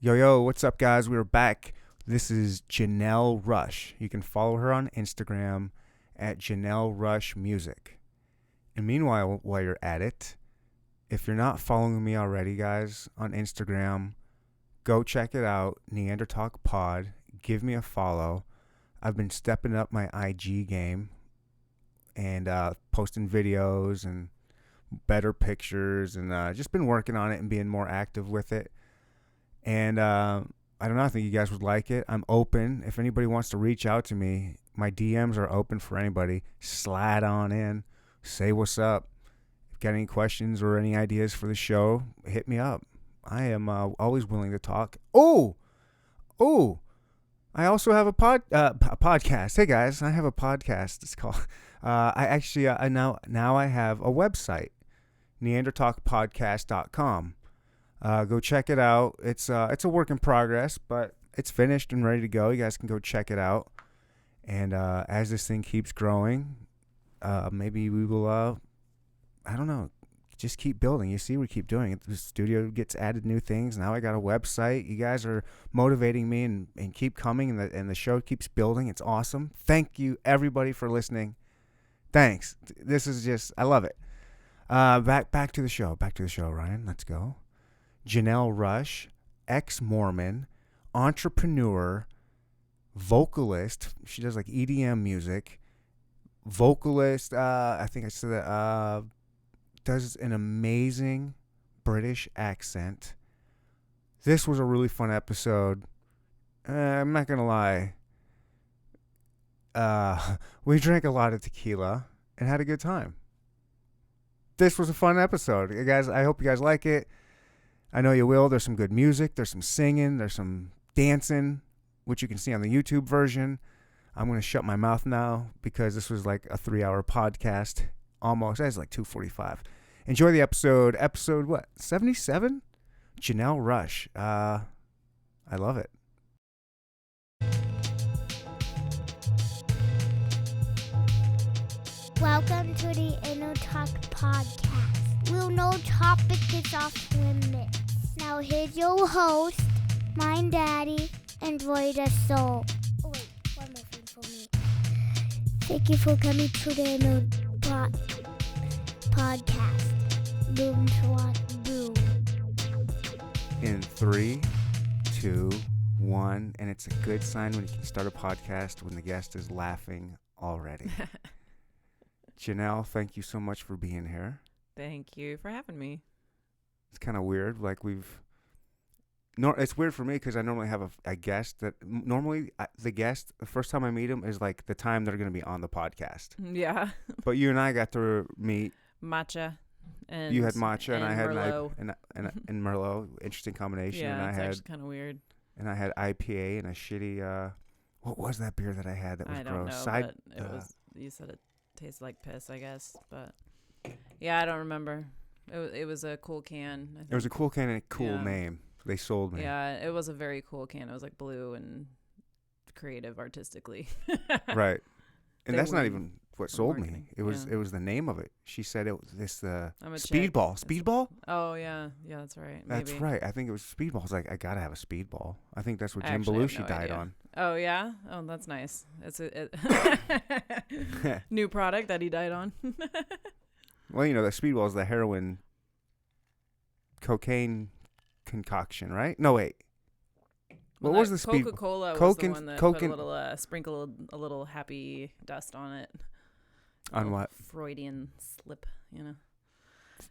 Yo, what's up, guys? We're back. This is Janelle Rush. You can follow her on Instagram at Janelle Rush Music. And meanwhile, while you're at it, if you're not following me already, guys, on Instagram, go check it out, Neanderthal Pod. Give me a follow. I've been stepping up my IG game and posting videos and better pictures and just been working on it and being more active with it. And I don't know, I think you guys would like it. I'm open. If anybody wants to reach out to me, my DMs are open for anybody. Slide on in. Say what's up. If you got any questions or any ideas for the show, hit me up. I am always willing to talk. Oh! I also have a podcast. Hey guys, I have a podcast. It's called. Now I have a website, neandertalkpodcast.com. Go check it out. It's a work in progress, but it's finished and ready to go. You guys can go check it out. And as this thing keeps growing, maybe we will. I don't know. Just keep building. You see, we keep doing it. The studio gets added new things. Now I got a website. You guys are motivating me and keep coming, and the show keeps building. It's awesome. Thank you, everybody, for listening. Thanks. This is just, I love it. Back to the show. Back to the show, Ryan. Let's go. Janelle Rush, ex-Mormon, entrepreneur, vocalist. She does like EDM music. Vocalist, I think I said that, does an amazing British accent. This was a really fun episode. I'm not going to lie. We drank a lot of tequila and had a good time. This was a fun episode. You guys, I hope you guys like it. I know you will. There's some good music. There's some singing. There's some dancing, which you can see on the YouTube version. I'm going to shut my mouth now because this was like a 3-hour podcast. Almost. That's like 2:45. Enjoy the episode. Episode what? 77? Janelle Rush. I love it. Welcome to the Inner Talk Podcast. We'll no topic is off limits. Now here's your host, my daddy, and Voida Soul. Oh wait, one more thing for me. Thank you for coming to the Inner Talk Podcast. Boom, swat, boom. In 3, 2, 1, and it's a good sign when you can start a podcast when the guest is laughing already. Janelle, thank you so much for being here. Thank you for having me. It's kind of weird. Like it's weird for me because I normally have a guest that normally the guest, the first time I meet them is like the time they're going to be on the podcast. Yeah. But you and I got to meet. Matcha. And you had matcha and I had Merlot. and Merlot. Interesting combination. Yeah, and I it's had actually kind of weird. And I had IPA and a shitty. What was that beer that I had that was I gross? don't know, but it was. You said it tasted like piss, I guess. But yeah, I don't remember. It was a cool can. I think. It was a cool can and a cool name. They sold me. Yeah, it was a very cool can. It was like blue and creative artistically. Right. And that's not even what sold me. marketing. It was the name of it. She said it was this I'm a Speedball. Speedball? Oh yeah, that's right. That's Maybe. right. I think it was Speedball. I was like, I gotta have a Speedball. I think that's what Jim Actually, I have Belushi no died idea. on. Oh yeah. Oh, that's nice. It's a new product that he died on. Well, the Speedball is the heroin cocaine concoction, right? No, wait. What was the speed? Coca-Cola was Coke the and- one that Coke put a and- little sprinkled a little happy dust on it. On Little what? Freudian slip,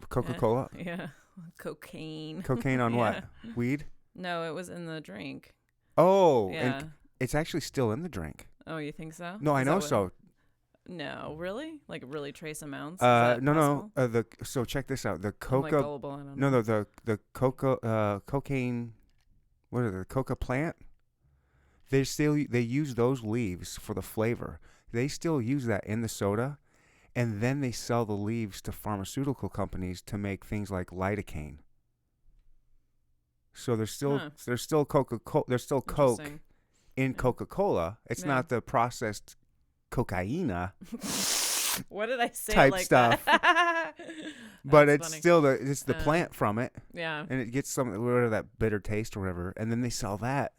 Coca-Cola? Yeah. Cocaine. Cocaine on Yeah. what? Weed? No, it was in the drink. Oh, Yeah. and it's actually still in the drink. Oh, you think so? No, I Is that know what- so. No, really? Like really trace amounts? Is that No. possible? So check this out. The I'm like coca. gullible, I don't know. No, the coca cocaine. What is it? The coca plant. They use those leaves for the flavor. They still use that in the soda, and then they sell the leaves to pharmaceutical companies to make things like lidocaine. So there's still Coca-Cola. There's still Coke Interesting. in Coca-Cola. It's Yeah. not the processed cocaina What did I say? Type like stuff. That? But That's it's funny. still it's the plant from it, Yeah. and it gets rid of that bitter taste or whatever, and then they sell that.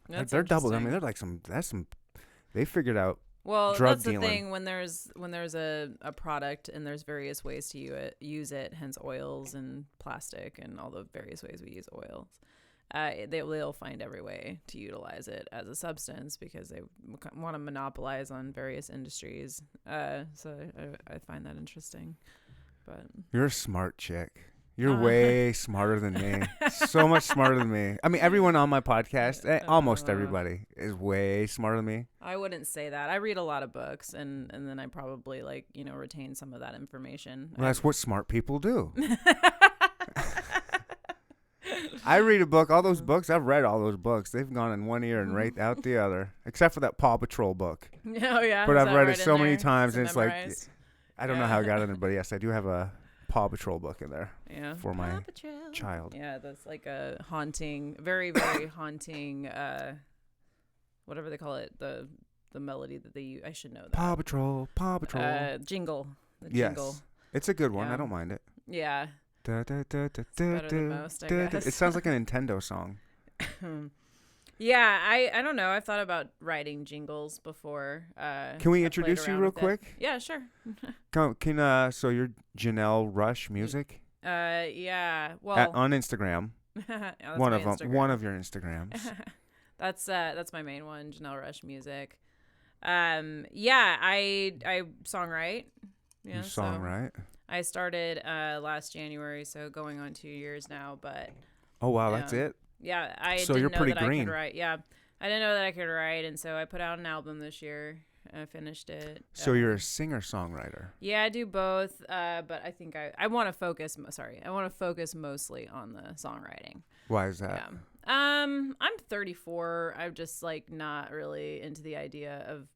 That's They're double. I interesting. mean, they're like they figured out. Well, drug that's the dealing. thing when there's a product and there's various ways to use it, hence oils and plastic and all the various ways we use oils. They'll find every way to utilize it as a substance because they want to monopolize on various industries. So I find that interesting. But You're a smart chick. You're way smarter than me. So much smarter than me. I mean, everyone on my podcast, almost everybody, is way smarter than me. I wouldn't say that. I read a lot of books, and then I probably retain some of that information. Well, that's what smart people do. I read a book. All those books, I've read all those books. They've gone in one ear and right out the other, except for that Paw Patrol book. Oh yeah. But Is I've that read right it so in many there? times, Is it and it's like, memorized? I don't know how I got in there, but yes, I do have a Paw Patrol book in there for my Paw Patrol. child. Yeah, that's like a haunting, very, very haunting, whatever they call it, the melody that they use. I should know that. Paw Patrol, Paw Patrol. Jingle. The Yes. jingle. It's a good one. Yeah. I don't mind it. Yeah. Better than most, I guess. It sounds like a Nintendo song. Yeah, I don't know. I've thought about writing jingles before. Can we introduce you real quick? Yeah, sure. So you're Janelle Rush Music? Yeah. Well, On Instagram. yeah, that's One my of them. Instagram. One of your Instagrams. That's my main one, Janelle Rush Music. Yeah, I songwrite. Yeah, You songwrite? I started last January, so going on 2 years now. But Oh wow, that's it. yeah, I So didn't you're know pretty that I green. could write. Yeah, I didn't know that I could write, and so I put out an album this year. I finished it. So you're a singer songwriter. Yeah, I do both. But I think I want to focus. I want to focus mostly on the songwriting. Why is that? Yeah. I'm 34. I'm just like not really into the idea of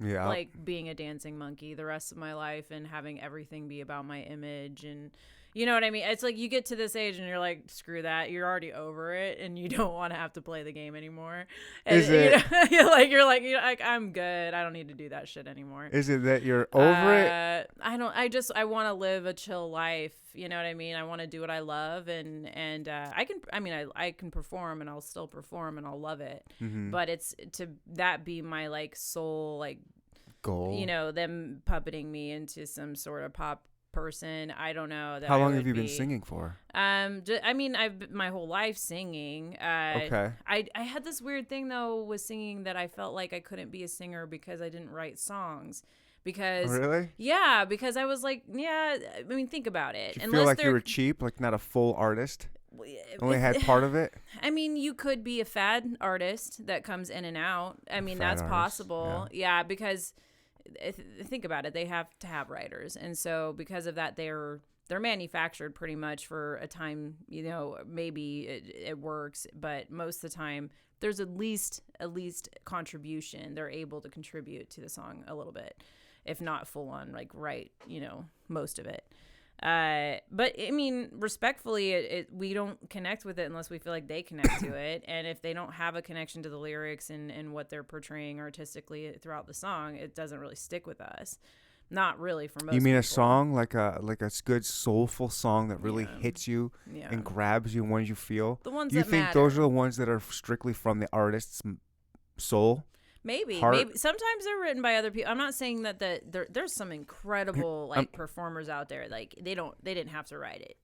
Yeah. like being a dancing monkey the rest of my life and having everything be about my image, and you know what I mean? It's like you get to this age and you're like, screw that. You're already over it and you don't want to have to play the game anymore. And, Is it? You're like, I'm good. I don't need to do that shit anymore. Is it that you're over it? I want to live a chill life. You know what I mean? I want to do what I love, and I can perform, and I'll still perform, and I'll love it. Mm-hmm. But it's to that be my like sole like Goal. you know, them puppeting me into some sort of pop person. I don't know. How long have you been singing for? I've my whole life singing. Okay. I had this weird thing though with singing that I felt like I couldn't be a singer because I didn't write songs. Because Really? yeah, because I was like, yeah. I mean, think about it. Did you feel like you were cheap, like not a full artist? Only had part of it? I mean, you could be a fad artist that comes in and out. I mean, Fad that's artist, possible. Yeah, because think about it. They have to have writers. And so because of that, they're manufactured pretty much for a time, you know, maybe it works. But most of the time, there's at least contribution. They're able to contribute to the song a little bit, if not full on, like write, you know, most of it. But I mean, respectfully, we don't connect with it unless we feel like they connect to it. And if they don't have a connection to the lyrics and what they're portraying artistically throughout the song, it doesn't really stick with us. Not really for most You mean people. a song like a good soulful song that really hits you Yeah. and grabs you when you feel? The ones Do you that think matter. those are the ones that are strictly from the artist's soul? Maybe heart? maybe sometimes they're written by other people. I'm not saying that there's some incredible like performers out there. Like they didn't have to write it.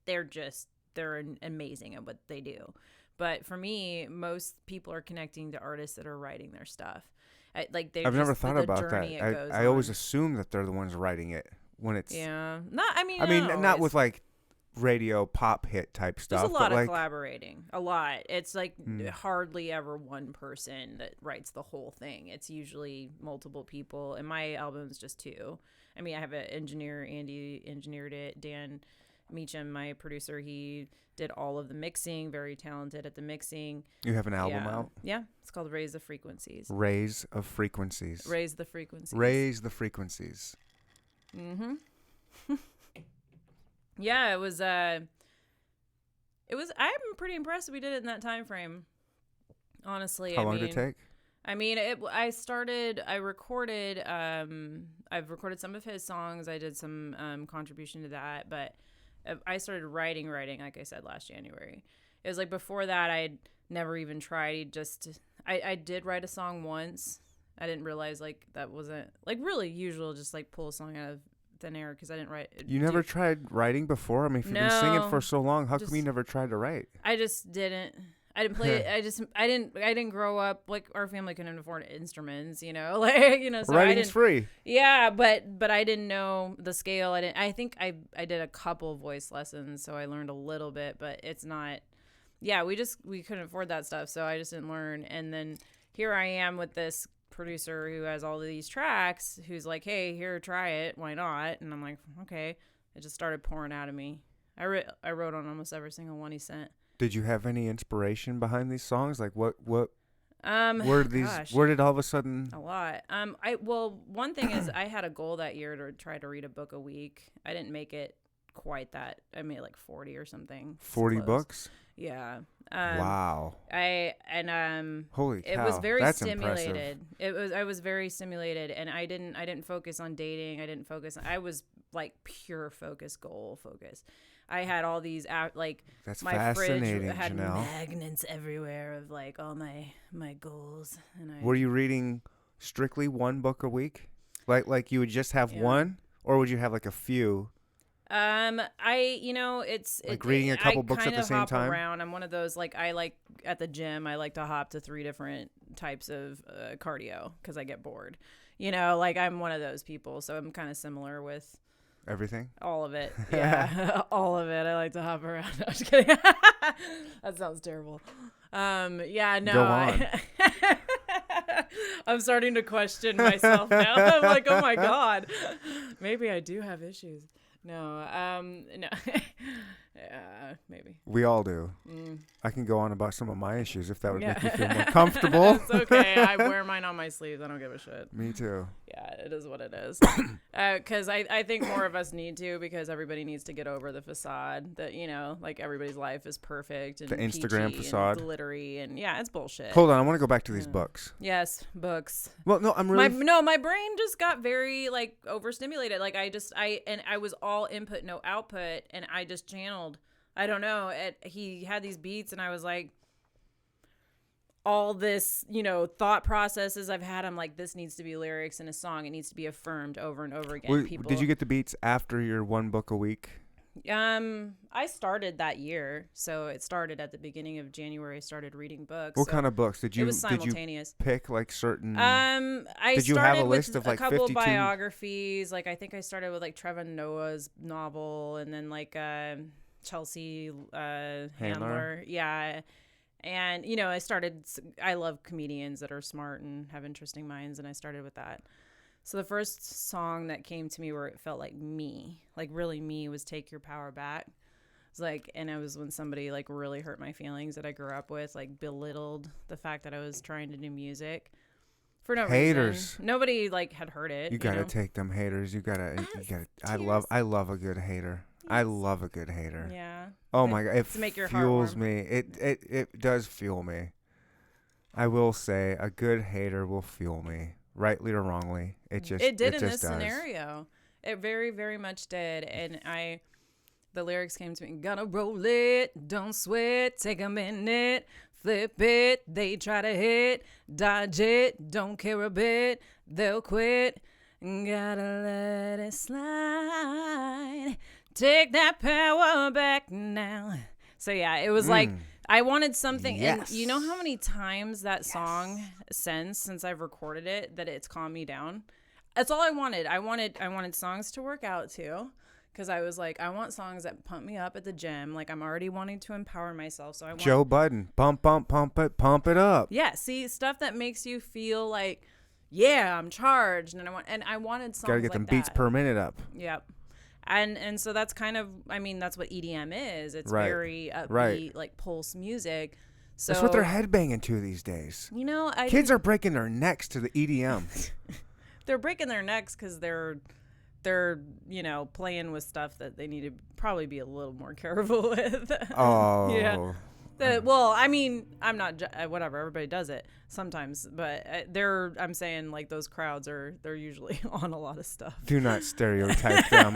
They're amazing at what they do. But for me, most people are connecting to artists that are writing their stuff. I've never thought about that. I always assume that they're the ones writing it when it's. Yeah. Not with like radio pop hit type stuff. There's a lot but of like, collaborating. A lot. It's like hardly ever one person that writes the whole thing. It's usually multiple people. And my album's just two. I mean, I have an engineer. Andy engineered it. Dan Meacham, my producer, he did all of the mixing. Very talented at the mixing. You have an album out? Yeah. It's called Raise the Frequencies. Raise of Frequencies. Raise the Frequencies. Raise the Frequencies. Mm-hmm. Yeah, it was. I'm pretty impressed we did it in that time frame. Honestly, How long did it take? I mean, I've recorded some of his songs. I did some contribution to that, but I started writing, like I said, last January. It was like before that, I'd never even tried. I did write a song once. I didn't realize like that wasn't like really usual, just like pull a song out of thin air because I didn't write. You never tried writing before? I mean, if you've been singing for so long, how come you never tried to write? I just didn't. I didn't play it. I didn't grow up like our family couldn't afford instruments, like so writing's free. Yeah, but I didn't know the scale. I think I did a couple voice lessons, so I learned a little bit, but it's not. Yeah, we couldn't afford that stuff, so I just didn't learn. And then here I am with this producer who has all of these tracks, who's like, "Hey, here, try it. Why not?" And I'm like, "Okay." It just started pouring out of me. I wrote on almost every single one he sent. Did you have any inspiration behind these songs? Like what where did all of a sudden? A lot. One thing is I had a goal that year to try to read a book a week. I didn't make it quite that. I made like 40 or something. 40 books? Yeah. Wow. Holy cow. It was very That's stimulated. impressive. I was very stimulated, and I didn't focus on dating. I was like pure goal focus. I had all these that's my fascinating, fridge had Janelle. magnets everywhere of like all my goals. And were you reading strictly one book a week? Like you would just have one, or would you have like a few? It's like reading a couple books at the same time. Around. I'm one of those I like at the gym. I like to hop to 3 different types of cardio because I get bored. I'm one of those people. So I'm kind of similar with everything. All of it, yeah, all of it. I like to hop around. No, I'm just kidding. That sounds terrible. Yeah, no. Go on. I'm starting to question myself now. I'm like, oh my god, maybe I do have issues. No, no. Yeah, maybe. We all do. I can go on about some of my issues if that would make you feel more comfortable. It's okay. I wear mine on my sleeves. I don't give a shit. Me too. Yeah, it is what it is. Because I think more of us need to, because everybody needs to get over the facade that, like everybody's life is perfect and the Instagram peachy facade. And glittery. And yeah, it's bullshit. Hold on. I want to go back to these books. Yes, books. Well, no, I'm really... My brain just got very overstimulated. I was all input, no output. And I just channeled. I don't know. He had these beats and I was like, all this, thought processes I've had. I'm like, this needs to be lyrics in a song. It needs to be affirmed over and over again. Did you get the beats after your one book a week? I started that year. So it started at the beginning of January. I started reading books. What kind of books? It was simultaneous. Did you pick like certain... Did you have a list of a couple 52 biographies. I think I started with Trevor Noah's novel and then Chelsea Handler. Yeah. And, I love comedians that are smart and have interesting minds, and I started with that. So the first song that came to me where it felt like me, really me, was Take Your Power Back. It was and it was when somebody really hurt my feelings that I grew up with, belittled the fact that I was trying to do music for no haters. reason. Nobody had heard it. You gotta take them haters. You gotta. I love a good hater. I love a good hater. Yeah. Oh my god, it fuels me. It does fuel me. I will say a good hater will fuel me, rightly or wrongly. It did in this scenario. It very, very much did. And the lyrics came to me. Gonna roll it, don't sweat, take a minute, flip it. They try to hit, dodge it, don't care a bit. They'll quit. Gotta let it slide. Take that power back now. So yeah, it was I wanted something. Yes. And you know how many times that song since I've recorded it that it's calmed me down? That's all I wanted. I wanted songs to work out to, because I was I want songs that pump me up at the gym. I'm already wanting to empower myself. So I want Joe Budden, pump it up. Yeah, see, stuff that makes you feel yeah, I'm charged, and I wanted songs. Gotta get them beats per minute up. Yep. And so that's kind of, that's what EDM is. It's right. very upbeat, pulse music. So that's what they're headbanging to these days. Kids are breaking their necks to the EDM. They're breaking their necks because they're playing with stuff that they need to probably be a little more careful with. Oh. Yeah. Well, I mean, I'm not whatever. Everybody does it sometimes, but I'm saying like those crowds they're usually on a lot of stuff. Do not stereotype them.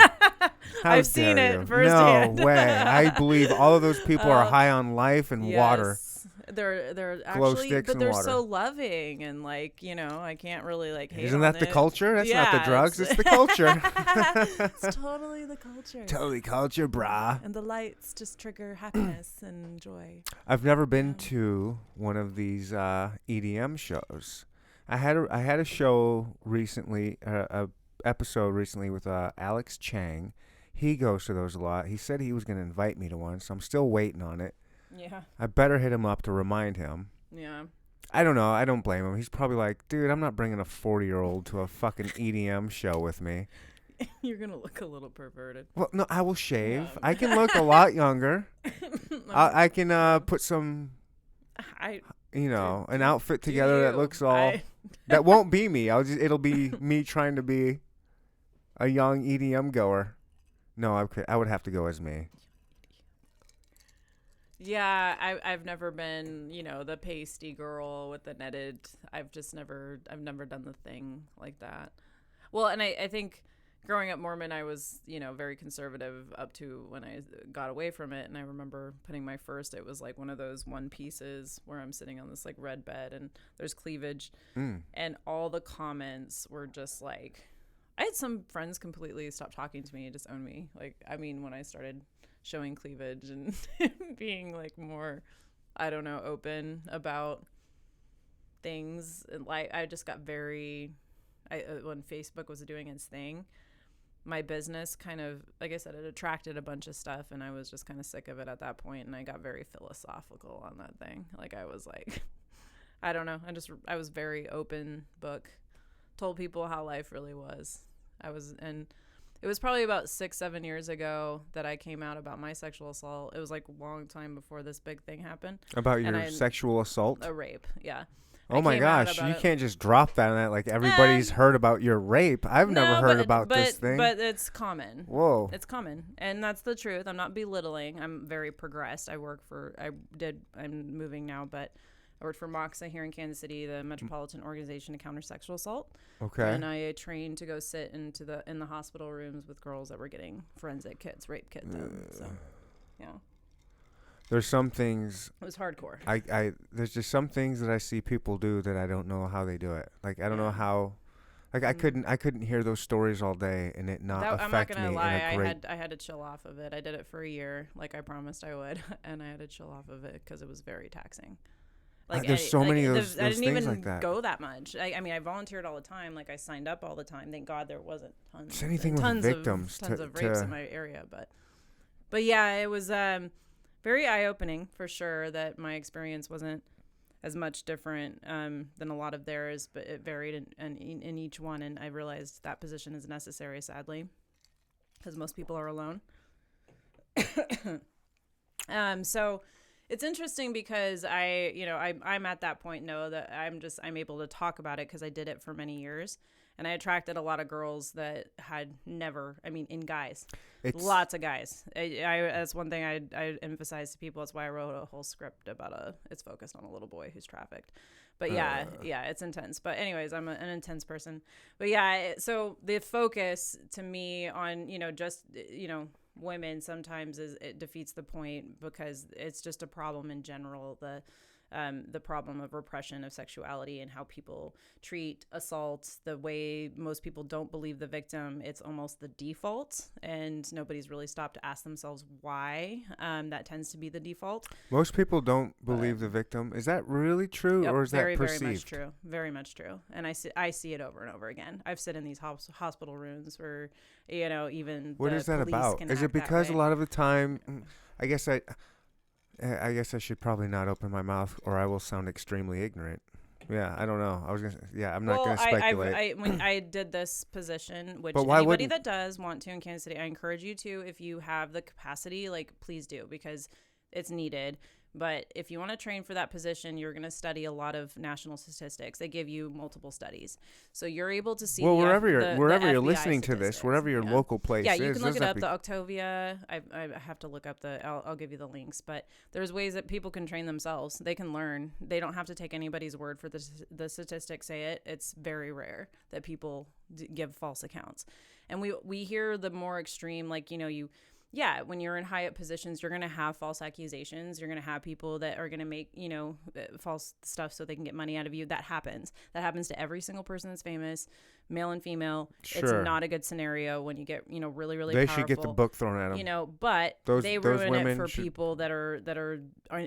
I've seen it firsthand. No way. I believe all of those people are high on life and water. They're Glow actually, sticks but and they're water. so loving and like, I can't really like hate Isn't on that the it. culture? That's not the drugs. It's the culture. It's totally the culture. Totally culture, brah. And the lights just trigger happiness and joy. I've never been to one of these EDM shows. I had a show recently, a episode recently with Alex Chang. He goes to those a lot. He said he was going to invite me to one, so I'm still waiting on it. Yeah. I better hit him up to remind him. Yeah. I don't know. I don't blame him. He's probably like, dude, I'm not bringing a 40-year-old to a fucking EDM show with me. You're going to look a little perverted. Well, no, I will shave. I can look a lot younger. I can put some, an outfit together that looks all... That won't be me. It'll be me trying to be a young EDM goer. No, I would have to go as me. Yeah, I've never been, the pasty girl with the netted. I've never done the thing like that. Well, and I think growing up Mormon, I was, very conservative up to when I got away from it. And I remember putting my first, it was like one of those one pieces where I'm sitting on this like red bed and there's cleavage. And all the comments were just like, I had some friends completely stop talking to me and disown me. Like, I mean, when I started showing cleavage and being like more, I don't know, open about things. And like, I just got when Facebook was doing its thing, my business kind of, like I said, it attracted a bunch of stuff and I was just kind of sick of it at that point. And I got very philosophical on that thing. Like I was like, I don't know. I was very open book, told people how life really was. It was probably about 6-7 years ago that I came out about my sexual assault. It was like a long time before this big thing happened. About your sexual assault? A rape, yeah. Oh my gosh, you can't just drop that on that. Like everybody's heard about your rape. I've never heard about this thing. But it's common. Whoa. It's common. And that's the truth. I'm not belittling. I'm very progressed. I'm moving now, but I worked for MOXA here in Kansas City, the Metropolitan Organization to Counter Sexual Assault. Okay. And I trained to go sit in the hospital rooms with girls that were getting forensic kits, rape kits. So, yeah. There's some things. It was hardcore. There's just some things that I see people do that I don't know how they do it. Like I don't know how. Like I couldn't hear those stories all day and it not affect me. I'm not gonna lie. In a great... I had to chill off of it. I did it for a year, like I promised I would, and I had to chill off of it because it was very taxing. Like there's so many of those I didn't things even like that. go that much. I mean, I volunteered all the time. Like I signed up all the time. Thank God there wasn't tons with victims, tons of rapes in my area. But yeah, it was very eye opening for sure that my experience wasn't as much different than a lot of theirs, but it varied in each one. And I realized that position is necessary, sadly, because most people are alone. So it's interesting because I'm at that point now that I'm able to talk about it because I did it for many years. And I attracted a lot of girls that had never, in guys, lots of guys. That's one thing I emphasize to people. That's why I wrote a whole script about it's focused on a little boy who's trafficked. But yeah, it's intense. But anyways, I'm an intense person. But yeah, so the focus to me on, women sometimes it defeats the point because it's just a problem in general. The problem of repression of sexuality and how people treat assaults, the way most people don't believe the victim, it's almost the default, and nobody's really stopped to ask themselves why that tends to be the default. Most people don't believe the victim. Is that really true, or is that perceived? Very much true. Very much true. And I see it over and over again. I've sit in these hospital rooms where, even what is that about? Is it because a lot of the time, I guess I should probably not open my mouth or I will sound extremely ignorant. Yeah, I don't know. I'm not going to speculate. When I did this position, which anybody that does want to in Kansas City, I encourage you to, if you have the capacity, like please do, because it's needed. But if you want to train for that position, you're going to study a lot of national statistics. They give you multiple studies. So you're able to see wherever you're FBI listening to this, statistics. wherever your local place is. Yeah, you can look it up. The Octavia, I have to look up I'll give you the links. But there's ways that people can train themselves. They can learn. They don't have to take anybody's word for the statistics say it. It's very rare that people give false accounts. And we hear the more extreme, like, when you're in high up positions, you're going to have false accusations. You're going to have people that are going to make, false stuff so they can get money out of you. That happens. That happens to every single person that's famous, male and female. Sure. It's not a good scenario when you get, really, really They powerful. should get the book thrown at them. But they ruin it for people that are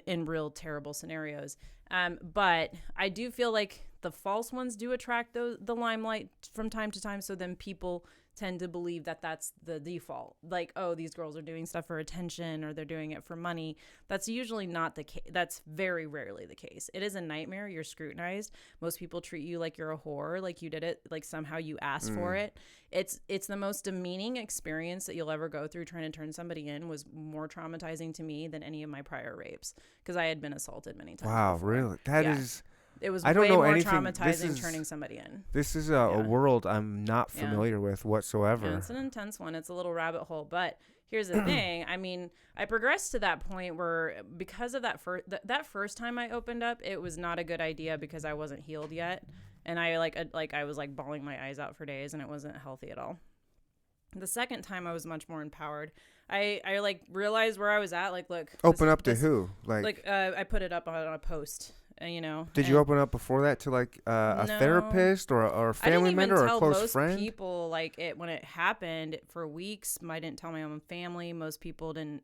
in real terrible scenarios. But I do feel like the false ones do attract the limelight from time to time. So then people tend to believe that that's the default. Like, oh, these girls are doing stuff for attention or they're doing it for money. That's usually not the case. That's very rarely the case. It is a nightmare. You're scrutinized. Most people treat you like you're a whore, like you did it, like somehow you asked for it. It's the most demeaning experience that you'll ever go through. Trying to turn somebody in was more traumatizing to me than any of my prior rapes because I had been assaulted many times. Wow, before. really? That is... It was I don't way know more anything. traumatizing turning somebody in. This is a world I'm not familiar with whatsoever. Yeah, it's an intense one. It's a little rabbit hole. But here's the thing. I mean, I progressed to that point where because of that first time I opened up, it was not a good idea because I wasn't healed yet. And I I was like bawling my eyes out for days and it wasn't healthy at all. The second time I was much more empowered. I realized where I was at. Like, look. Open up to who? I put it up on a post. Did you open up before that to a therapist or a family member or a close friend? Most people when it happened for weeks. I didn't tell my own family. Most people didn't.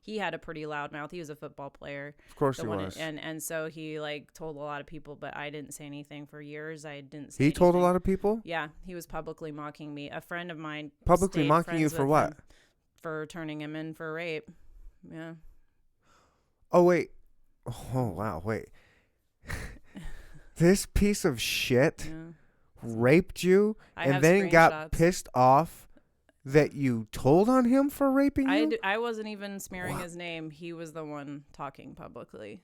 He had a pretty loud mouth. He was a football player. Of course he was. And so he told a lot of people, but I didn't say anything for years. I didn't say He anything. told a lot of people? Yeah, he was publicly mocking me. A friend of mine publicly mocking you for what? For turning him in for rape. Yeah. Oh wait. Oh wow, wait. This piece of shit raped you and then got pissed off that you told on him for raping you? I wasn't even smearing his name. He was the one talking publicly.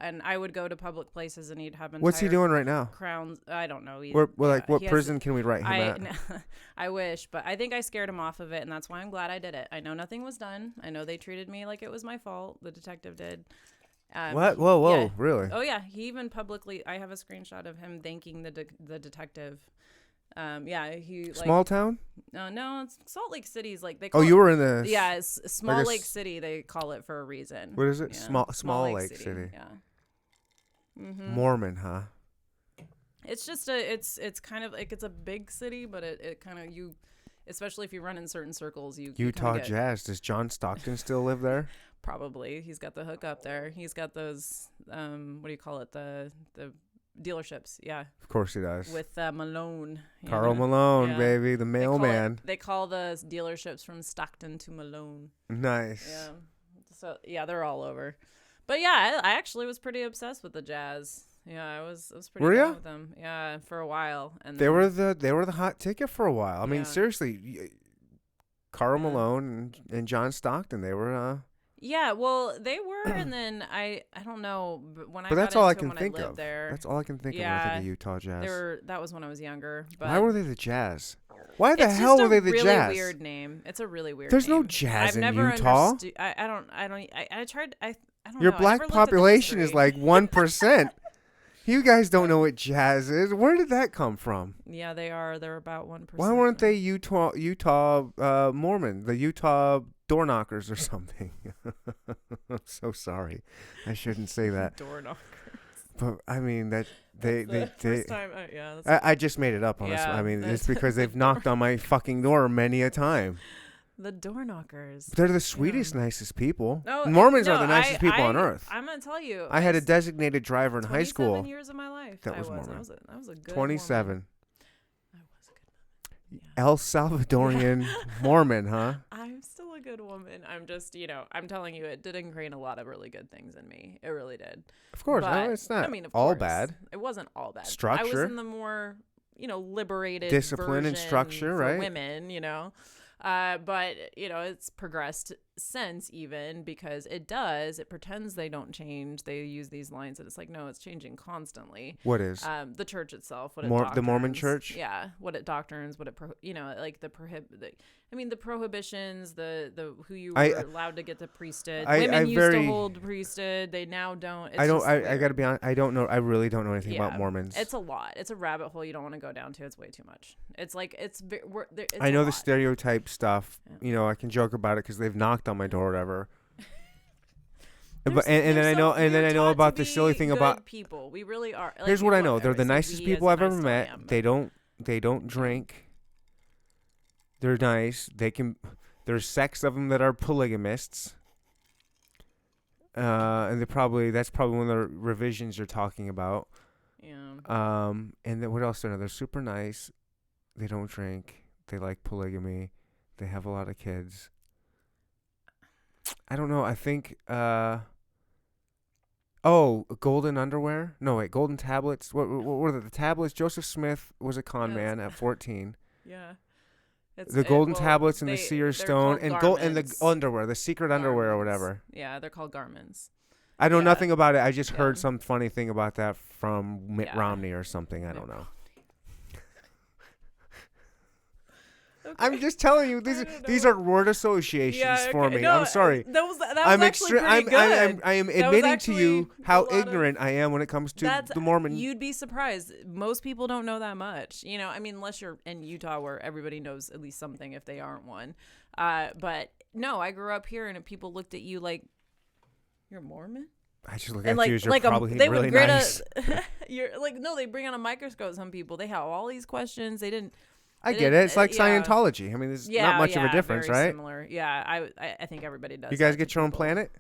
And I would go to public places and he'd have entire... What's he doing right now? Crowns. I don't know. What prison can we write him at? I wish, but I think I scared him off of it, and that's why I'm glad I did it. I know nothing was done. I know they treated me like it was my fault. The detective did. What? Whoa, yeah. Really? Oh yeah, he even publicly. I have a screenshot of him thanking the detective. He small town. No, it's Salt Lake City's they. Call you were in the. Yeah, it's Small Lake City. They call it for a reason. What is it? Yeah. Small Lake City. Yeah. Mm-hmm. Mormon, huh? It's just it's kind of it's a big city, but it kind of especially if you run in certain circles, Utah Jazz. Does John Stockton still live there? Probably. He's got the hook up there. He's got those what do you call it? The dealerships. Yeah. Of course he does. With Malone. Karl Malone, baby, the mailman. They call the dealerships from Stockton to Malone. Nice. Yeah. So yeah, they're all over. But yeah, I actually was pretty obsessed with the Jazz. Yeah, I was pretty done with them. Yeah, for a while. And they were the hot ticket for a while. I mean, seriously, Karl Malone and John Stockton, they were yeah, well, they were, and then I don't know, but that's all I can think of. That's all I can think of the Utah Jazz. That was when I was younger. But why were they the Jazz? Why the hell were they the Jazz? It's a really weird name. It's a really weird. There's name. No jazz in never Utah. I tried. I don't Your know. black population is 1%. You guys don't know what jazz is. Where did that come from? Yeah, they are. They're about 1%. Why weren't they Utah Mormon? The Utah door knockers or something. I'm so sorry. I shouldn't say that. Door knockers. But I mean that they first time, I just made it up on this one. I mean it's because they've knocked on my fucking door many a time. The door knockers. They're the sweetest, nicest people. Mormons are the nicest people on earth. I'm gonna tell you. I had a designated driver in high school. 27 years of my life. That was Mormon. That was a good 27. Mormon. I was a good woman. El Salvadorian Mormon, huh? I'm still a good woman. I'm just, I'm telling you, it did ingrain a lot of really good things in me. It really did. Of course. But, no, it's not of all course, bad. It wasn't all bad. Structure. I was in the more, liberated discipline and structure, for right? women, but, it's progressed sense even, because it pretends they don't change. They use these lines and it's like, no, it's changing constantly. What is? The church itself, what it The Mormon doctrines. church? Yeah, what it doctrines, what it like the prohibitions, the who you were allowed to get the priesthood. Women used to hold priesthood, they now don't. It's I gotta be honest, I don't know. I really don't know anything about Mormons. It's a lot. It's a rabbit hole you don't want to go down to. It's way too much. It's like it's I know a the lot. stereotype stuff. You know, I can joke about it because they've knocked on my door or whatever. But and then I know about the silly thing about people. We really are. Like, here's what I know: they're the nicest people I've ever met. They don't drink. They're nice. There's 6 of them that are polygamists. And that's probably one of the revisions you're talking about. Yeah. And then what else? They're super nice. They don't drink. They like polygamy. They have a lot of kids. I don't know. I think. Golden underwear? No, wait. Golden tablets. What were the tablets? Joseph Smith was a con man at 14. Yeah. The golden tablets and the seer stone and the underwear, the secret underwear or whatever. Yeah, they're called garments. I know nothing about it. I just heard some funny thing about that from Mitt Romney or something. I don't know. Okay. I'm just telling you, these are word associations for me. No, I'm sorry. That was actually pretty good. I am admitting to you how ignorant I am when it comes to the Mormon. You'd be surprised. Most people don't know that much. You know, I mean, unless you're in Utah where everybody knows at least something if they aren't one. But no, I grew up here and people looked at you like, you're a Mormon? I just look at you as you're probably really nice. You're like, no, they bring on a microscope some people. They have all these questions. They didn't. I get it. It's like Scientology. I mean, there's not much of a difference, very right? Similar. Yeah, I think everybody does. You guys get your own planet?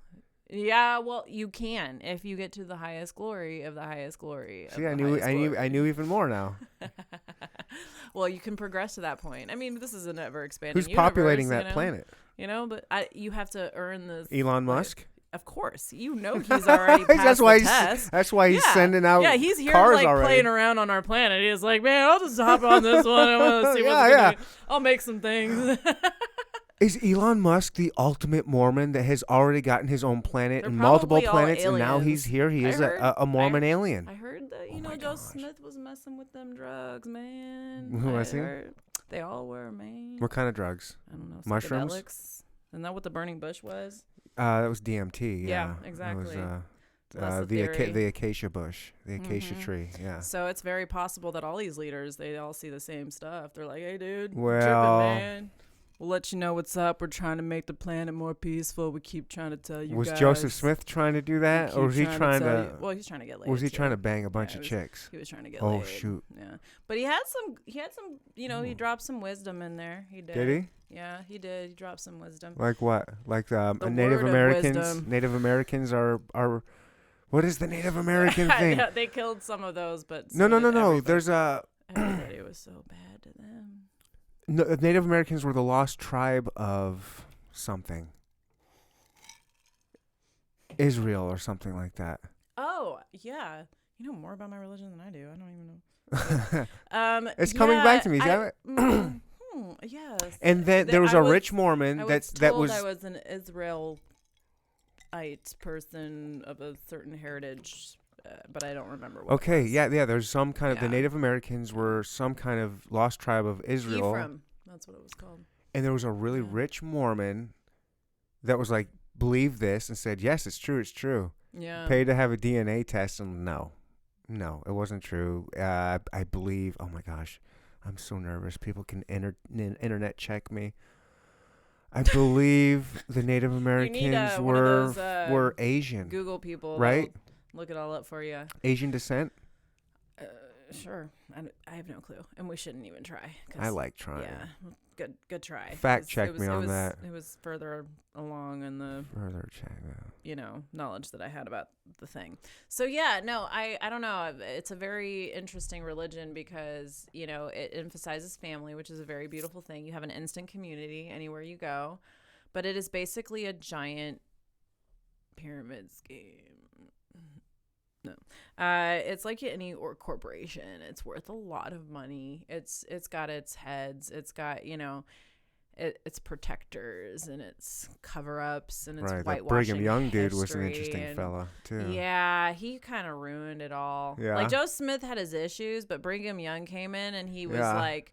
Yeah, well, you can if you get to the highest glory of the highest glory. See, I knew even more now. Well, you can progress to that point. I mean, this is an ever expanding. Who's populating that planet? You know, but you have to earn the Elon Musk. Of course, you know he's already passed the test. That's why he's sending out cars already. Yeah, he's here like playing around on our planet. He's like, man, I'll just hop on this one. I want to see what's going to I'll make some things. Is Elon Musk the ultimate Mormon that has already gotten his own planet and multiple planets, and now he's here? He is a Mormon alien. I heard that, Joseph Smith was messing with them drugs, man. Who was he? They all were, man. What kind of drugs? I don't know. Mushrooms? Isn't that what the burning bush was? That was DMT. Yeah, exactly. That was the acacia bush, the acacia tree. Yeah. So it's very possible that all these leaders, they all see the same stuff. They're like, hey, dude, well, tripping, man. We'll let you know what's up. We're trying to make the planet more peaceful. We keep trying to tell you guys. Was Joseph Smith trying to do that, or was he trying to? Well, he's trying to get laid. Was he trying to bang a bunch of chicks? He was trying to get laid. Oh shoot! Yeah, but he had some. He dropped some wisdom in there. He did. Did he? Yeah, he did. He dropped some wisdom. Like what? Like Native Americans. Native Americans are. What is the Native American thing? Yeah, they killed some of those, but no. There's a. Everybody was so bad to them. No, Native Americans were the lost tribe of something. Israel or something like that. Oh, yeah. You know more about my religion than I do. I don't even know. It's coming back to me. Yes. And then there was a rich Mormon that was. I was an Israelite person of a certain heritage. But I don't remember what. Okay, yeah. There's some kind of the Native Americans were some kind of lost tribe of Israel. Ephraim, that's what it was called. And there was a really rich Mormon that was like, believed this and said, yes, it's true. Yeah. Paid to have a DNA test, and no, it wasn't true. I believe. Oh my gosh, I'm so nervous. People can internet check me. I believe the Native Americans were Asian. Google people, right? Look it all up for you. Asian descent? Sure. I have no clue, and we shouldn't even try. I like trying. Yeah, good try. Fact check me on that. It was further along in the knowledge that I had about the thing. So yeah, no, I don't know. It's a very interesting religion because it emphasizes family, which is a very beautiful thing. You have an instant community anywhere you go, but it is basically a giant pyramid scheme. No, it's like any corporation. It's worth a lot of money. It's got its heads. It's got it's protectors and it's cover-ups and it's Right, that whitewashing Brigham Young dude was an history interesting fella too. Yeah, he kind of ruined it all. Yeah. Like Joe Smith had his issues, but Brigham Young came in and he was like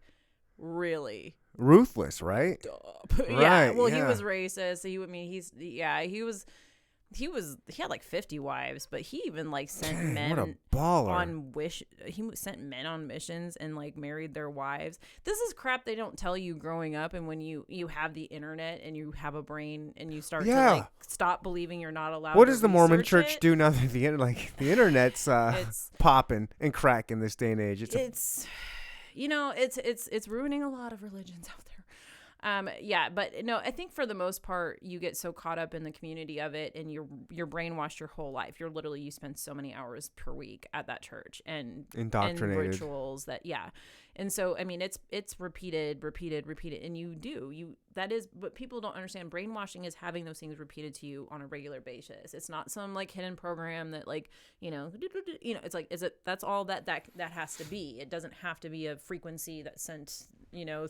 really ruthless, right? Yeah. Right, Well, he yeah. was racist. He had like 50 wives, but he even like sent Dang, men what a baller. on sent men on missions and like married their wives. This is crap they don't tell you growing up, and when you have the internet and you have a brain and you start to like stop believing you're not allowed What to does the Mormon research church it. do now that the internet's popping and cracking this day and age? It's ruining a lot of religions out there. But no, I think for the most part, you get so caught up in the community of it, and you're brainwashed your whole life. You spend so many hours per week at that church and indoctrinated. and rituals and so I mean it's repeated, and that is what people don't understand. Brainwashing is having those things repeated to you on a regular basis. It's not some like hidden program that like it's like that's all that has to be. It doesn't have to be a frequency that's sent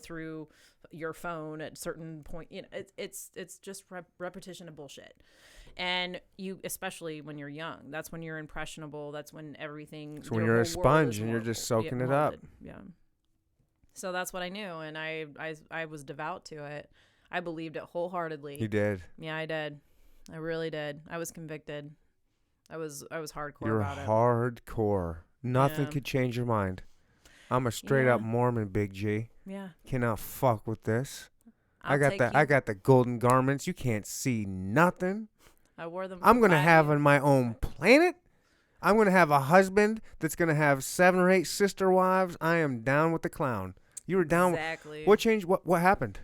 through your phone at certain point. It's just repetition of bullshit. And you, especially when you're young, that's when you're impressionable. That's when everything. So when you're a sponge and you're just soaking it up. Yeah. So that's what I knew, and I was devout to it. I believed it wholeheartedly. You did. Yeah, I did. I really did. I was convicted. I was hardcore You're about it. hardcore. Nothing could change your mind. I'm a straight up Mormon, Big G. Yeah. Cannot fuck with this. I got the golden garments. You can't see nothing. I wore them. I'm gonna have on my own planet. I'm gonna have a husband that's gonna have 7 or 8 sister wives. I am down with the clown. You were down. Exactly. What changed? What happened?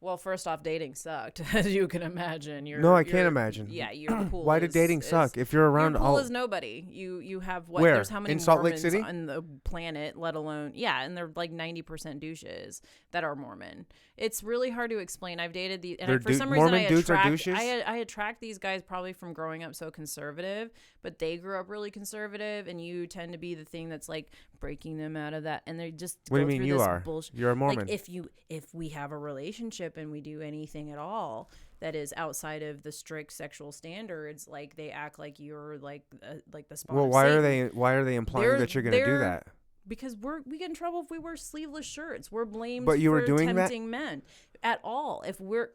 Well, first off, dating sucked, as you can imagine. I can't imagine. Yeah, your pool. Why did dating suck? If you're around your pool all, is nobody. You have what? Where? There's how many In Salt Lake Mormons City? on the planet, let alone and they're like 90% douches that are Mormon. It's really hard to explain. I've dated these, and for some reason Mormon dudes are douches? I attract these guys probably from growing up so conservative, but they grew up really conservative, and you tend to be the thing that's like breaking them out of that, and they just what do you go mean through you this are? bullshit. You're a Mormon. Like if we have a relationship and we do anything at all that is outside of the strict sexual standards, like they act like you're like the spawn. Well, of why Satan. are they implying that you're going to do that? Because we get in trouble if we wear sleeveless shirts. We're blamed But you were for doing that? tempting men at all. If we're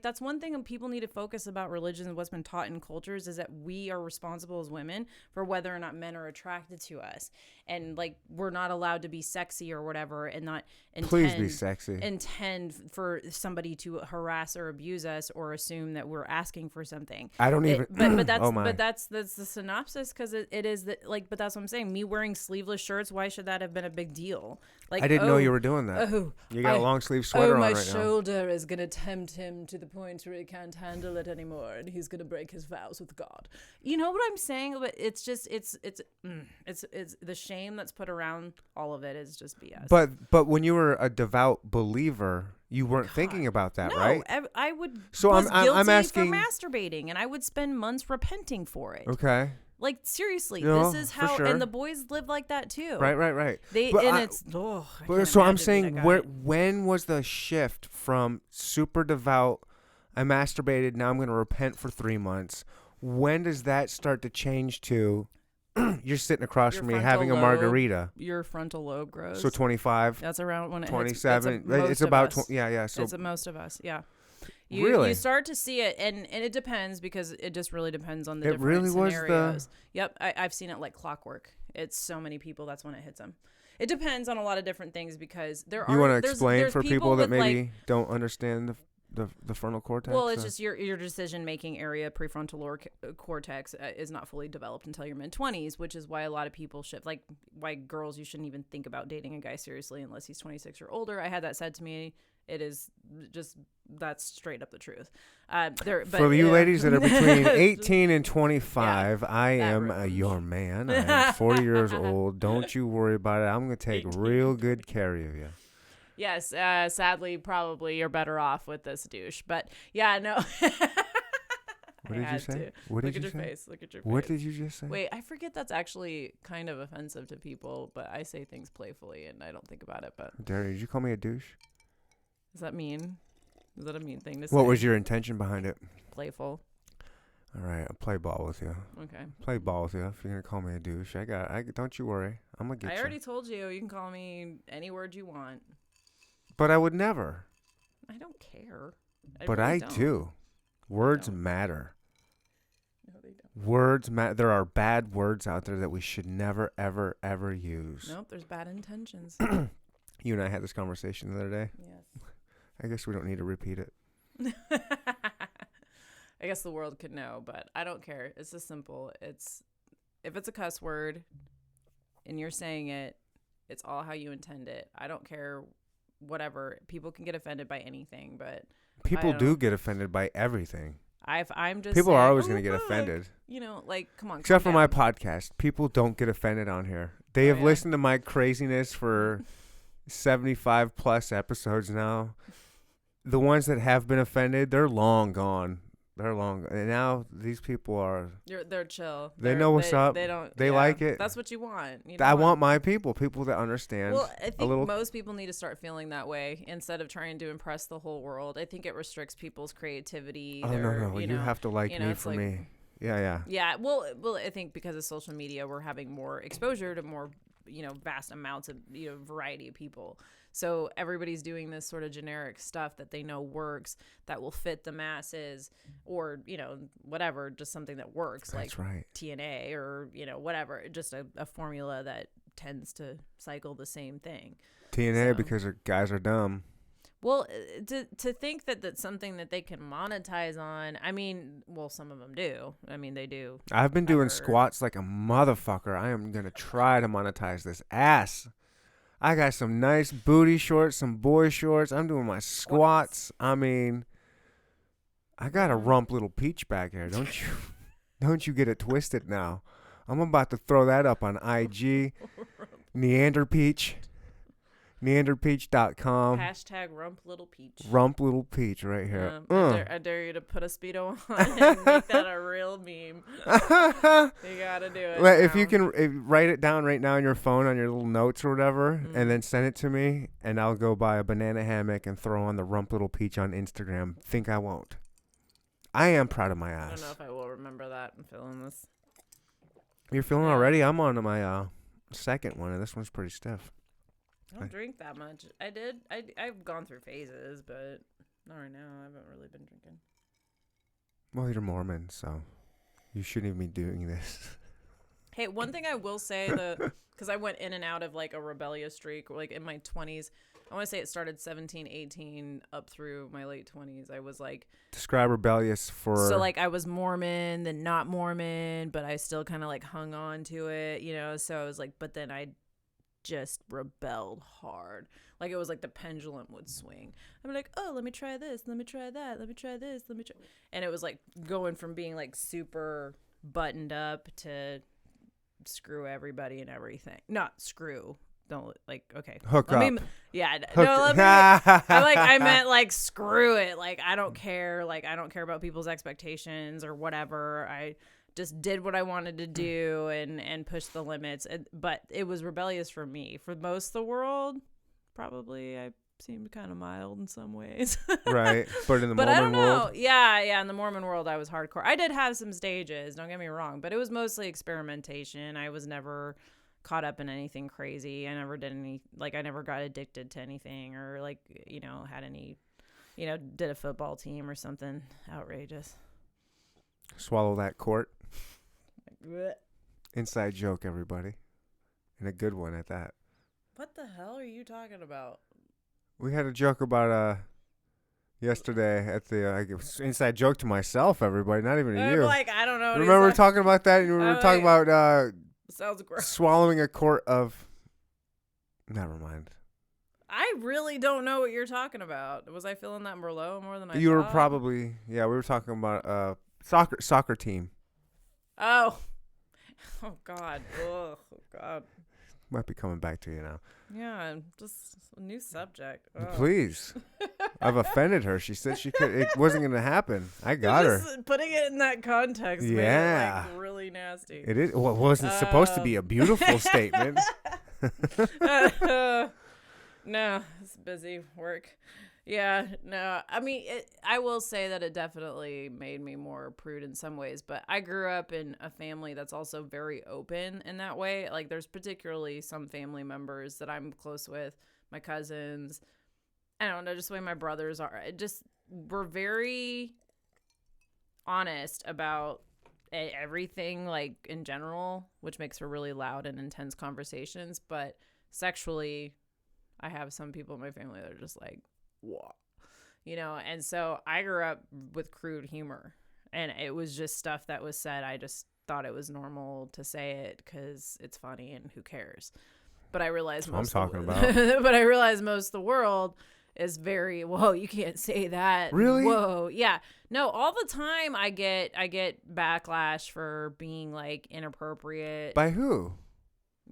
that's one thing people need to focus about religion and what's been taught in cultures is that we are responsible as women for whether or not men are attracted to us. And like we're not allowed to be sexy or whatever and not Please be sexy. intend for somebody to harass or abuse us or assume that we're asking for something. I don't even but that's my. that's the synopsis because it is that like but that's what I'm saying. Me wearing sleeveless shirts, why should that have been a big deal? Like I didn't know you were doing that. You got a long sleeve sweater on right now. My shoulder is gonna tempt him to the point where he can't handle it anymore, and he's gonna break his vows with God. You know what I'm saying? But it's just it's the shame that's put around all of it is just BS. But when you were a devout believer, you weren't thinking about that, right? I would. So was I'm guilty asking for masturbating, and I would spend months repenting for it. Okay. Like seriously, No, this is for how, sure. and the boys live like that too. Right. So I'm saying, when was the shift from super devout, I masturbated, now I'm going to repent for 3 months? When does that start to change to, you're sitting across from me having a margarita? Your frontal lobe grows. So 25. That's around when it 27. Hits, It's about, So So it's most of us, yeah. Really? You start to see it, and it depends because it just really depends on the It different really was scenarios. Yep, I've seen it like clockwork. It's so many people, that's when it hits them. It depends on a lot of different things because there are. You want to explain there's for people that with, maybe don't understand the frontal cortex? Well, it's just your decision-making area, prefrontal cortex, is not fully developed until your mid-20s, which is why a lot of people shift. Like, why girls, you shouldn't even think about dating a guy seriously unless he's 26 or older. I had that said to me. It is just, that's straight up the truth. For you ladies that are between 18 and 25, I am your man. I am 40 years old. Don't you worry about it. I'm going to take real good care of you. Yes, sadly, probably you're better off with this douche. But yeah, no. What did you say? Look at your face. Look at your face. What did you just say? Wait, I forget that's actually kind of offensive to people, but I say things playfully and I don't think about it. But Derry, did you call me a douche? does that mean? Is that a mean thing to say? What was your intention behind it? Playful. All right, I'll play ball with you. Okay. Play ball with you. If you're gonna call me a douche, don't you worry. I'm gonna get you. I already told you. You can call me any word you want. But I would never. I don't care. But really I don't. do. Words don't. matter. No, they don't. Words matter. There are bad words out there that we should never, ever, ever use. Nope, there's bad intentions. You and I had this conversation the other day. Yes. I guess we don't need to repeat it. I guess the world could know, but I don't care. It's just simple. If it's a cuss word and you're saying it, it's all how you intend it. I don't care. Whatever. People can get offended by anything, but people do get offended by everything. I'm just people saying, are always going to get offended. You know, like, come on. Except for calm my down. podcast. People don't get offended on here. They have listened to my craziness for 75 plus episodes now. The ones that have been offended, they're long gone. They're long. And now these people are. They're chill. They know what's up. They don't. They like it. That's what you want. You I want my people that understand. Well, I think most people need to start feeling that way instead of trying to impress the whole world. I think it restricts people's creativity. Oh, no. You have to like me for me. Yeah. Yeah. Well, I think because of social media, we're having more exposure to more, vast amounts of, variety of people. So everybody's doing this sort of generic stuff that they know works, that will fit the masses, or, whatever, just something that works. That's like right. TNA or, whatever, just a formula that tends to cycle the same thing. TNA because guys are dumb. Well, to think that that's something that they can monetize on, I mean, well, some of them do. I mean, they do. I've been doing squats like a motherfucker. I am going to try to monetize this ass. I got some nice booty shorts, some boy shorts. I'm doing my squats. I mean, I got a rump little peach back here. Don't you get it twisted now. I'm about to throw that up on IG. Neander Peach. NeanderPeach.com. Hashtag rump little peach. Rump little peach right here. I dare you to put a Speedo on and make that a real meme. You gotta do it. Well, if you can write it down right now on your phone on your little notes or whatever, and then send it to me, and I'll go buy a banana hammock and throw on the rump little peach on Instagram. Think I won't. I am proud of my ass. I don't know if I will remember that. I'm feeling this. You're feeling already? I'm on to my second one, and this one's pretty stiff. I don't drink that much. I've gone through phases, but not right now. I haven't really been drinking. Well, you're Mormon, so you shouldn't even be doing this. Hey, one thing I will say, because I went in and out of like a rebellious streak, like in my 20s. I want to say it started 17, 18, up through my late 20s. I was like... Describe rebellious for... So like I was Mormon, then not Mormon, but I still kind of like hung on to it, So I was like, but then I just rebelled hard. Like it was like the pendulum would swing. I'm like, oh, let me try this, let me try that, let me try this, let me try, and it was like going from being like super buttoned up to screw everybody and everything. Not screw. Don't like okay. Hook up. Yeah. Hook no, let me. I meant like screw it. Like I don't care. Like I don't care about people's expectations or whatever. I just did what I wanted to do and push the limits. But it was rebellious for me. For most of the world, probably I seemed kind of mild in some ways. Right. But in the Mormon world? I don't know. Yeah. In the Mormon world, I was hardcore. I did have some stages, don't get me wrong. But it was mostly experimentation. I was never caught up in anything crazy. I never did any, like, I never got addicted to anything or, like, had any, did a football team or something outrageous. Swallow that quart. Inside joke, everybody. And a good one at that. What the hell are you talking about? We had a joke about yesterday at the inside joke to myself, everybody, not even to you. Like, I don't know. Remember talking about that? You were talking about sounds gross. Swallowing a quart of... Never mind. I really don't know what you're talking about. Was I feeling that Merlot more than I thought? You were probably... Yeah, we were talking about soccer team. Oh God. Oh God. Might be coming back to you now. Yeah, just a new subject. Oh. Please. I've offended her. She said it wasn't going to happen. I got her. Putting it in that context made it like really nasty. It is. Well, it wasn't supposed to be a beautiful statement. No, it's busy work. Yeah, no. I mean, I will say that it definitely made me more prude in some ways, but I grew up in a family that's also very open in that way. Like, there's particularly some family members that I'm close with, my cousins. I don't know, just the way my brothers are. We're very honest about everything, like, in general, which makes for really loud and intense conversations. But sexually, I have some people in my family that are just like, whoa, and so I grew up with crude humor, and it was just stuff that was said. I just thought it was normal to say it because it's funny and who cares. But I realized most of the world is very, whoa, you can't say that. Really? Whoa. Yeah. No, all the time I get backlash for being like inappropriate. By who?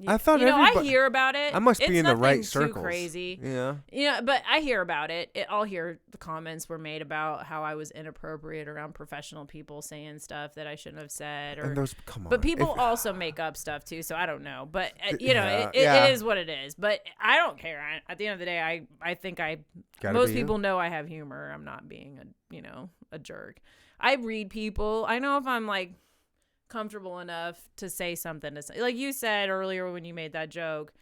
I thought I hear about it. I must be in the right circles. Too crazy. Yeah. But I hear about it. I'll hear the comments were made about how I was inappropriate around professional people saying stuff that I shouldn't have said. And those, come on. But people also make up stuff too, so I don't know. But it is what it is. But I don't care. At the end of the day, I think most people know I have humor. I'm not being a jerk. I read people. I know if I'm like comfortable enough to say something like you said earlier when you made that joke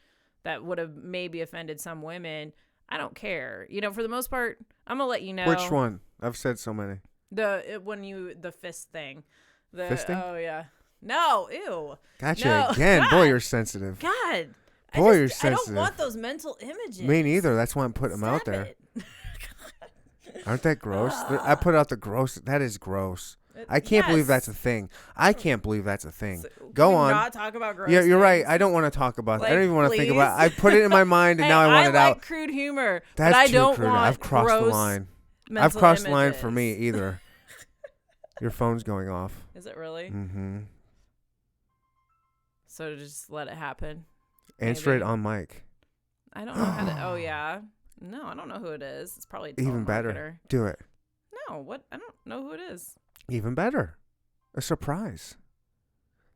that would have maybe offended some women. I don't care. For the most part, I'm gonna let you know. Which one? I've said so many. The fist thing. Fisting? Oh yeah. No, ew. Gotcha no. again. God. Boy, you're sensitive. God. Boy, you're sensitive. I don't want those mental images. Me neither. That's why I'm putting them out there. Aren't that gross? I put out the gross. That is gross. I can't believe that's a thing. I can't believe that's a thing. Go on. Not talk about gross. Yeah, you're things. right. I don't want to talk about that. I don't even want to think please? about it. I put it in my mind and now I want it out. I like crude humor, That's but I too don't crude. want I've crossed the line. I've crossed the line for me either. Your phone's going off. Is it really? Mm-hmm. So just let it happen. Answer it on mic. I don't know how to. Oh yeah. No, I don't know who it is. It's probably a even better. Do it. No, what? I don't know who it is. Even better. A surprise.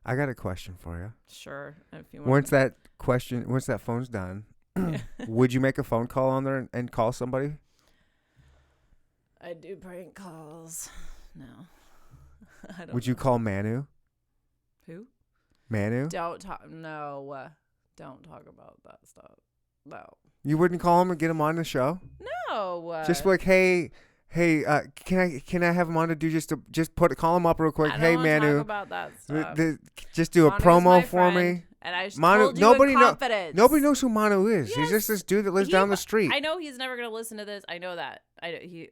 I got a question for you. Sure. If you want. Once that phone's done, would you make a phone call on there and call somebody? I do prank calls. No. I don't would you call Manu? Who? Manu? Don't talk. No. Don't talk about that stuff. No. You wouldn't call him and get him on the show? No. Just like, hey, can I have him on to do call him up real quick. Hey, Manu. Talk about that stuff. Just do a promo for me. And I just Manu, told you in confidence. Nobody knows who Manu is. Yes. He's just this dude that lives down the street. I know he's never gonna listen to this. I know that.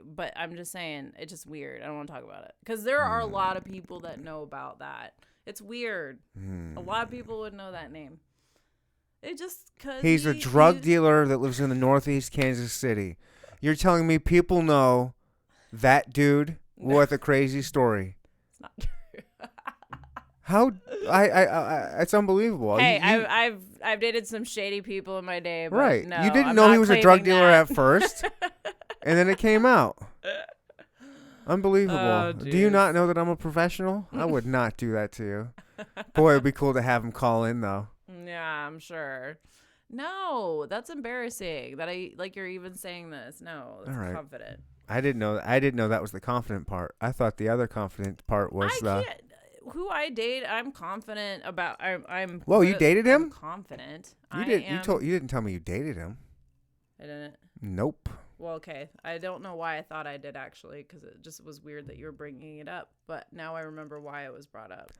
But I'm just saying it's just weird. I don't want to talk about it because there are a lot of people that know about that. It's weird. A lot of people would know that name. It just because he's a drug dealer that lives in the Northeast Kansas City. You're telling me people know that dude with a crazy story? It's not true. How it's unbelievable. Hey, I've dated some shady people in my day, but right? No, you didn't I'm know he was a drug dealer that. at first, and then it came out. Unbelievable. Oh, do you not know that I'm a professional? I would not do that to you. Boy, it'd be cool to have him call in though. Yeah, I'm sure. No, that's embarrassing. That you're even saying this. No, that's confident. I didn't know that was the confident part. I thought the other confident part was who I date. I'm confident about. I'm. Whoa, you dated him? I'm confident. You didn't tell me you dated him. I didn't. Nope. Well, okay. I don't know why I thought I did actually, because it just was weird that you were bringing it up. But now I remember why it was brought up.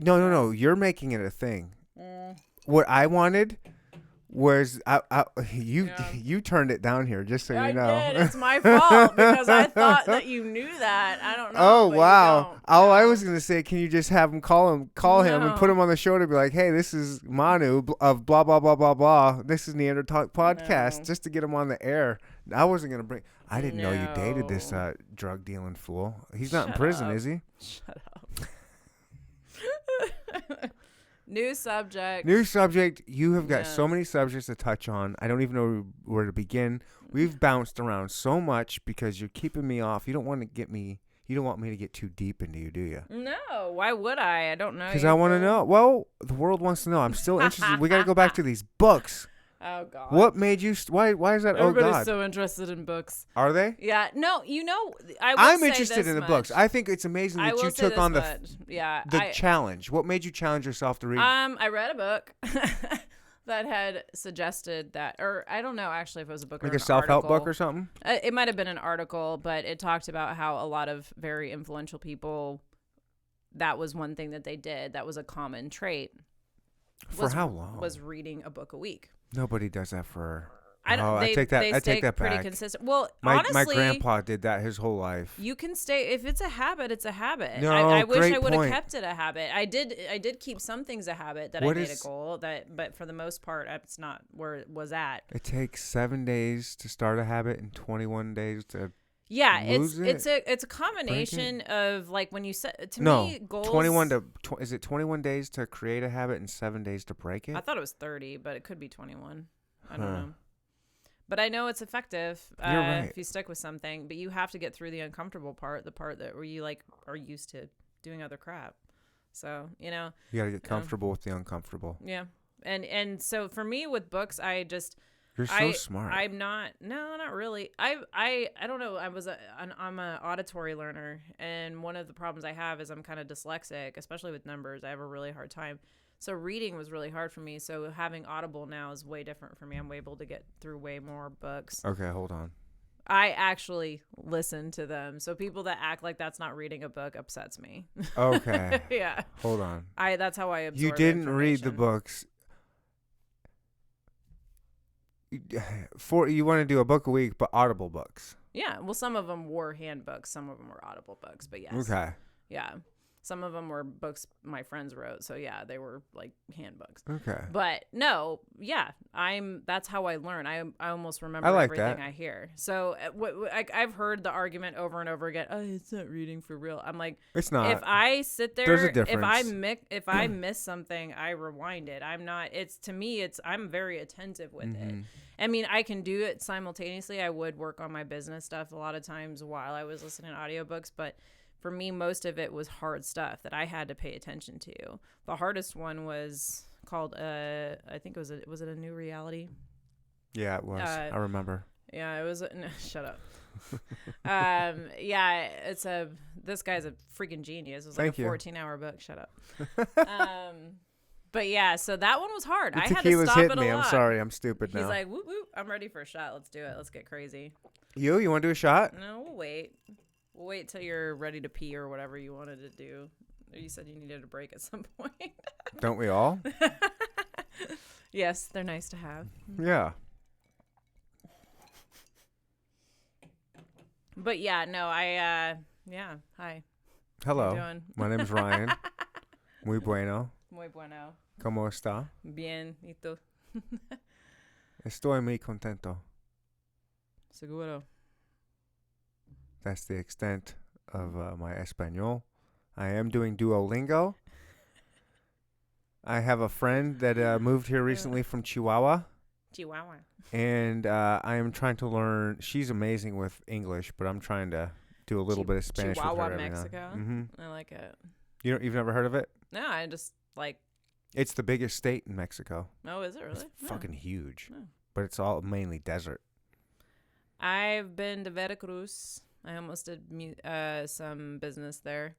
No. You're making it a thing. What I wanted was you turned it down here, just so you know. I did. It's my fault because I thought that you knew that. I don't know. Oh wow! All I was gonna say, can you just have him call him and put him on the show to be like, hey, this is Manu of blah blah blah blah blah. This is Neander Talk podcast, just to get him on the air. I wasn't gonna bring. I didn't know you dated this drug dealing fool. He's not in prison, is he? Shut up. New subject. You have got so many subjects to touch on. I don't even know where to begin. We've bounced around so much because you're keeping me off. You don't want me to get too deep into you, do you? No. Why would I? I don't know. Because I want to know. Well, the world wants to know. I'm still interested. We got to go back to these books. Oh God. What made you? Why is that? Everybody's oh God. so interested in books. Are they? Yeah. No. I'm interested in the books. I think it's amazing that you took on the challenge. What made you challenge yourself to read? I read a book that had suggested that, or I don't know actually if it was a book like or a self-help book or something. It might have been an article, but it talked about how a lot of very influential people, that was one thing that they did. That was a common trait. For how long? Was reading a book a week. Nobody does that for. I take that pretty back. Consistent. Well, my honestly, grandpa did that his whole life. You can stay if it's a habit. It's a habit. No, I wish great I would have point. kept it a habit. I did keep some things a habit that I made a goal. But for the most part, it's not where it was at. It takes 7 days to start a habit and 21 days to. Yeah, it's a combination of like when you set me goals. 21 days to create a habit and 7 days to break it? I thought it was 30, but it could be 21. I don't know. But I know it's effective if you stick with something, but you have to get through the uncomfortable part, the part that where you like are used to doing other crap. So, you got to get comfortable with the uncomfortable. Yeah. And so for me with books, You're so smart. I'm not. No, not really. I don't know. I'm an auditory learner, and one of the problems I have is I'm kind of dyslexic, especially with numbers. I have a really hard time. So reading was really hard for me. So having Audible now is way different for me. I'm able to get through way more books. Okay, hold on. I actually listen to them. So people that act like that's not reading a book upsets me. Okay. Yeah. Hold on. That's how I absorb. You didn't read the books. You want to do a book a week, but Audible books. Yeah, well, some of them were handbooks, some of them were Audible books, but yes. Okay. Yeah, some of them were books my friends wrote, so yeah, they were like handbooks. Okay. But no, yeah, that's how I learn. I almost remember everything I hear. So I've heard the argument over and over again. Oh, it's not reading for real. I'm like, it's not. If I sit there, there's a difference. If I miss something, I rewind it. I'm not. It's to me. I'm very attentive with it. I mean, I can do it simultaneously. I would work on my business stuff a lot of times while I was listening to audiobooks, but for me, most of it was hard stuff that I had to pay attention to. The hardest one was called, I think was it a New Reality? Yeah, it was. I remember. Yeah, it was. No, shut up. Yeah, this guy's a freaking genius. It was like a 14-hour book. Shut up. But yeah, so that one was hard. I had to stop it a lot. I'm sorry, I'm stupid now. He's like, whoop, whoop, I'm ready for a shot. Let's do it. Let's get crazy. You want to do a shot? No, we'll wait. We'll wait till you're ready to pee or whatever you wanted to do. You said you needed a break at some point. Don't we all? Yes, they're nice to have. Yeah. But yeah, no, yeah, hi. Hello. How you doing? My name is Ryan. Muy bueno. Muy bueno. ¿Cómo está? Bien, ¿y tú? Estoy muy contento. Seguro. That's the extent of my Espanol. I am doing Duolingo. I have a friend that moved here recently from Chihuahua. And I am trying to learn. She's amazing with English, but I'm trying to do a little bit of Spanish Chihuahua, with her. Mexico. Mm-hmm. I like it. You've never heard of it? No, I just like. It's the biggest state in Mexico. Oh, is it really? It's fucking huge. No. But it's all mainly desert. I've been to Veracruz. I almost did some business there.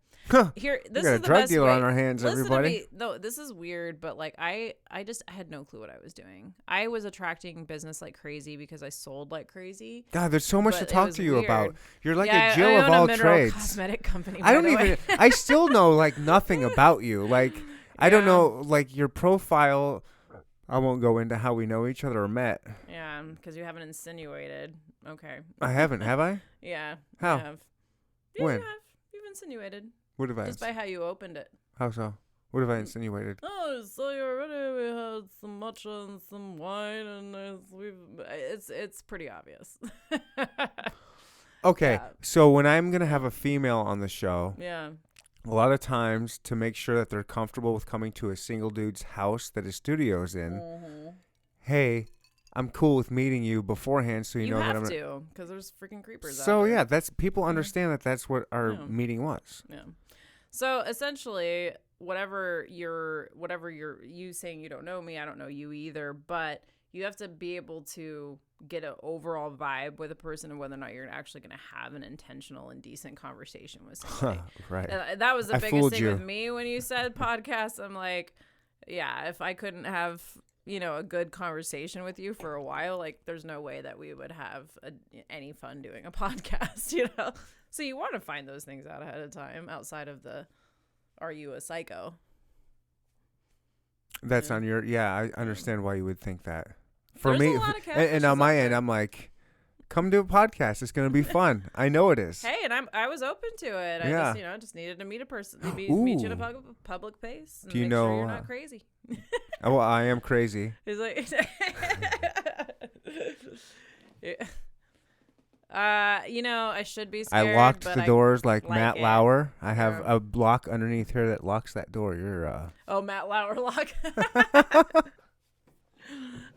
Here, this we got is a the drug best dealer way. on our hands, Listen everybody. To me. No, this is weird, but like I had no clue what I was doing. I was attracting business like crazy because I sold like crazy. God, there's so much to talk to you weird. about. You're like a Jill of all trades. Cosmetic company. I don't even. I still know like nothing about you. Like I don't know like your profile. I won't go into how we know each other or met. Yeah, because you haven't insinuated. Okay. I haven't, have I? Yeah. How? You have. Yeah, when? you have. You've insinuated. What have I? Just by how you opened it. How so? What have I insinuated? Oh, so you're ready. We had some matcha and some wine, and it's pretty obvious. Okay, Yeah. so when I'm gonna have a female on the show, Yeah. a lot of times to make sure that they're comfortable with coming to a single dude's house that his studio's in, hey, I'm cool with meeting you beforehand, so you know that I'm. You have to, because there's freaking creepers out So there. yeah, that's people understand that that's what our Yeah. meeting was. Yeah. So essentially, whatever you're you saying you don't know me, I don't know you either, but you have to be able to get an overall vibe with a person and whether or not you're actually going to have an intentional and decent conversation with somebody. Right. And that was the I biggest fooled thing you. with me when you said podcast. I'm like, yeah, if I couldn't have, a good conversation with you for a while, like there's no way that we would have any fun doing a podcast, So you want to find those things out ahead of time outside of the, are you a psycho? That's on your, I understand why you would think that. For There's me, a lot of and on catfishes my out end, there. I'm like, come do a podcast. It's going to be fun. I know it is. Hey, and I was open to it. Yeah. I just needed to meet a person, meet you in a public place. And Do you make know, sure you're not crazy? Oh, well, I am crazy. He's like, I should be scared. I locked but the doors like like Matt it. Lauer. I have Yeah. a block underneath here that locks that door. You're Oh, Matt Lauer lock.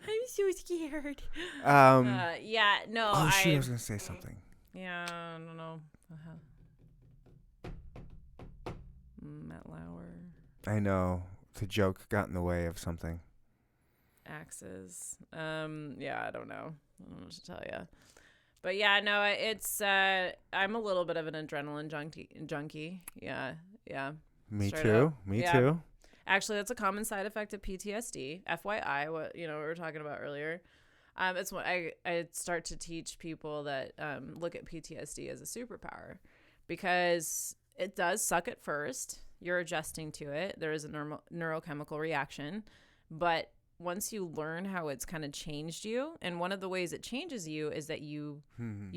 I'm so scared. Yeah, no, oh shoot, I was gonna say something. Yeah, I don't know. Matt Lauer. I know the joke got in the way of something. Axes. Yeah, I don't know. I don't know what to tell you. But yeah, no, it's I'm a little bit of an adrenaline junkie. Yeah. Me Straight too. up. Me Yeah. too. Actually, that's a common side effect of PTSD. FYI, what we were talking about earlier. It's when I start to teach people that look at PTSD as a superpower, because it does suck at first. You're adjusting to it. There is a neurochemical reaction, but once you learn how it's kind of changed you, and one of the ways it changes you is that you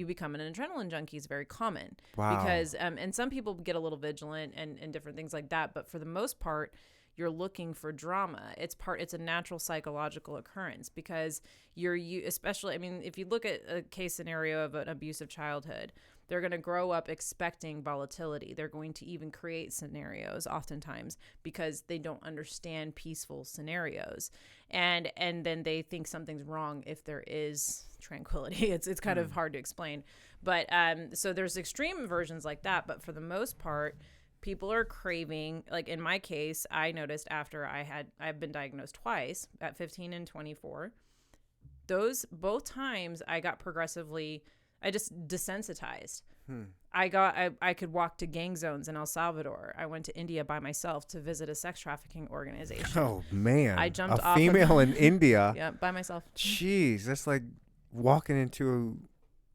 become an adrenaline junkie is very common. Wow. Because and some people get a little vigilant and different things like that, but for the most part, you're looking for drama. It's a natural psychological occurrence, because especially, I mean, if you look at a case scenario of an abusive childhood, they're going to grow up expecting volatility. They're going to even create scenarios oftentimes because they don't understand peaceful scenarios. And then they think something's wrong if there is tranquility. It's kind of hard to explain. But so there's extreme versions like that. But for the most part, people are craving, like in my case, I noticed after I've been diagnosed twice at 15 and 24. Both times I got I just desensitized. I could walk to gang zones in El Salvador. I went to India by myself to visit a sex trafficking organization. Oh man. I jumped a off female in India. Yeah, by myself. Jeez, that's like walking into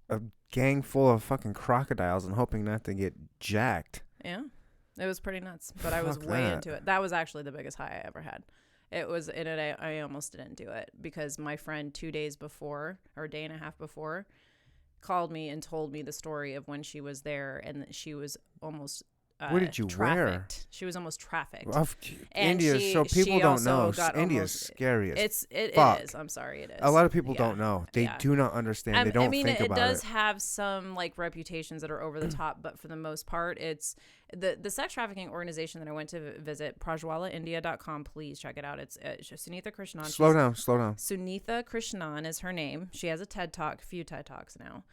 a gang full of fucking crocodiles and hoping not to get jacked. Yeah. It was pretty nuts, but I was Fuck way that. into it. That was actually the biggest high I ever had. It was in it. I almost didn't do it because my friend 2 days before, or a day and a half before, called me and told me the story of when she was there and that she was almost What did you wear? trafficked. She was almost trafficked. And India, so people don't know. India's scary as It fuck. is. I'm sorry, it is. A lot of people Yeah. don't know. They Yeah. do not understand. They don't I mean, think it about does it. have some like reputations that are over the top, but for the most part, it's the sex trafficking organization that I went to visit, prajwalaindia.com. Please check it out. It's Sunitha Krishnan. Slow down. Sunitha Krishnan is her name. She has a TED Talk, a few TED Talks now.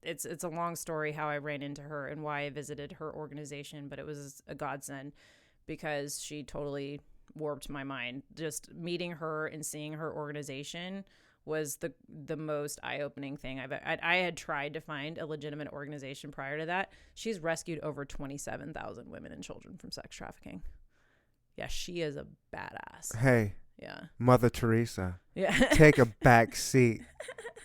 It's a long story how I ran into her and why I visited her organization, but it was a godsend because she totally warped my mind. Just meeting her and seeing her organization was the most eye-opening thing I had tried to find a legitimate organization prior to that. She's rescued over 27,000 women and children from sex trafficking. Yeah, she is a badass. Hey, Yeah. Mother Teresa, Yeah. take a back seat.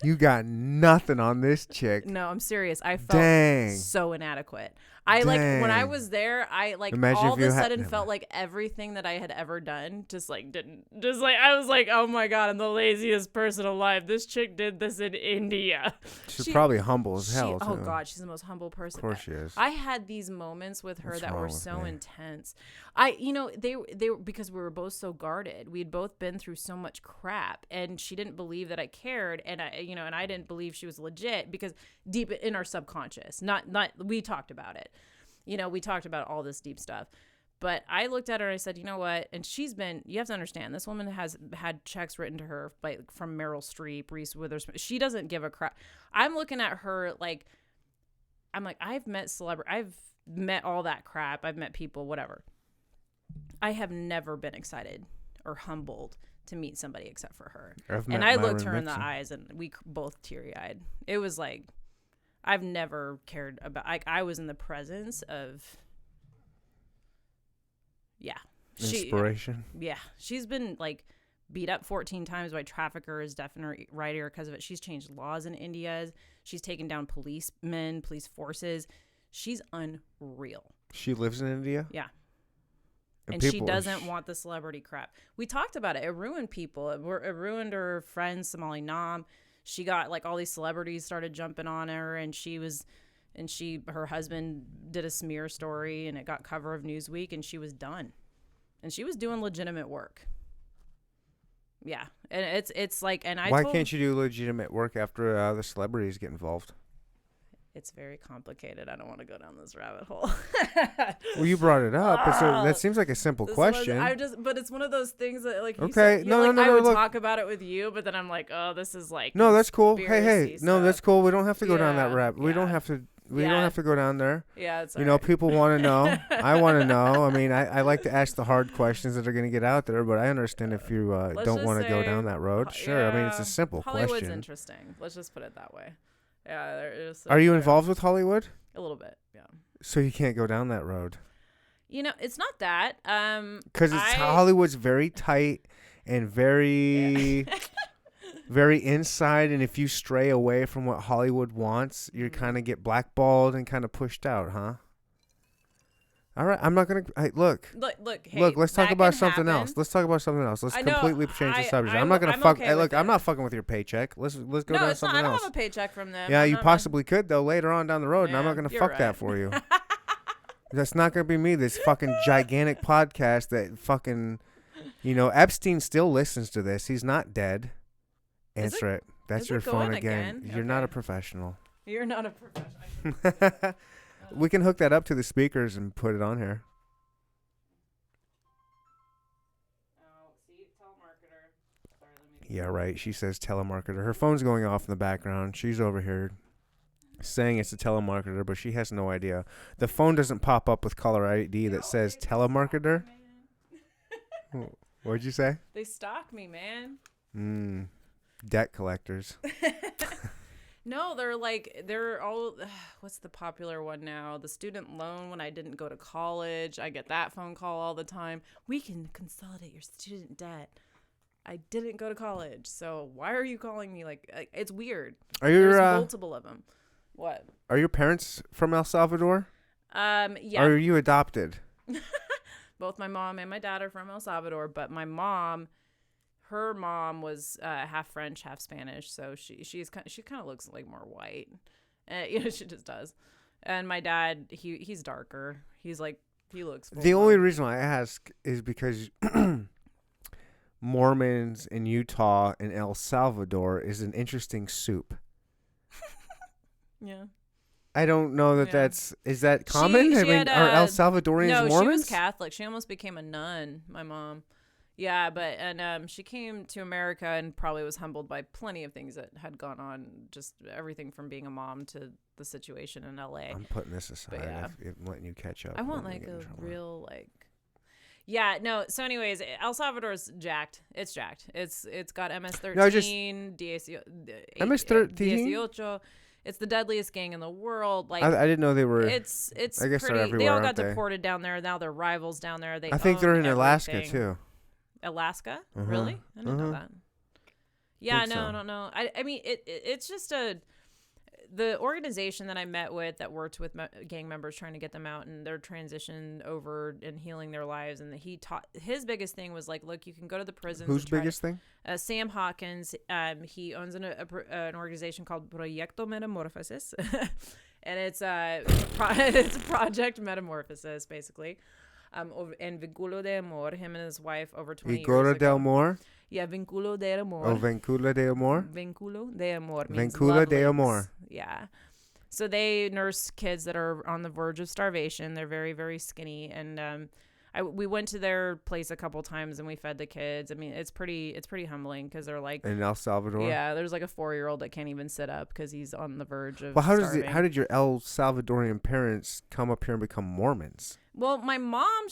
You got nothing on this chick. No, I'm serious. I felt Dang. so inadequate. When I Dang. was there, I Imagine all if of a you had- sudden never felt like everything that I had ever done I was like, oh my God, I'm the laziest person alive. This chick did this in India. She's probably humble as hell, Oh too. God, she's the most humble person. Of course she is. I had these moments with her What's that wrong were with so me? intense. They were because we were both so guarded. We'd both been through so much crap, and she didn't believe that I cared, and I didn't believe she was legit because deep in our subconscious, not we talked about it. We talked about all this deep stuff. But I looked at her and I said, you know what? And you have to understand, this woman has had checks written to her like from Meryl Streep, Reese Witherspoon. She doesn't give a crap. I'm looking at her like, I'm like, I've met all that crap. I've met people, whatever. I have never been excited or humbled to meet somebody except for her. I've And met I Myron looked her in the Mixon. eyes, and we both teary-eyed. It was like, I've never cared about, like, I was in the presence of, Inspiration. Yeah. She's been, like, beat up 14 times by traffickers, deaf in her right ear because of it. She's changed laws in India. She's taken down policemen, police forces. She's unreal. She lives in India? Yeah. And she doesn't want the celebrity crap. We talked about it. It ruined people. It ruined her friend, Somali Nam. She got, like, all these celebrities started jumping on her, and her husband did a smear story, and it got cover of Newsweek, and she was done. And she was doing legitimate work. Yeah. And it's like, and Why can't you do legitimate work after the celebrities get involved? It's very complicated. I don't want to go down this rabbit hole. Well, you brought it up. That seems like a simple question. But it's one of those things that, like, okay, I would talk about it with you, but then I'm like, oh, this is like, no, that's cool. Hey, stuff. no, that's cool. We don't have to go down that rabbit. We Yeah. don't have to. We don't have to go down there. Yeah, it's You know, people want to know. I want to know. I mean, I like to ask the hard questions that are going to get out there, but I understand if you don't want to go down that road. Sure. I mean, it's a simple Hollywood's question. interesting. Let's just put it that way. Yeah, there is. Are you involved with Hollywood? A little bit, yeah. So you can't go down that road. You know, it's not that. Because Hollywood's very tight and very, very inside. And if you stray away from what Hollywood wants, you kind of get blackballed and kind of pushed out, huh? All right, I'm not gonna. Look. Hey, Look. Let's talk about something happen. else. Let's talk about something else. Let's completely change the subject. I'm not gonna I'm fuck. okay Hey, look, with I'm it. not fucking with your paycheck. Let's go No, down it's not. something I don't else. have a paycheck from them. Yeah, I'm you not- possibly could though later on down the road, and I'm Yeah, not gonna you're fuck that right. for you. That's not gonna be me. This fucking gigantic podcast that fucking, Epstein still listens to this. He's not dead. Answer it. That's is your it phone going again. again? You're not a Okay. professional. You're not a professional. We can hook that up to the speakers and put it on here. Oh, see, telemarketer. Sorry, let me. Yeah, right. She says telemarketer. Her phone's going off in the background. She's over here saying it's a telemarketer, but she has no idea. The phone doesn't pop up with caller ID that says telemarketer. What'd you say? They stalk me, man. Debt collectors. No, they're all, what's the popular one now? The student loan when I didn't go to college. I get that phone call all the time. We can consolidate your student debt. I didn't go to college, so why are you calling me? Like it's weird. There's multiple of them. What? Are your parents from El Salvador? Yeah. Or are you adopted? Both my mom and my dad are from El Salvador, but my mom, her mom was half French, half Spanish, so she kind of looks like more white. She just does. And my dad, he's darker. He's like, he looks. The only reason I ask is because Mormons in Utah and El Salvador is an interesting soup. Yeah. I don't know that is that common? She I mean, had, are El Salvadorians no, Mormons? she was Catholic. She almost became a nun, my mom. Yeah, but she came to America and probably was humbled by plenty of things that had gone on, just everything from being a mom to the situation in LA. I'm putting this aside. Yeah. I'm letting you catch up. I want like a real Yeah, no. So anyways, El Salvador's jacked. It's jacked. It's got MS-13, MS-13? 18. It's the deadliest gang in the world. Like I didn't know they were. It's I guess pretty, they're everywhere. they all got aren't they? deported down there. Now they're rivals down there. I think they're own in Alaska everything. too. Alaska? Uh-huh. Really? I didn't know that. Yeah, Think no, so. I don't know. I mean, it's just the organization that I met with that worked with gang members trying to get them out and their transition over and healing their lives. And he taught, his biggest thing was like, look, you can go to the prisons. Whose biggest thing? Sam Hawkins. He owns an organization called Proyecto Metamorphosis. And it's Project Metamorphosis, basically. And Vinculo de Amor, him and his wife over 20 years ago. Vinculo de Amor? Yeah, Vinculo de Amor. Oh, Vinculo de Amor? Vinculo de Amor means Vinculo love de links. Amor. Yeah. So they nurse kids that are on the verge of starvation. They're very, very skinny. And we went to their place a couple times and we fed the kids. I mean, it's pretty humbling because they're like in El Salvador. Yeah, there's like a 4-year-old that can't even sit up because he's on the verge of. Well, how did your El Salvadorian parents come up here and become Mormons? Well, my mom,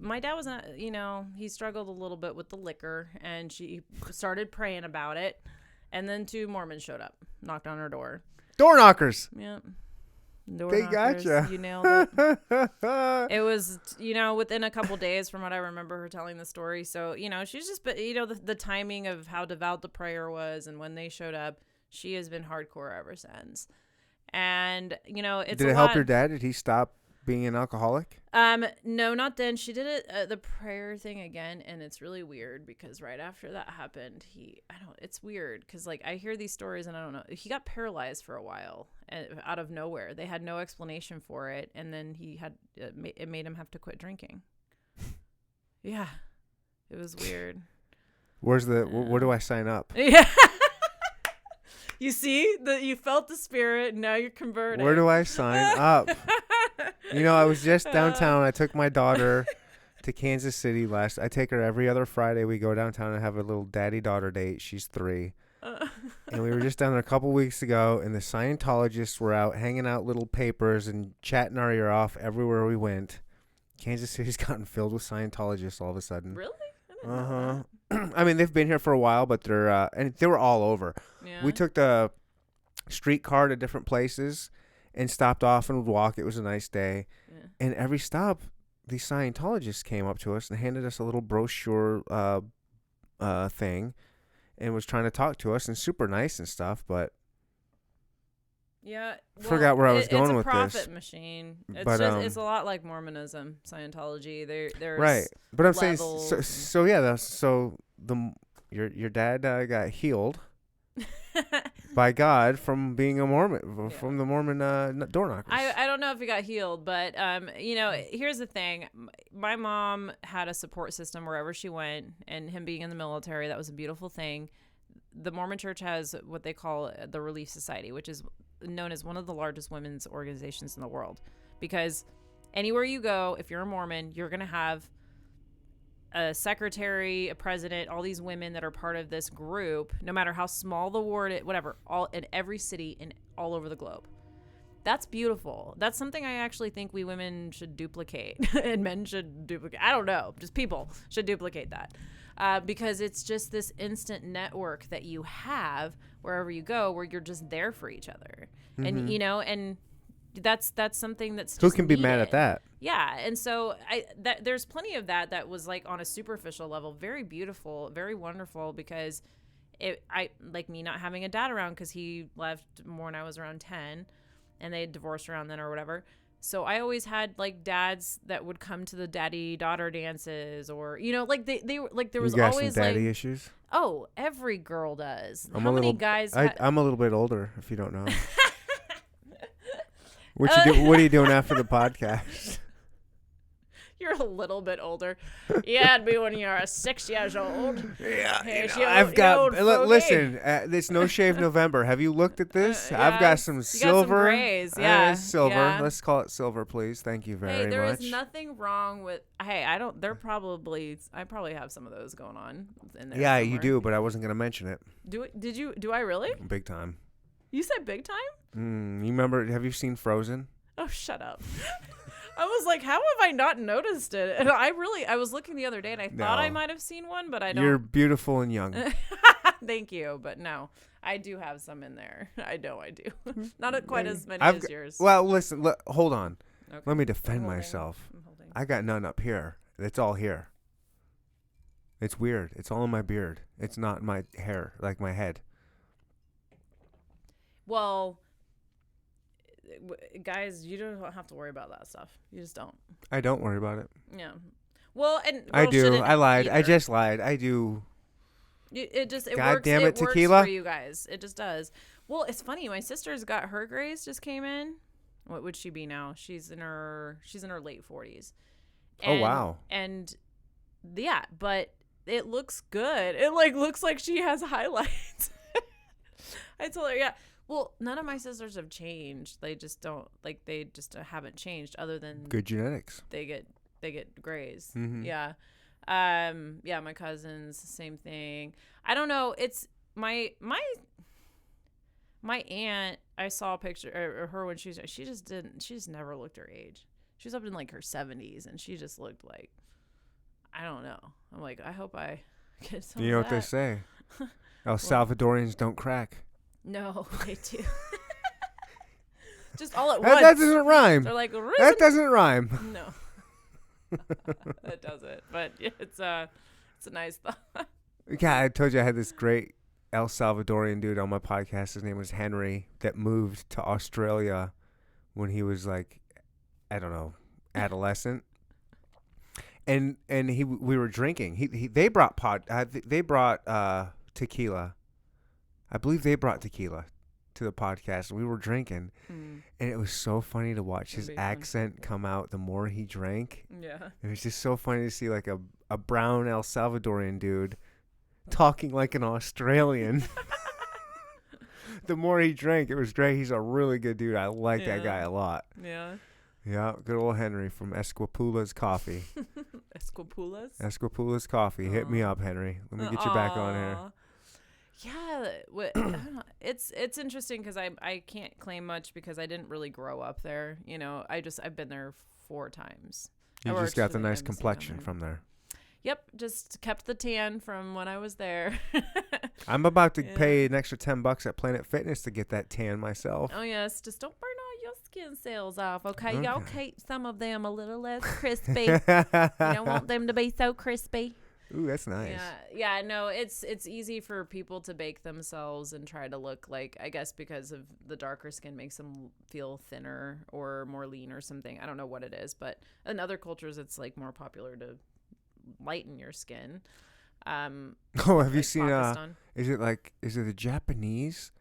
my dad was not, he struggled a little bit with the liquor, and she started praying about it, and then 2 Mormons showed up, knocked on her door. Door knockers. Yeah. They gotcha. You nailed it. It was, within a couple days from what I remember her telling the story. So, she's just, the timing of how devout the prayer was and when they showed up, she has been hardcore ever since. And, it's Did it help your dad? Did he stop being an alcoholic? No, not then. She did it, the prayer thing again. And it's really weird because right after that happened, it's weird because I hear these stories and I don't know. He got paralyzed for a while out of nowhere. They had no explanation for it. And then it made him have to quit drinking. Yeah. It was weird. Where do I sign up? Yeah. You see you felt the spirit. Now you're converted. Where do I sign up? I was just downtown. I took my daughter to Kansas City I take her every other Friday. We go downtown and have a little daddy-daughter date. She's 3. And we were just down there a couple weeks ago, and the Scientologists were out hanging out little papers and chatting our ear off everywhere we went. Kansas City's gotten filled with Scientologists all of a sudden. Really? Uh-huh. I mean, they've been here for a while, but and they were all over. Yeah. We took the streetcar to different places and stopped off and would walk. It was a nice day. Yeah. And every stop, these Scientologists came up to us and handed us a little brochure thing and was trying to talk to us and super nice and stuff, but yeah, forgot where I was going with this. It's a profit machine. It's a lot like Mormonism, Scientology. There's right, but I'm saying your dad got healed by God from being a Mormon, from the Mormon door knockers. I don't know if he got healed, but here's the thing. My mom had a support system wherever she went, and him being in the military, that was a beautiful thing. The Mormon Church has what they call the Relief Society, which is known as one of the largest women's organizations in the world, because anywhere you go, if you're a Mormon, you're going to have a secretary, a president, all these women that are part of this group, no matter how small the ward, whatever, all in every city and all over the globe. That's beautiful. That's something I actually think we women should duplicate and men should duplicate. I don't know. Just people should duplicate that. Because it's just this instant network that you have wherever you go, where you're just there for each other. Mm-hmm. And that's something that's just who can be mad at that? Yeah. And so there's plenty of that was on a superficial level, very beautiful, very wonderful, because I like me not having a dad around because he left more when I was around 10 and they had divorced around then or whatever. So I always had dads that would come to the daddy-daughter dances, or there was always some daddy issues. Oh, every girl does. I'm a little bit older, if you don't know. What are you doing after the podcast? You're a little bit older. Yeah, it'd be when you're 6 years old. Yeah, I've got. Listen, it's No Shave November. Have you looked at this? Yeah, I've got some silver. Got some grays, yeah, silver. Yeah. Let's call it silver, please. Thank you very much. There is nothing wrong with. Hey, I don't. I probably have some of those going on in there. Yeah, somewhere. you do, but I wasn't gonna mention it. Did you? Do I really? Big time. You said big time? You remember? Have you seen Frozen? Oh, shut up. I was like, how have I not noticed it? And I was looking the other day and I thought I might have seen one, but I don't. You're beautiful and young. Thank you. But no, I do have some in there. I know I do. Not quite as many as yours. Well, listen, hold on. Okay. Let me defend myself. I got none up here. It's all here. It's weird. It's all in my beard. It's not my hair, like my head. Well, guys, you don't have to worry about that stuff. You just don't. I don't worry about it. Yeah. Well, I do. I lied. Either. I just lied. I do. It God works. Damn it, works tequila for you guys. It just does. Well, it's funny. My sister's got her grays just came in. What would she be now? She's in her late 40s. Oh wow. And yeah, but it looks good. It looks like she has highlights. I told her, yeah. Well, none of my sisters have changed. They just don't like. They just haven't changed. Other than Good genetics. they get grays. Mhm. Yeah. Yeah. My cousins, same thing. I don't know. It's my aunt. I saw a picture of her when she just never looked her age. She was up in like her 70s, and she just looked like, I don't know. I'm like, I hope I get some. You know of what they that. say? El Salvadorians don't crack. No, they do. Just all at That once. doesn't rhyme. They're like, That doesn't rhyme. no, that doesn't. But yeah, it's a nice thought. Yeah, I told you I had this great El Salvadorian dude on my podcast. His name was Henry, that moved to Australia when he was like, I don't know, adolescent. And we were drinking. They brought tequila. I believe they brought tequila to the podcast, and we were drinking, and it was so funny to watch his accent come out the more he drank. Yeah. It was just so funny to see like a brown El Salvadorian dude talking like an Australian. The more he drank, it was great. He's a really good dude. I like that guy a lot. Yeah. Yeah, good old Henry from Esquipula's Coffee. Esquipula's Coffee. Hit me up, Henry. Let me get you back on here. Yeah, I don't know. It's interesting because I can't claim much because I didn't really grow up there. You know, I've been there 4 times. You I just worked got for the nice embassy complexion down there. from there. Yep, just kept the tan from when I was there. I'm about to pay an extra $10 at Planet Fitness to get that tan myself. Oh yes, just don't burn all your skin cells off, okay? Y'all keep some of them a little less crispy. You don't want them to be so crispy. Ooh, that's nice. Yeah. No, it's easy for people to bake themselves and try to look like, I guess because of the darker skin makes them feel thinner or more lean or something. I don't know what it is, but in other cultures it's like more popular to lighten your skin. Oh, have you seen? Pakistan. Is it the Japanese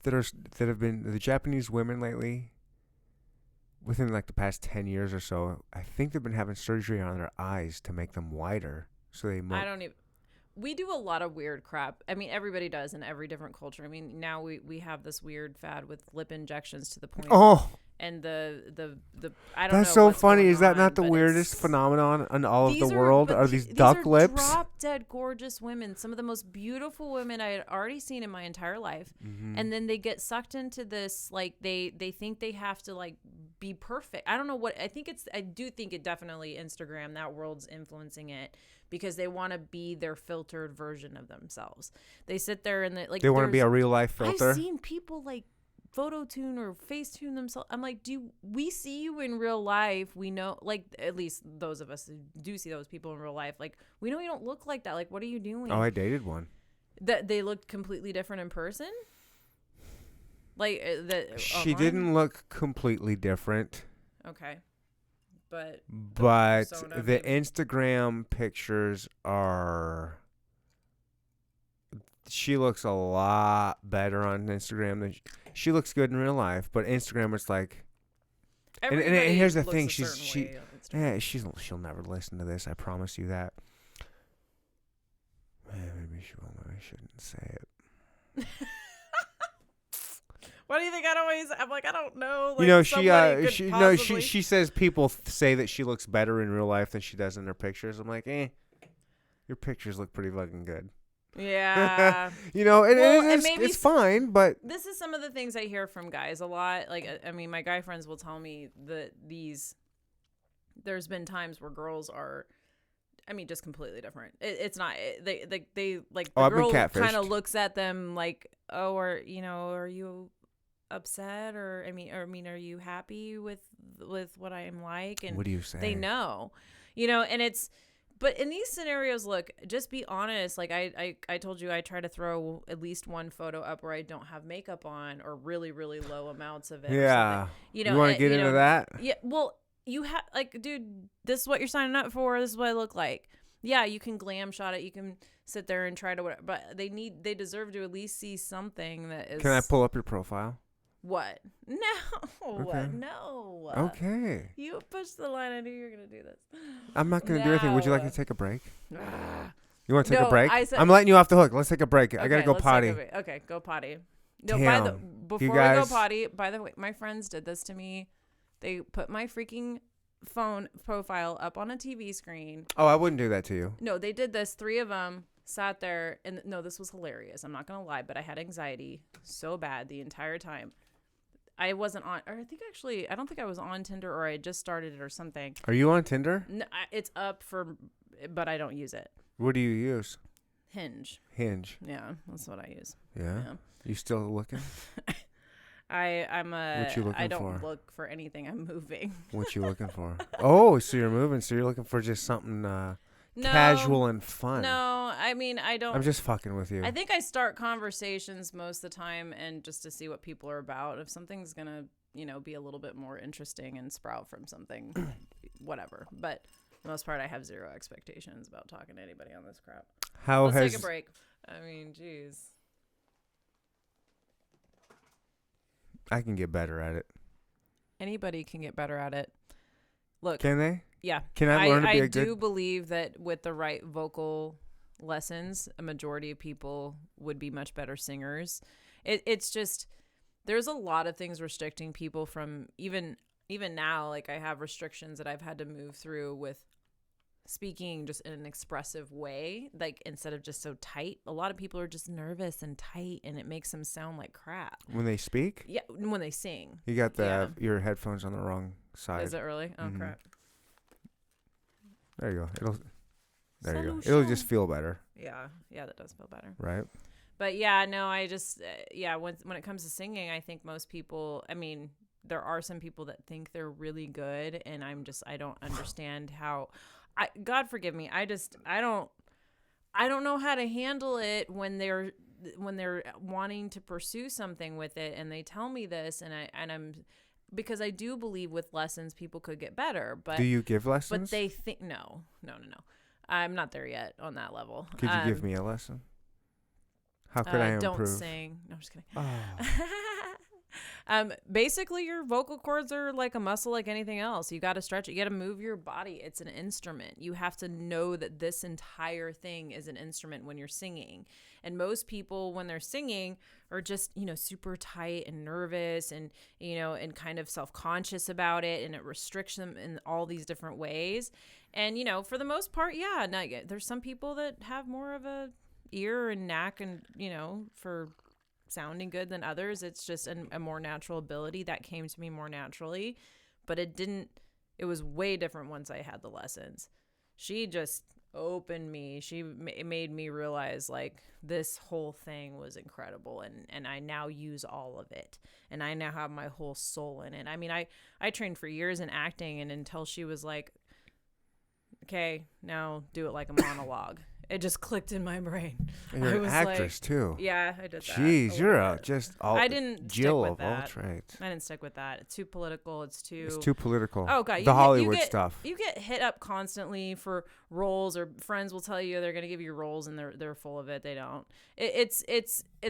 that have been the Japanese women lately? Within like the past 10 years or so, I think they've been having surgery on their eyes to make them wider. So I don't even. We do a lot of weird crap. I mean, everybody does in every different culture. I mean, now we have this weird fad with lip injections to the point. Oh. And the I don't know. That's so what's funny. going Is that on, not the but weirdest it's- phenomenon in all of These the world? Are these duck lips? Drop dead gorgeous women. Some of the most beautiful women I had already seen in my entire life. Mm-hmm. And then they get sucked into this, like they think they have to like be perfect. I don't know what I do think it definitely Instagram, that world's influencing it because they want to be their filtered version of themselves. They sit there and they want to be a real life filter. I've seen people like photo tune or face tune themselves. I'm like, we see you in real life? We know, like, at least those of us who do see those people in real life, like, we know you don't look like that. Like, what are you doing? Oh, I dated one. That they looked completely different in person? Like, She didn't look completely different. Okay. But the Instagram pictures are... She looks a lot better on Instagram than... She looks good in real life, but Instagram it's like... And here's the thing, she'll never listen to this. I promise you that. Maybe she will. Maybe I shouldn't say it. What do you think? I'm like, I don't know. Like, you know, she says people say that she looks better in real life than she does in her pictures. I'm like, your pictures look pretty fucking good. Yeah. You know, it's fine, but this is some of the things I hear from guys a lot. Like, I mean, my guy friends will tell me that there's been times where girls are, I mean, just completely different. It's not, they like, the girl kind of looks at them like, oh, are you upset? Or, I mean, are you happy with what I am like? And what do you say? They know, and it's, but in these scenarios, look, just be honest. Like I told you, I try to throw at least one photo up where I don't have makeup on or really, really low amounts of it. Yeah. You want to get into that? Yeah. Well, you have like, dude, this is what you're signing up for. This is what I look like. Yeah. You can glam shot it. You can sit there and try to, whatever, but they deserve to at least see something that is. Can I pull up your profile? What? No. Okay. No. Okay. You pushed the line. I knew you were going to do this. I'm not going to do anything. Would you like to take a break? You want to take No, a break? I said- I'm letting you off the hook. Let's take a break. I got to go let's potty. Okay, go potty. No, Damn. before we go potty, by the way, my friends did this to me. They put my freaking phone profile up on a TV screen. Oh, I wouldn't do that to you. No, they did this. 3 of them sat there, and no, this was hilarious. I'm not gonna lie, but I had anxiety so bad the entire time. I wasn't on, or I don't think I was on Tinder, or I had just started it or something. Are you on Tinder? No, it's up but I don't use it. What do you use? Hinge. Yeah, that's what I use. Yeah. You still looking? What you looking I don't for? look for anything. I'm moving. What you looking for? Oh, so you're moving. So you're looking for just something casual and fun. No, I mean, I don't. I'm just fucking with you. I think I start conversations most of the time and just to see what people are about. If something's going to, be a little bit more interesting and sprout from something, whatever. But for the most part, I have zero expectations about talking to anybody on this crap. Let's take a break. I mean, geez. I can get better at it. Anybody can get better at it. Look. Can they? Yeah. Can I learn to be I a good... I do believe that with the right vocal lessons, a majority of people would be much better singers. It's just, there's a lot of things restricting people from even now, like I have restrictions that I've had to move through with speaking just in an expressive way, like instead of just so tight. A lot of people are just nervous and tight, and it makes them sound like crap when they speak. Yeah, when they sing. You got your headphones on the wrong side. Is it really? Oh, crap. There you go. It'll just feel better. Yeah, that does feel better. Right. But yeah, no, I just when it comes to singing, I think most people, I mean, there are some people that think they're really good, and I don't understand how. God forgive me. I don't know how to handle it when they're wanting to pursue something with it, and they tell me this, and I'm because I do believe with lessons people could get better. But do you give lessons? But they think no. I'm not there yet on that level. Could you give me a lesson? How could I improve? Don't sing. No, I'm just kidding. Oh. Basically, your vocal cords are like a muscle, like anything else. You got to stretch it. You got to move your body. It's an instrument. You have to know that this entire thing is an instrument when you're singing. And most people, when they're singing, are just, super tight and nervous and, and kind of self-conscious about it. And it restricts them in all these different ways. And, for the most part, there's some people that have more of a ear and knack and, for sounding good than others. It's just a more natural ability that came to me more naturally, but it was way different once I had the lessons. She just opened me. She made me realize like this whole thing was incredible, and I now use all of it, and I now have my whole soul in it. I mean, I trained for years in acting, and until she was like, okay, now do it like a monologue. It just clicked in my brain. And you're an actress too. Yeah, I did that. Jeez, you're just all I didn't Jill stick with of that. all trades. I didn't stick with that. It's too political. It's too political. Oh god, the Hollywood stuff. You get hit up constantly for roles, or friends will tell you they're going to give you roles, and they're full of it. They don't. It's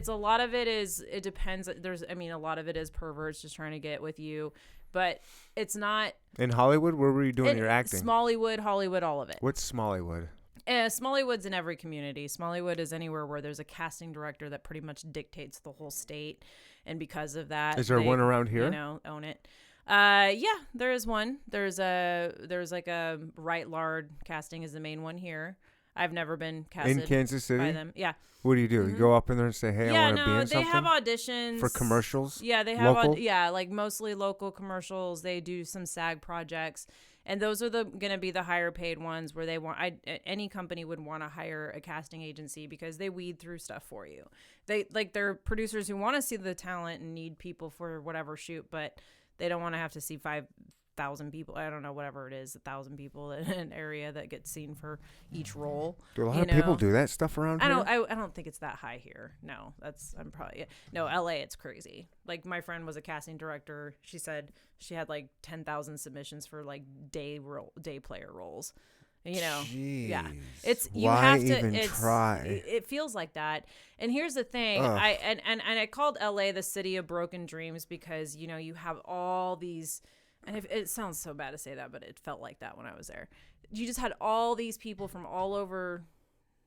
a lot of it is. It depends. A lot of it is perverts just trying to get with you, but it's not. In Hollywood, where were you doing your acting? Smalleywood, Hollywood, all of it. What's Smalleywood? Smalleywood's in every community. Smalleywood is anywhere where there's a casting director that pretty much dictates the whole state, and because of that, is there one around here? Own it. Yeah, there is one. There's like a Right Lard casting is the main one here. I've never been casted in Kansas City by them. Yeah. What do? You go up in there and say, "Hey, I want to be in something." Yeah, no, they have auditions for commercials. Yeah, they have. Local? Like mostly local commercials. They do some SAG projects. And those are going to be the higher paid ones where they want, any company would want to hire a casting agency because they weed through stuff for you. They're producers who want to see the talent and need people for whatever shoot, but they don't want to have to see 5,000 people. I don't know, whatever it is, 1,000 people in an area that gets seen for each role. Do a lot of people do that stuff around here? I don't think it's that high here. No, LA, it's crazy. Like my friend was a casting director. She said she had like 10,000 submissions for like day player roles. Jeez. Yeah, try? It feels like that. And here's the thing, Ugh. I called LA the city of broken dreams because you have all these. And it sounds so bad to say that, but it felt like that when I was there. You just had all these people from all over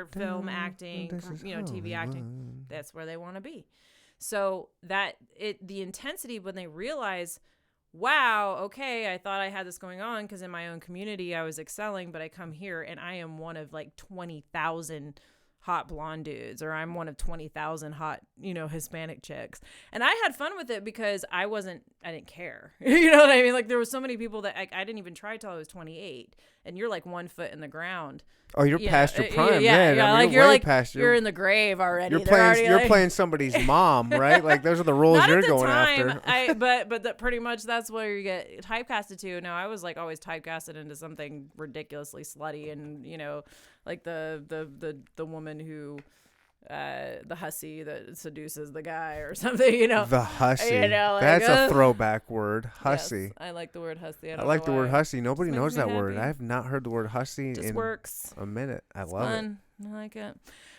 or film acting, TV acting. That's where they want to be. So the intensity when they realize, wow, okay, I thought I had this going on because in my own community I was excelling, but I come here and I am one of like 20,000 hot blonde dudes, or I'm one of 20,000 hot, Hispanic chicks. And I had fun with it because I didn't care. You know what I mean? Like there were so many people that I didn't even try till I was 28, and you're like 1 foot in the ground. Oh, you're past your prime, yeah. man. Like you're like past you're in the grave already. You're playing somebody's mom, right? Like those are the roles you're going after. But pretty much that's where you get typecasted to. No, I was like always typecasted into something ridiculously slutty, and like the woman who the hussy that seduces the guy or something, The hussy. Like, that's a throwback word. Hussy. Yes, I like the word hussy. I like the word hussy. Nobody Makes knows me that happy. word. I have not heard the word hussy Just in works. a minute. It's love fun. I like it.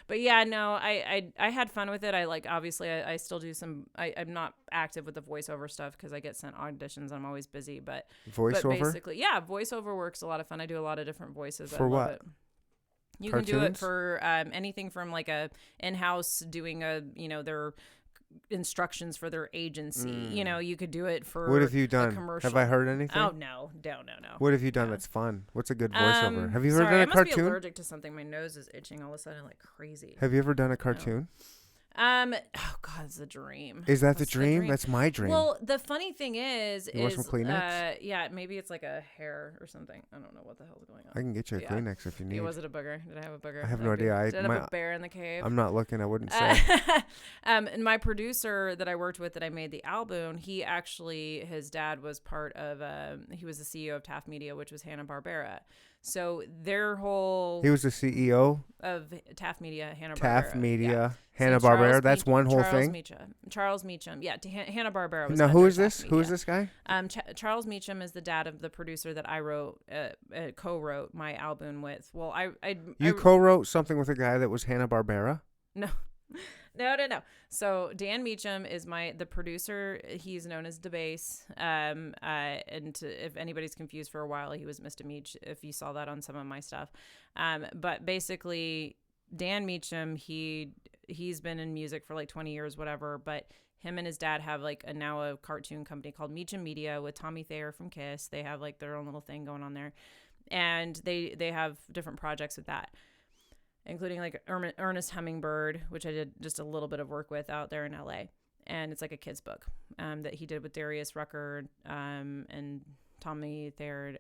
But yeah, no, I had fun with it. Obviously I still do some, I'm not active with the voiceover stuff because I get sent auditions. I'm always busy, but voiceover. But basically, yeah, voiceover work's a lot of fun. I do a lot of different voices. For I love what? it. You Cartoons? can do it for anything from like a in-house doing their instructions for their agency. You could do it for What have you a done? commercial. Have I heard anything? Oh, no. What have you done that's fun? What's a good voiceover? Have you ever done I a must cartoon? be allergic to something. My nose is itching all of a sudden like crazy. Have you ever done a cartoon? Oh God, it's a dream. Is that the dream? That's my dream. Well, the funny thing You want some Kleenex? Yeah, maybe it's like a hair or something. I don't know what the hell's going on. I can get you a Kleenex if you need. Was it a booger? Did I have a booger? I have no idea. Did I have a bear in the cave? I'm not looking. I wouldn't say. And my producer that I worked with that I made the album, his dad was part of, he was the CEO of Taft Media, which was Hanna-Barbera. So their whole... He was the CEO? Of Taft Media, Hanna-Barbera. Taft Media, yeah. Hanna-Barbera. That's one whole thing? Charles Meacham. Yeah, Hanna-Barbera was... Now, who is this? Who is this guy? Charles Meacham is the dad of the producer that I co-wrote my album with. Well, You co-wrote something with a guy that was Hanna-Barbera? No. No. So Dan Meacham is the producer. He's known as DeBase. If anybody's confused for a while, he was Mr. Meach, if you saw that on some of my stuff. But basically, Dan Meacham, he's been in music for like 20 years, whatever. But him and his dad have now a cartoon company called Meacham Media with Tommy Thayer from Kiss. They have like their own little thing going on there. And they have different projects with that, including like Ernest Hummingbird, which I did just a little bit of work with out there in LA. And it's like a kid's book that he did with Darius Rucker and Tommy Thayer,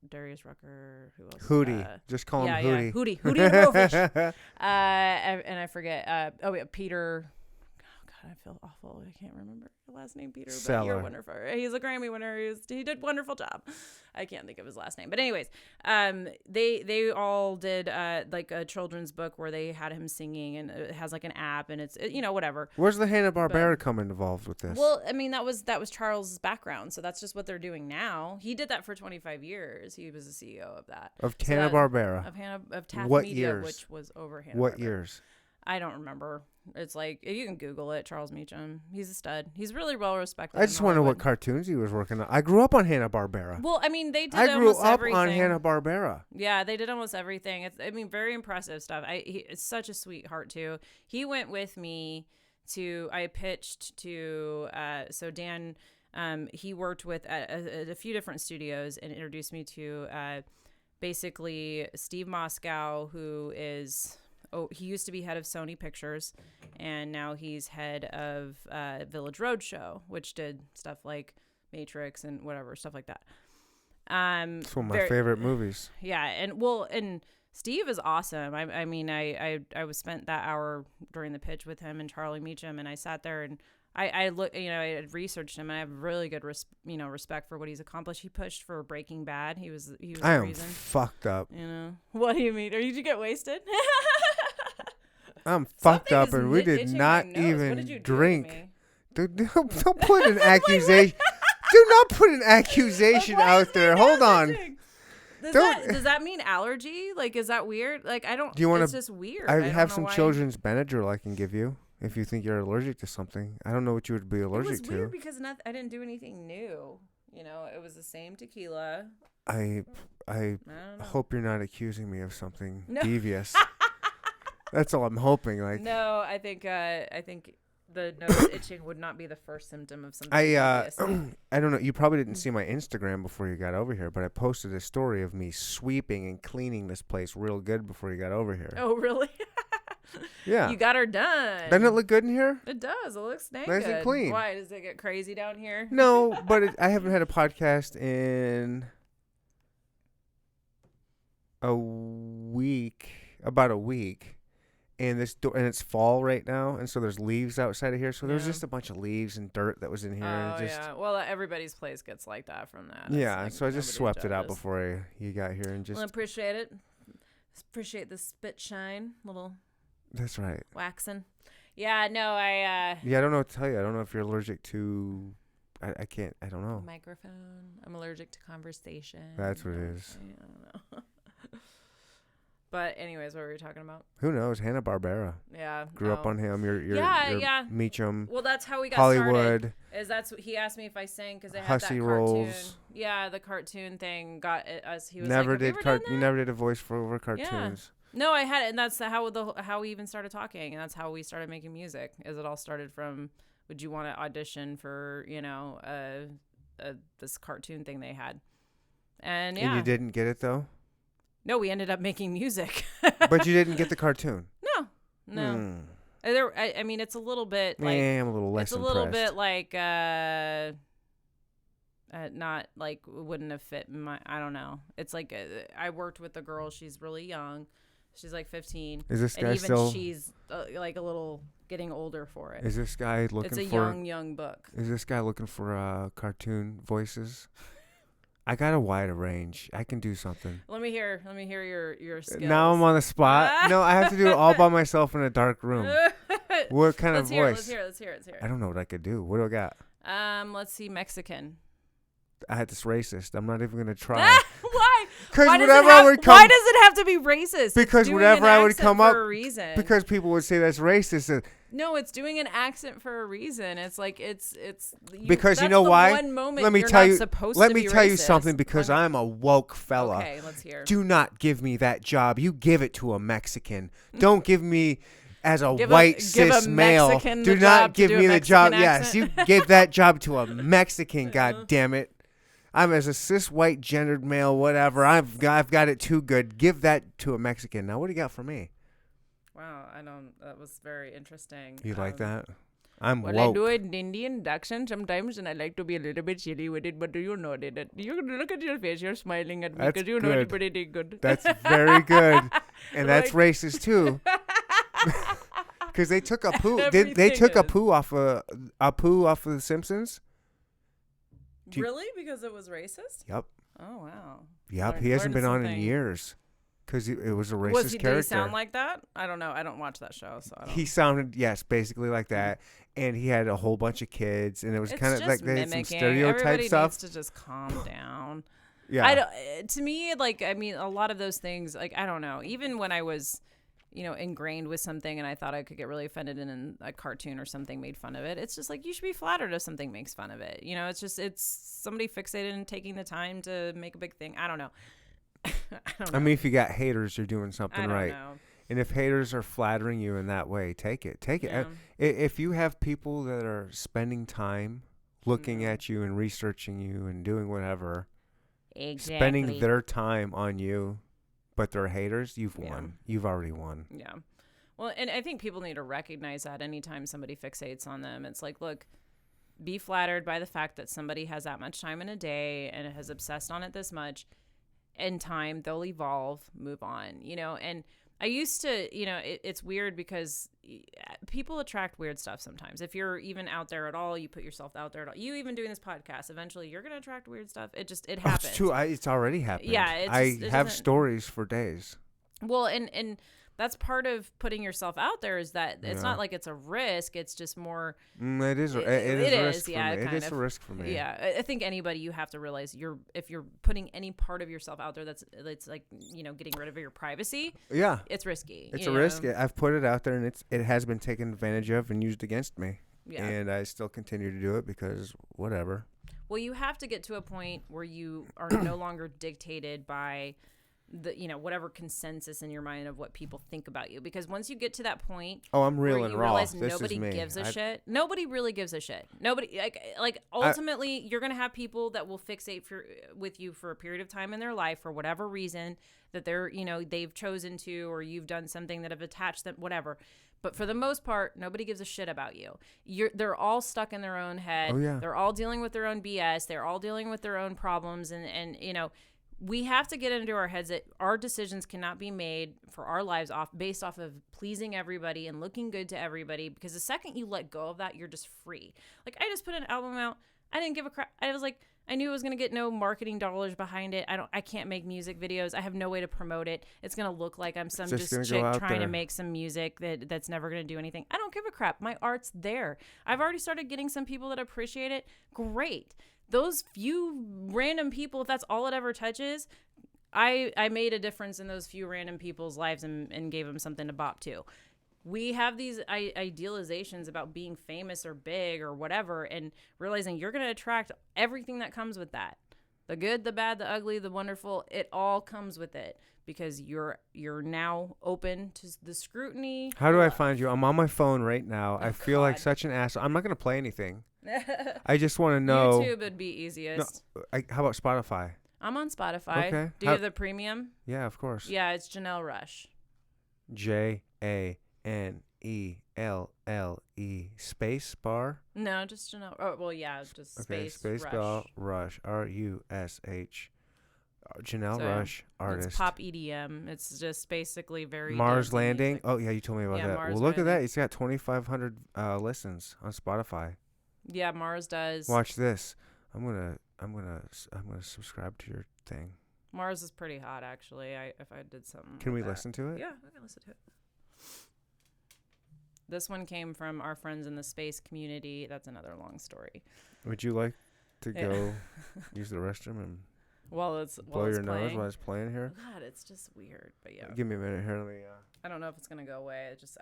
Darius Rucker, who else? Hootie. Just call him Hootie. Yeah, Hootie and Blowfish. And I forget. Peter. Oh, God, I feel awful. I can't remember the last name, Peter. But you're wonderful. He's a Grammy winner. He did a wonderful job. I can't think of his last name. But anyways, they all did like a children's book where they had him singing, and it has like an app, and it's whatever. Where's the Hanna-Barbera come involved with this? Well, I mean that was Charles' background, so that's just what they're doing now. He did that for 25 years. He was the CEO of that. Of Hanna-Barbera. Of Taft What Media, years? which was over Hanna-Barbera. What years? I don't remember. It's like, you can Google it, Charles Meacham. He's a stud. He's really well respected. I just want to know what cartoons he was working on. I grew up on Hanna-Barbera. Well, I mean, they did I grew almost up everything. on Hanna-Barbera. Yeah, they did almost everything. It's very impressive stuff. It's such a sweetheart, too. He went with me I pitched to, so Dan, he worked with a few different studios and introduced me to basically Steve Moscow, who is... Oh, he used to be head of Sony Pictures, and now he's head of Village Roadshow, which did stuff like Matrix and whatever, stuff like that. It's one of my favorite movies. Yeah, and Steve is awesome. I mean, I was spent that hour during the pitch with him and Charlie Meacham, and I sat there and I look, I had researched him, and I have really good respect for what he's accomplished. He pushed for Breaking Bad. He was the I am reason. fucked up. What do you mean? Did you get wasted? I'm fucked up, and we did not even drink. Don't put an accusation. Do not put an accusation out there. Hold on. Does that mean allergy? Like, is that weird? Like, I don't. Do you want It's to? just weird. I don't have know some why. children's Benadryl I can give you if you think you're allergic to something. I don't know what you would be It allergic was to. weird because I didn't do anything new. You know, it was the same tequila. I I don't know. hope you're not accusing me of something No. devious. That's all I'm hoping. Like, No, I think the nose itching would not be the first symptom of something. I obvious. I don't know. You probably didn't see my Instagram before you got over here, but I posted a story of me sweeping and cleaning this place real good before you got over here. Oh, really? Yeah. You got her done. Doesn't it look good in here? It does. It looks dang Nice good. and clean. Why? Does it get crazy down here? No, but I haven't had a podcast in about a week. And and it's fall right now, and so there's leaves outside of here. So there's Yeah. just a bunch of leaves and dirt that was in here. Oh, and just, yeah. Well, everybody's place gets like that from that. It's yeah, like so I just nobody swept it out judges. before you got here, and just Well, I appreciate it. Appreciate the spit shine, little that's right. waxing. Yeah, no, I Yeah, I don't know what to tell you. I don't know if you're allergic to. I can't. I don't know. microphone. I'm allergic to conversation. That's what it is. I don't know. But anyways, what were we talking about? Who knows? Hanna-Barbera. Yeah. Grew up on him. You're Yeah. Meacham. Well, that's how we got Hollywood. started. That's what he asked me if I sang because they had Hussy that cartoon. Rolls. Yeah, the cartoon thing got us. He was Never like, did "Have you ever done You that?" never did a voice for over cartoons. No, I had it, and that's how we even started talking, and that's how we started making music. Is it all started from? Would you want to audition for this cartoon thing they had? And yeah, And you didn't get it though. no, we ended up making music. But you didn't get the cartoon. No. Hmm. I mean, it's a little bit like I'm a little less it's a little impressed. bit like not like wouldn't have fit my. I don't know. It's like I worked with a girl. She's really young. She's like 15. Is this And guy even still? she's like a little getting older for it. Is this guy looking It's a for? young book. Is this guy looking for cartoon voices? I got a wide range. I can do something. Let me hear your skills. Now I'm on the spot. No, I have to do it all by myself in a dark room. What kind of voice? Let's hear it. I don't know what I could do. What do I got? Let's see, Mexican. I had this racist. I'm not even gonna try. Why? Because Why does whenever it have, I would come, why does it have to be racist? Because It's doing whenever an I would accent come for up- a reason. because people would say that's racist. No, it's doing an accent for a reason. It's like it's Because you that's know the why? One moment Let me you're tell not you. supposed Let to me be tell you racist. something. Because When- I'm a woke fella. Okay, let's hear. Do not give me that job. You give it to a Mexican. Don't give me as a Give white a cis male. Mexican Do the not job to give do a me the job. Mexican Yes, you accent. give that job to a Mexican. God damn it. I'm as a cis white gendered male, whatever. I've got it too good. Give that to a Mexican. Now, what do you got for me? Wow, I don't. That was very interesting. You like that? I'm Well, woke. I do an Indian accent sometimes, and I like to be a little bit silly with it. But do you know that? You look at your face. You're smiling at me That's because you know good. it's pretty good. That's very good, and that's Right. racist too. Because they took a poo. They Everything took a is. poo off of The Simpsons. Do you- Really? Because it was racist? Yep. Oh wow. Yep. He hasn't learned been on in something. years. Because it was a racist Did he character. sound like that? I don't know. I don't watch that show, so I don't. He sounded, yes, basically like that. And he had a whole bunch of kids, and it was It's kind of just like they had some mimicking. stereotype Everybody stuff. needs to just calm down. Yeah. I don't. To me, like, I mean, a lot of those things, like, I don't know. Even when I was, ingrained with something, and I thought I could get really offended, and a cartoon or something made fun of it. It's just like you should be flattered if something makes fun of it. It's somebody fixated and taking the time to make a big thing. I don't know. I don't know. I mean, if you got haters, you're doing something I don't right. know. And if haters are flattering you in that way, take it. Take it. Yeah. If you have people that are spending time looking Mhm. at you and researching you and doing whatever, Exactly. spending their time on you, but they're haters, you've Yeah. won. You've already won. Yeah. Well, and I think people need to recognize that anytime somebody fixates on them. It's like, look, be flattered by the fact that somebody has that much time in a day and has obsessed on it this much. In time, they'll evolve, move on, And I used to, it's weird because people attract weird stuff sometimes. If you're even out there at all, you put yourself out there at all. You even doing this podcast, eventually you're going to attract weird stuff. It Oh, happens. it's true. It's already happened. Yeah, I it have doesn't- stories for days. Well, and that's part of putting yourself out there is that it's not like it's a risk. It's just more. It is. It is a risk for me. It is a risk for me. Yeah, I think anybody, you have to realize if you're putting any part of yourself out there, that's like getting rid of your privacy. Yeah, it's risky. It's a risk. I've put it out there, and it has been taken advantage of and used against me. Yeah, and I still continue to do it because whatever. Well, you have to get to a point where you are no longer dictated by the whatever consensus in your mind of what people think about you, because once you get to that point, I'm real and raw. Realize nobody gives a shit. Nobody really gives a shit. Nobody like ultimately you're gonna have people that will fixate with you for a period of time in their life for whatever reason that they're they've chosen to, or you've done something that have attached them, whatever. But for the most part, nobody gives a shit about you. They're all stuck in their own head. Oh, yeah. They're all dealing with their own BS. They're all dealing with their own problems, and we have to get into our heads that our decisions cannot be made for our lives based off of pleasing everybody and looking good to everybody, because the second you let go of that, you're just free. Like, I just put an album out. I didn't give a crap. I was like, I knew it was going to get no marketing dollars behind it. I can't make music videos. I have no way to promote it. It's going to look like I'm some just chick trying to make some music that's never going to do anything. I don't give a crap. My art's there. I've already started getting some people that appreciate it. Great. Those few random people, if that's all it ever touches, I made a difference in those few random people's lives and gave them something to bop to. We have these idealizations about being famous or big or whatever, and realizing you're going to attract everything that comes with that. The good, the bad, the ugly, the wonderful, it all comes with it, because you're now open to the scrutiny. How do I find you? I'm on my phone right now. I feel like such an asshole. I'm not going to play anything. I just want to know. YouTube would be easiest. No, how about Spotify? I'm on Spotify. Okay. Do you have the premium? Yeah, of course. Yeah, it's Janelle Rush. JANELLE space bar? No, just Janelle. Oh, well, yeah, just space Rush. Bell Rush. RUSH. Janelle Rush, artist. It's pop EDM. It's just basically very Mars Landing. Music. Oh yeah, you told me about that. Mars well, look Landing. at that. It's got 2,500 listens on Spotify. Yeah, Mars does. Watch this. I'm gonna subscribe to your thing. Mars is pretty hot, actually. If I did something. Can we listen to it? Yeah, we can listen to it. This one came from our friends in the space community. That's another long story. Would you like to go use the restroom and blow your nose while it's playing here? God, it's just weird. But yeah. Give me a minute here. Let me. I don't know if it's gonna go away. It's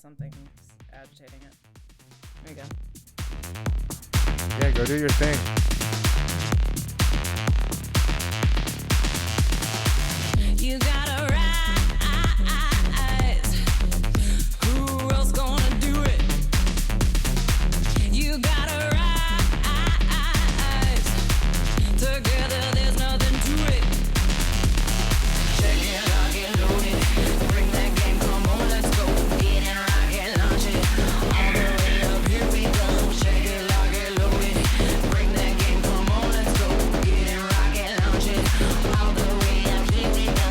something agitating it. There you go. Yeah, go do your thing. You gotta rise. Who else gonna do it? You gotta rise. Together there's nothing to it. Check it, lock it, load it. Bring that game, come on, let's go. Get in, rock it, launch it. All the way up, here we go. Check it, lock it, load it. Bring that game, come on, let's go. Get in, rock it, launch it. All the way up, here we go.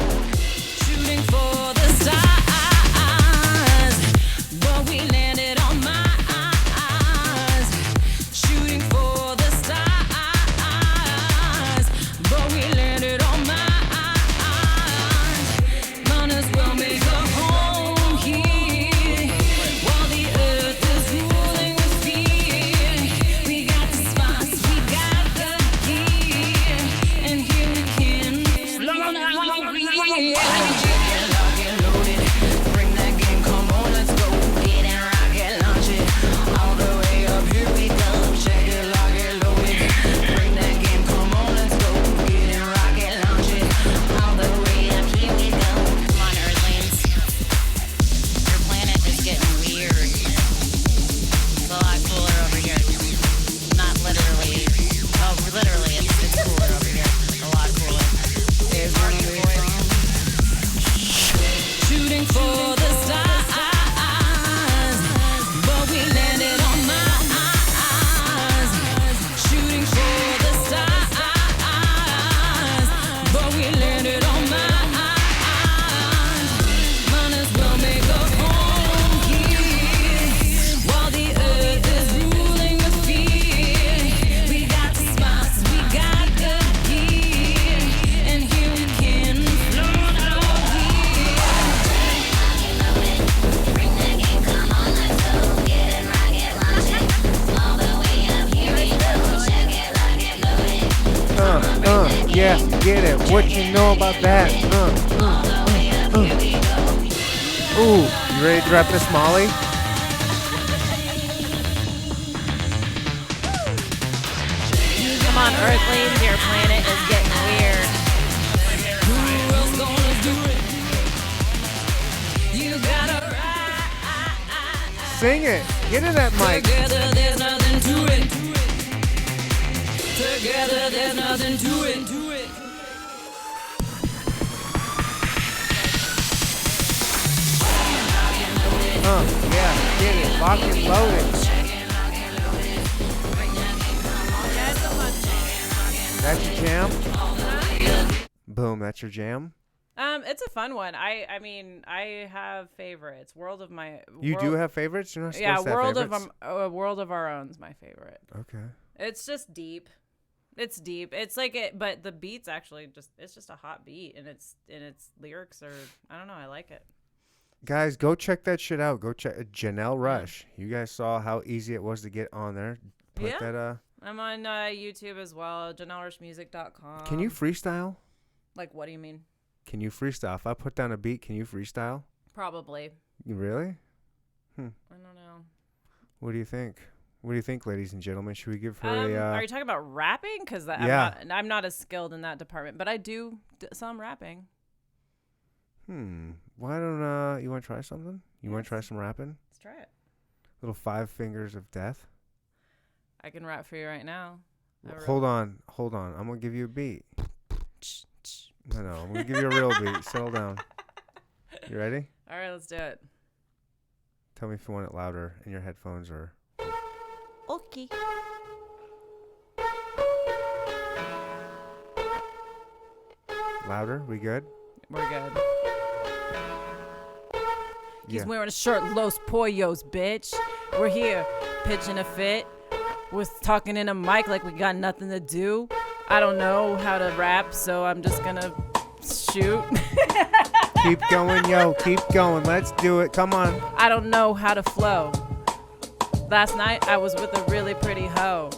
get it. What you know about that? Ooh, you ready to drop this, Molly? Come on, Earthlings, your planet is getting weird. Who else gonna do it? You gotta ride. Sing it. Get in that mic. Together there's nothing to it. Together there's nothing to it. Yeah, get it. Lock and load it. That's your jam? Boom, that's your jam? It's a fun one. I mean, I have favorites. You do have favorites? You're not supposed yeah, to have favorites? World of Our Own's my favorite. Okay. It's just deep. It's deep. It's like it, but the beat's actually it's just a hot beat, and its lyrics are, I don't know, I like it. Guys, go check that shit out. Go check Janelle Rush. You guys saw how easy it was to get on there. Put that I'm on YouTube as well, janellerushmusic.com. Can you freestyle? Like, what do you mean? Can you freestyle? If I put down a beat, can you freestyle? Probably. You really? I don't know. What do you think? What do you think, ladies and gentlemen? Should we give her Are you talking about rapping? Because I'm not as skilled in that department, but I do some rapping. Why don't you want to try something? You want to try some rapping? Let's try it. Little 5 fingers of death. I can rap for you right now. Hold on. I'm gonna give you a beat. No, I'm gonna give you a real beat. Settle down. You ready? All right, let's do it. Tell me if you want it louder in your headphones or. Okay. Louder? We good? We're good. He's Yeah. wearing a shirt, Los Pollos, bitch. We're here, pitching a fit. We're talking in a mic like we got nothing to do. I don't know how to rap, so I'm just gonna shoot. Keep going, yo. Keep going. Let's do it. Come on. I don't know how to flow. Last night I was with a really pretty hoe.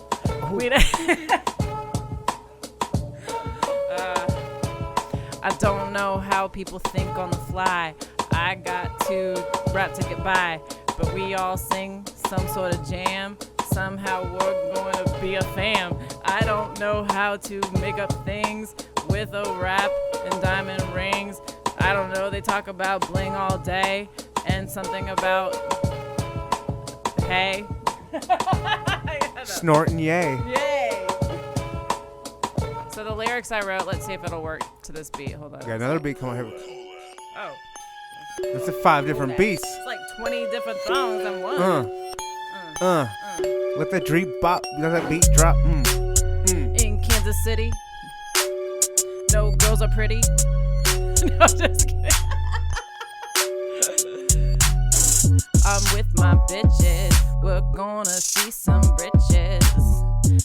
I don't know how people think on the fly. I got to rap to get by, but we all sing some sort of jam. Somehow we're going to be a fam. I don't know how to make up things with a rap and diamond rings. I don't know, they talk about bling all day and something about hey. Snorting yay. Yay! So the lyrics I wrote, let's see if it'll work to this beat. Hold on. Got another beat. Come on here. Oh. It's 5 different beats. It's like 20 different songs in one. Let that beat drop. In Kansas City, no girls are pretty. No, just kidding. I'm with my bitches. We're gonna see some riches.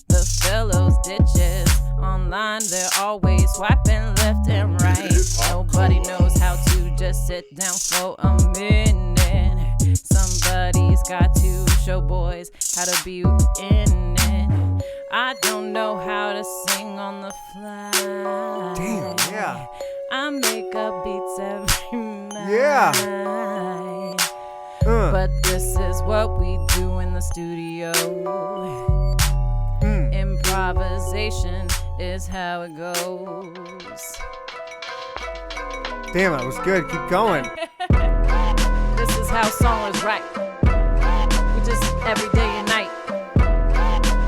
The fellows ditches. Online, they're always swiping left and right. Nobody knows how to just sit down for a minute. Somebody's got to show boys how to be in it. I don't know how to sing on the fly. Damn, yeah. I make up beats every night. Yeah. But this is what we do in the studio. Improvisation is how it goes. Damn, that was good. Keep going. This is how songs write. We just every day and night.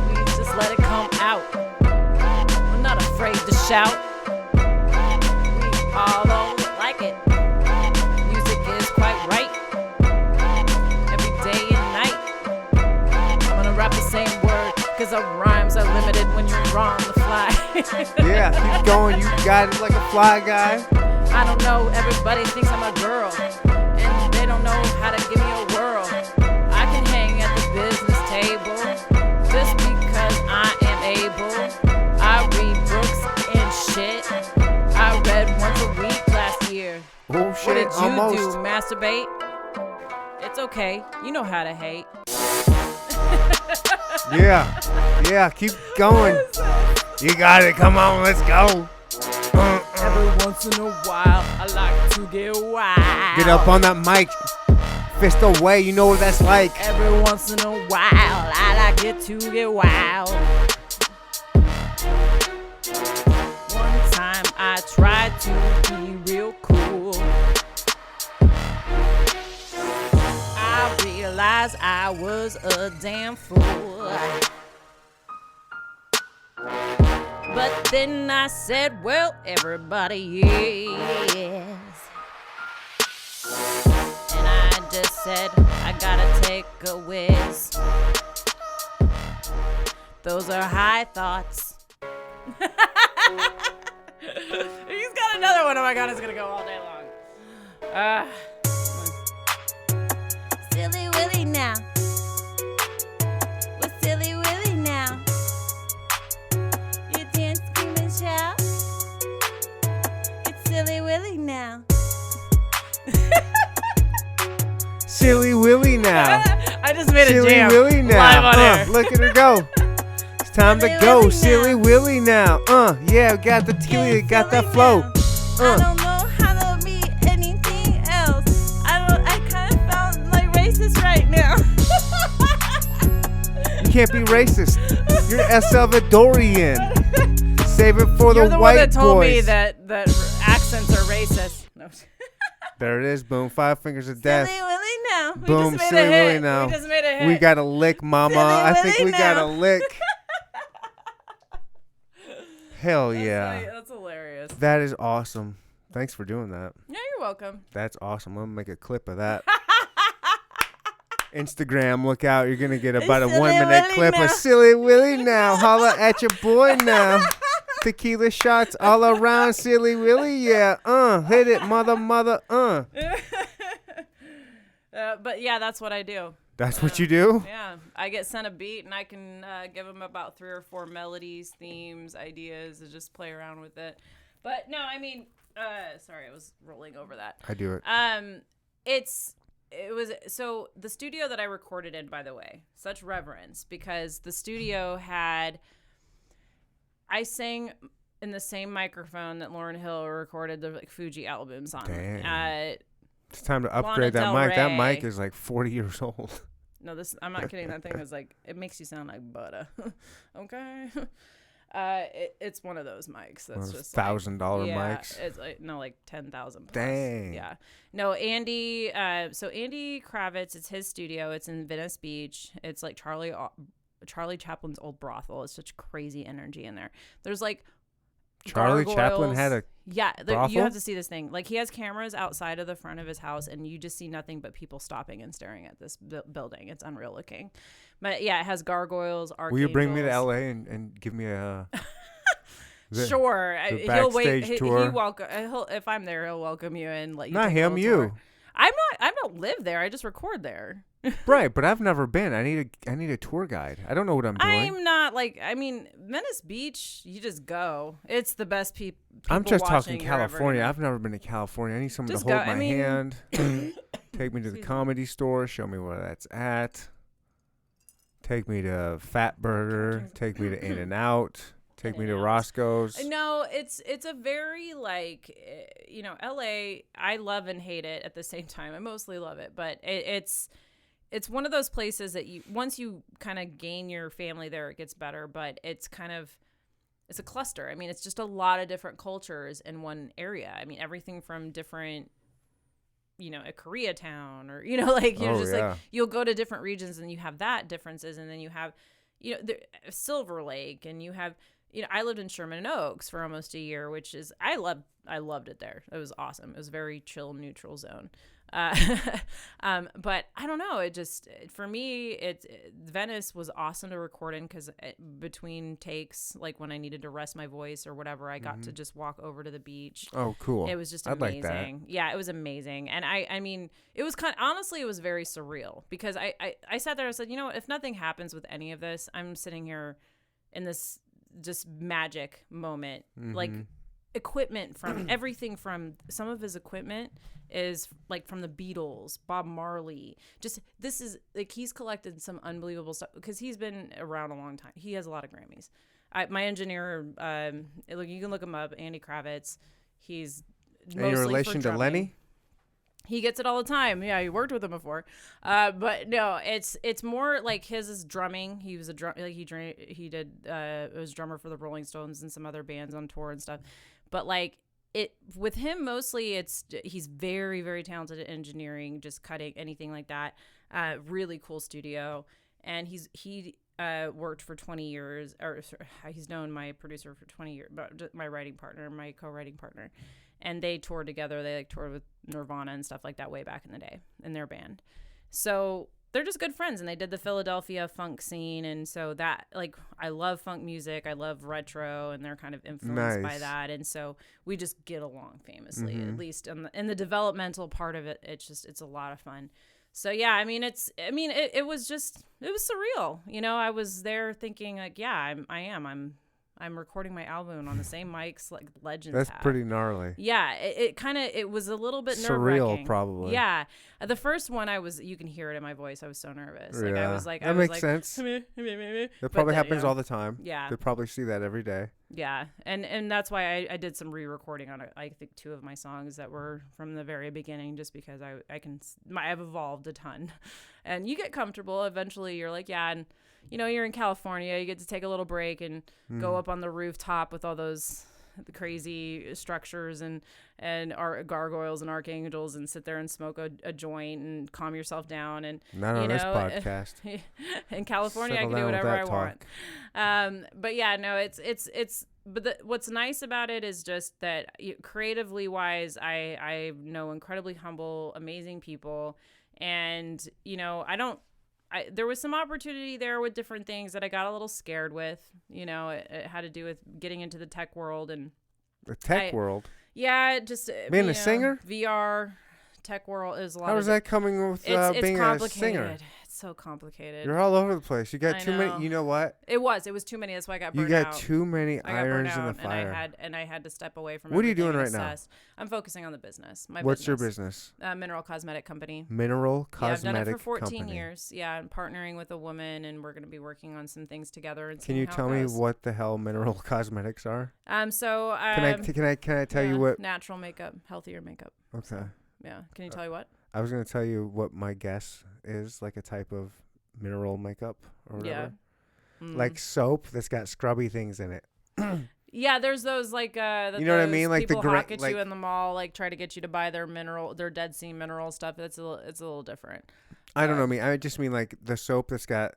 We just let it come out. We're not afraid to shout. We all don't like it. Music is quite right. Every day and night. I'm gonna rap the same word, cause our rhymes are limited when you're on the fly. Yeah, keep going. You got it like a fly guy. I don't know, everybody thinks I'm a girl, and they don't know how to give me a whirl. I can hang at the business table, just because I am able. I read books and shit. I read once a week last year. Oh shit, What did you almost. do, masturbate? It's okay, you know how to hate. Yeah, keep going. You got it. Come on, let's go. Every once in a while, I like to get wild. Get up on that mic. Fist away, you know what that's like. Every once in a while, I like it to get wild. One time I tried to be real cool. I realized I was a damn fool. But then I said, well, everybody is. And I just said, I gotta take a whiz. Those are high thoughts. He's got another one. Oh my God, it's gonna go all day long. Silly Willy now. With Silly Willy now. You dance, scream, and shout. It's Silly Willy now. Silly Willy now. I just made a Silly jam. Willy now. Live on air. Look at her go. It's time Silly to go. Willy Silly now. Willy now. Yeah, got the tequila, got that flow. I don't know how to be anything else. I kind of sound like racist right now. You can't be racist. You're a Salvadorian. Save it for You're the the white one that told me boys. that accents are racist. No. There it is. Boom. 5 fingers of death. Silly Willy now. We Boom. just made Silly a hit. Willy now. We just made a hit. We got a lick, mama. Silly I think Willy we got a now. lick. Hell yeah. That's hilarious. That is awesome. Thanks for doing that. Yeah, you're welcome. That's awesome. I'm going to make a clip of that. Instagram, look out. You're going to get about a Silly 1 minute Willy clip now. of Silly Willy now. Holla at your boy now. Tequila shots all around Silly Willy. Yeah. Hit it, mother. But yeah, that's what I do. That's what you do? Yeah, I get sent a beat and I can give them about 3 or 4 melodies, themes, ideas, and just play around with it. But no, I mean, sorry, I was rolling over that. I do it. It was so the studio that I recorded in, by the way, such reverence, because the studio had, I sang in the same microphone that Lauryn Hill recorded the Fuji albums on. Damn. It's time to upgrade Lana that Del mic. That Rey. mic is like 40 years old. No, I'm not kidding. That thing is like, it makes you sound like butter. Okay. It's one of those mics. That's just $1,000 mics. mics. It's like, no, like 10,000 plus. Dang. Yeah. No, Andy. So Andy Kravitz, it's his studio. It's in Venice Beach. It's like Charlie Chaplin's old brothel. It's such crazy energy in there. There's like Charlie Chaplin gargoyles. had a you brothel? have to see this thing. Like, he has cameras outside of the front of his house, and you just see nothing but people stopping and staring at this building. It's unreal looking. But yeah, it has gargoyles, archangels. Will you bring me to LA and give me a Sure. the He'll wait. backstage tour? If I'm there, he'll welcome you and let you. Not take a him, little you. tour. I don't live there. I just record there. Right, but I've never been. I need a tour guide. I don't know what I'm doing. I'm not like, I mean, Venice Beach, you just go. It's the best people. I'm just talking watching you're ever California. gonna- I've never been to California. I need someone Just to hold go. my I mean- hand, take me to the Excuse me. comedy store, show me where that's at, take me to Fat Burger, take me to In-N-Out, take me to In-N-Out. Roscoe's. No, it's a very like, LA. I love and hate it at the same time. I mostly love it, but it's one of those places that once you kind of gain your family there, it gets better. But it's a cluster. I mean, it's just a lot of different cultures in one area. I mean, everything from different, a Koreatown or like like you'll go to different regions and you have that differences, and then you have Silver Lake, and you have. I lived in Sherman Oaks for almost a year, which is I loved it there. It was awesome. It was a very chill, neutral zone. But I don't know. It just, for me, Venice was awesome to record in because between takes, like when I needed to rest my voice or whatever, I got to just walk over to the beach. Oh, cool. It was just I'd amazing. like that. Yeah, it was amazing. And I mean, it was honestly, it was very surreal because I sat there and said, if nothing happens with any of this, I'm sitting here in this just magic moment. Like, equipment from everything from some of his equipment is like from the Beatles, Bob Marley. Just this is like he's collected some unbelievable stuff because he's been around a long time. He has a lot of Grammys. My engineer, you can look him up, Andy Kravitz. He's In mostly for relation to drumming. Lenny? He gets it all the time. Yeah, he worked with him before. But no, it's more like his is drumming. He was a he did was drummer for the Rolling Stones and some other bands on tour and stuff. But like it with him mostly he's very, very talented at engineering, just cutting, anything like that. Really cool studio. And he worked for 20 years, or he's known my producer for 20 years, my writing partner, my co-writing partner. And they toured together. They like toured with Nirvana and stuff like that way back in the day in their band. So they're just good friends, and they did the Philadelphia funk scene. And so that, like, I love funk music. I love retro, and they're kind of influenced by that. And so we just get along famously, at least in the developmental part of it. It's a lot of fun. So yeah, I mean, it was surreal. You know, I was there thinking like, yeah, I'm recording my album on the same mics like legends That's have. pretty gnarly. Yeah, it was a little bit Surreal, nerve-wracking. probably. Yeah, the first one you can hear it in my voice. I was so nervous. Like Yeah. I was like, That makes sense. That probably happens all the time. Yeah. They probably see that every day. Yeah, and that's why I did some re-recording on I think 2 of my songs that were from the very beginning, just because I've evolved a ton, and you get comfortable. Eventually, you're like, yeah, and you know, you're in California, you get to take a little break and go up on the rooftop with all those the crazy structures and our gargoyles and archangels, and sit there and smoke a joint and calm yourself down. And Not on this podcast. In California, Settle I can do down with whatever I that want. But yeah, no, it's but what's nice about it is just that creatively wise, I know incredibly humble, amazing people, and you know, there was some opportunity there with different things that I got a little scared with. You know, it had to do with getting into the tech world and The tech world? Yeah, just being a singer? VR tech world is a lot. How is that coming with it's being a complicated. singer? It's so complicated. You're all over the place. You got I too know. many. You know what? It was too many. That's why I got You burned got out. too many I got burned irons in the out, fire. and I had to step away from. What are you everything doing and right now? assess. I'm focusing on the business. What's your business? Mineral cosmetic company. Mineral Yeah, cosmetic I've done it for 14 company. years. Yeah, I'm partnering with a woman, and we're going to be working on some things together. And Can seeing you how it tell me goes. what the hell mineral cosmetics are? So Can I tell you what? natural makeup, healthier makeup. Okay. Yeah. Can you tell you what? I was gonna tell you what my guess is, like a type of mineral makeup or whatever. Yeah. Like soap that's got scrubby things in it. Yeah, there's those like that You know what I those mean? Like the people hawk at like- you in the mall, like try to get you to buy their dead sea mineral stuff. It's a little different. I don't know. I just mean like the soap that's got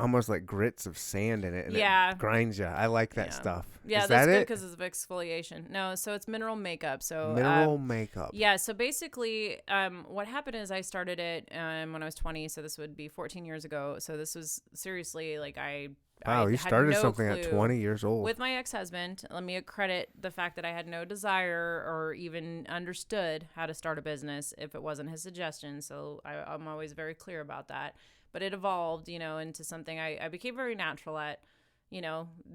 almost like grits of sand in it. And Yeah. It grinds you. I like that Yeah. stuff. Yeah, is that's that good it? because it's exfoliation. No, so it's mineral makeup. So Mineral makeup. Yeah, so basically, what happened is I started it when I was 20, so this would be 14 years ago. So this was seriously like Wow, you had started no something at clue. 20 years old. With my ex-husband. Let me credit the fact that I had no desire or even understood how to start a business if it wasn't his suggestion. So I'm always very clear about that. But it evolved, into something I became very natural at,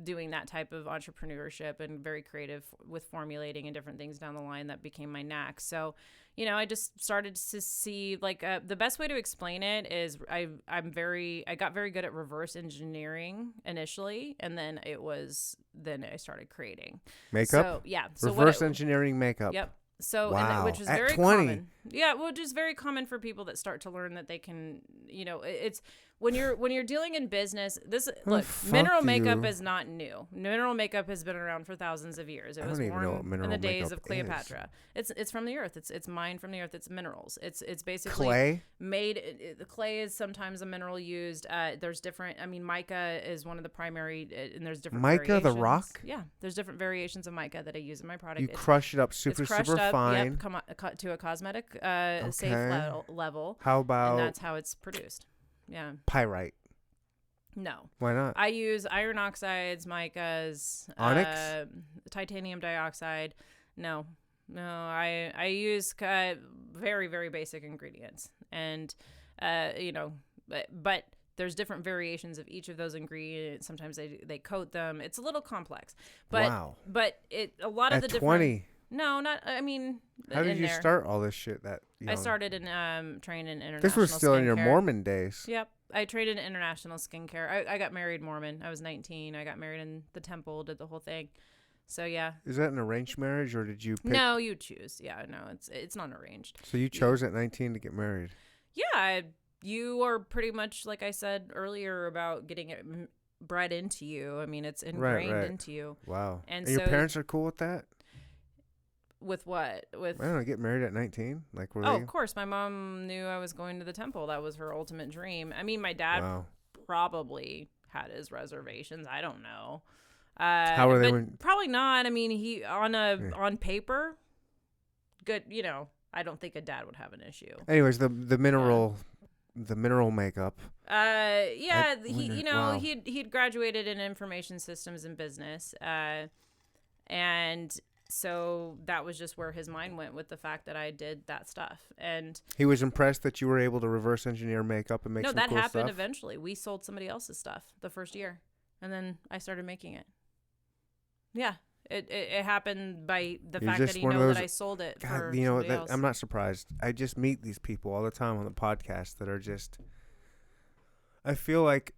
doing that type of entrepreneurship and very creative with formulating and different things down the line that became my knack. So, I just started to see like the best way to explain it is I got very good at reverse engineering initially, and then I started creating Makeup? So, yeah. Reverse engineering makeup. Yep. So, Wow. which is At very 20. common. Yeah, which is very common for people that start to learn that they can, it's when you're dealing in business. Look, fuck mineral makeup you. is not new. Mineral makeup has been around for thousands of years. It I was don't even know born what mineral in the days makeup of Cleopatra. It's from the earth. It's mined from the earth. It's minerals. It's basically Clay? made. The clay is sometimes a mineral used. There's different. I mean, mica is one of the primary, and there's different. Mica, the variations. rock? Yeah, there's different variations of mica that I use in my product. You It's- crush it up it's super crushed up, fine. Yep, cut to a cosmetic safe level, How and about that's how it's produced. Yeah. pyrite? No. Why not? I use iron oxides, micas, Onyx? titanium dioxide. No. I use very, very basic ingredients, and but there's different variations of each of those ingredients. Sometimes they coat them. It's a little complex, but Wow. but a lot of At the different. 20. No, not. I mean, How did in you there. start all this shit that young? I started in trained in international. This was still in your skincare. Mormon days. Yep, I trained in international skincare. I got married Mormon. I was 19. I got married in the temple. Did the whole thing. So yeah. Is that an arranged marriage, or did you pick? No, you choose. Yeah, no, it's not arranged. So you chose at 19 to get married. Yeah, you are pretty much, like I said earlier, about getting it bred into you. I mean, it's ingrained into you. Wow. And your so parents are cool with that? With what? With I don't know, get married at 19? Like, were Oh, they? of course. My mom knew I was going to the temple. That was her ultimate dream. I mean, my dad Wow. probably had his reservations. I don't know. How were they but when? probably not. I mean, he on paper, good. You know, I don't think a dad would have an issue. Anyways, the mineral makeup. Yeah, Wow. he'd graduated in information systems and business, and so that was just where his mind went with the fact that I did that stuff. And He was impressed that you were able to reverse engineer makeup and make no, some that cool happened stuff. eventually. We sold somebody else's stuff the first year, and then I started making it. Yeah, it happened by the You're fact just that he one of knows those- that I sold it God, for you know, somebody else. I'm not surprised. I just meet these people all the time on the podcast that are just. I feel like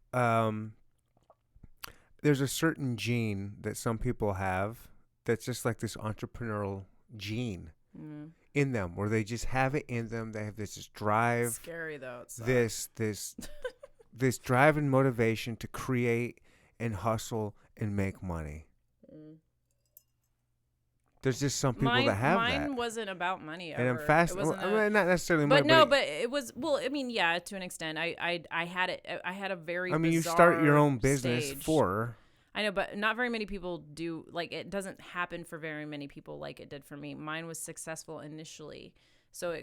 there's a certain gene that some people have that's just like this entrepreneurial gene in them, where they just have it in them. They have this drive. Scary though. It sucks. This drive and motivation to create and hustle and make money. There's just some people that have that. Mine wasn't about money ever. And I'm fast. It wasn't I mean, not necessarily money, but no, but it was. Well, I mean, yeah, to an extent. I had it. I had a very. I mean, you start your own business stage. for. I know, but not very many people do. Like, it doesn't happen for very many people like it did for me. Mine was successful initially, so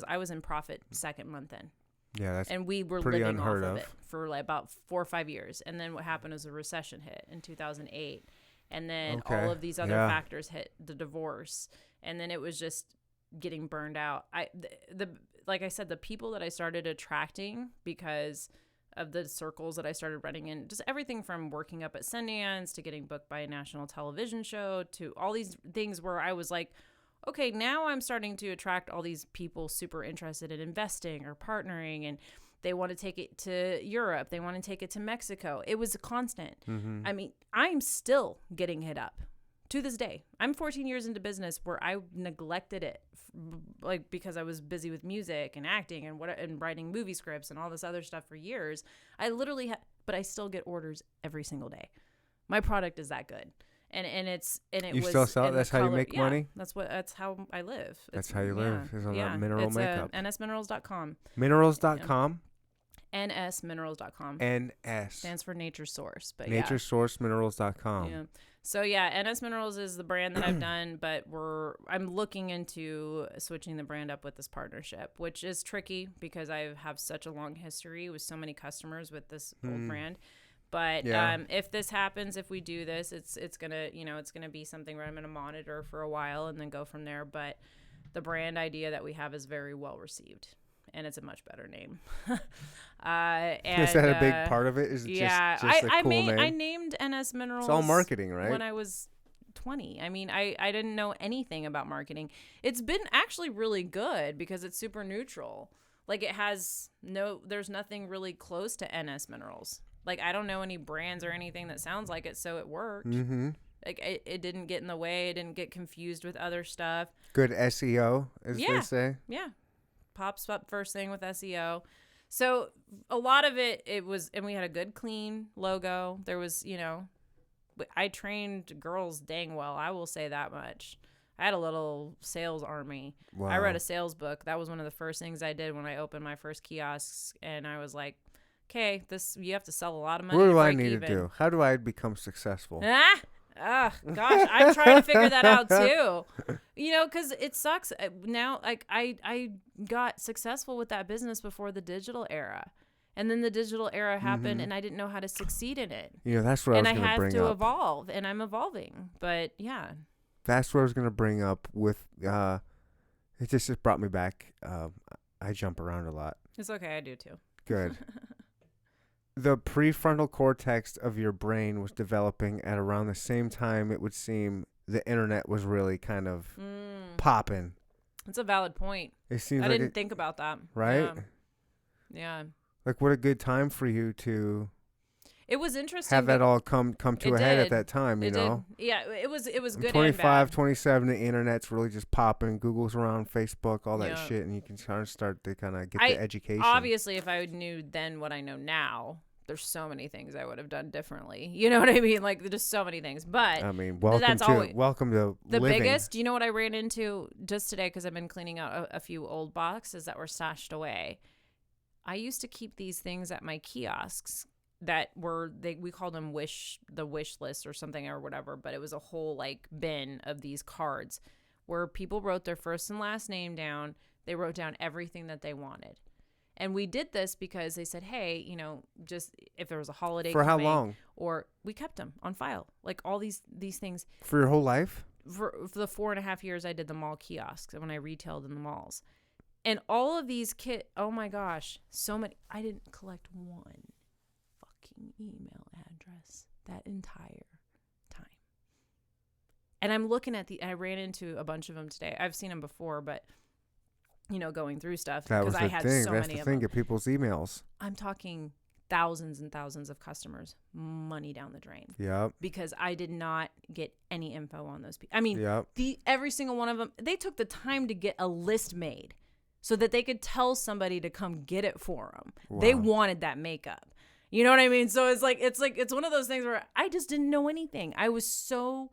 I was in profit second month in. Yeah, that's and we were pretty living off unheard of of. it for like about 4 or 5 years. And then what happened was a recession hit in 2008. And then all of these other factors hit, the divorce. And then it was just getting burned out. Like I said, the people that I started attracting because of the circles that I started running in, just everything from working up at Sundance to getting booked by a national television show to all these things where I was like, okay, now I'm starting to attract all these people super interested in investing or partnering, and they want to take it to Europe. They want to take it to Mexico. It was a constant. I mean, I'm still getting hit up to this day. I'm 14 years into business where I neglected it, like because I was busy with music and acting and writing movie scripts and all this other stuff for years. I literally but I still get orders every single day. My product is that good. And it you was still sell it? in That's the how you color. make Yeah, money? That's how I live. That's how you live, is on that mineral makeup. nsminerals.com. Minerals.com? nsminerals.com. NS. Stands for Nature Source. But NatureSourceMinerals.com. yeah. So yeah, NS Minerals is the brand that I've done, but I'm looking into switching the brand up with this partnership, which is tricky because I have such a long history with so many customers with this old brand. But if this happens, if we do this, it's gonna be something where I'm gonna monitor for a while and then go from there. But the brand idea that we have is very well received, and it's a much better name. And, is that a big part of it? Is it yeah, just a cool name? I named NS Minerals. It's all marketing, right? When I was 20. I mean, I didn't know anything about marketing. It's been actually really good because it's super neutral. Like there's nothing really close to NS Minerals. Like, I don't know any brands or anything that sounds like it, so it worked. Mm-hmm. Like, it didn't get in the way. It didn't get confused with other stuff. Good SEO, as they say. Yeah. Pops up first thing with SEO. So, a lot of it was, and we had a good, clean logo. There was, I trained girls dang well. I will say that much. I had a little sales army. Wow. I read a sales book. That was one of the first things I did when I opened my first kiosks, and I was like, okay, you have to sell a lot of money. What do I need to do? How do I become successful? Gosh, I'm trying to figure that out too. Because it sucks. Now, like I got successful with that business before the digital era. And then the digital era happened, and I didn't know how to succeed in it. That's what I was going to bring up. And I have to evolve, and I'm evolving. But, yeah. That's what I was going to bring up with, it just brought me back. I jump around a lot. It's okay. I do too. Good. The prefrontal cortex of your brain was developing at around the same time it would seem the internet was really kind of popping. That's a valid point. It seems I didn't think about that. Right? Yeah. Like, what a good time for you to... It was interesting. have that all come to a head at that time, you know? Did. Yeah, it was I'm good 25, and bad. 27, the internet's really just popping. Google's around, Facebook, all that Yeah. shit, and you can kind of start to kind of get the education. Obviously, if I knew then what I know now, there's so many things I would have done differently. You know what I mean? Like, just so many things. But I mean, that's always, welcome to the living. biggest. Do you know what I ran into just today? Because I've been cleaning out a few old boxes that were stashed away. I used to keep these things at my kiosks that were we called them the wish list or something or whatever, but it was a whole like bin of these cards where people wrote their first and last name down. They wrote down everything that they wanted. And we did this because they said, hey, you know, just if there was a holiday For how coming, long? or we kept them on file, like all these things For your whole life? for the 4.5 years I did the mall kiosks when I retailed in the malls. And all of these oh my gosh, so many. I didn't collect one fucking email address that entire time. And I'm looking at I ran into a bunch of them today. I've seen them before, but you know, going through stuff That was because I the had thing. so That's many the of thing. them. Get people's emails. I'm talking thousands and thousands of customers, money down the drain. Yep. Because I did not get any info on those people. I mean, Yep. every single one of them, they took the time to get a list made so that they could tell somebody to come get it for them. Wow. They wanted that makeup. You know what I mean? So it's one of those things where I just didn't know anything. I was so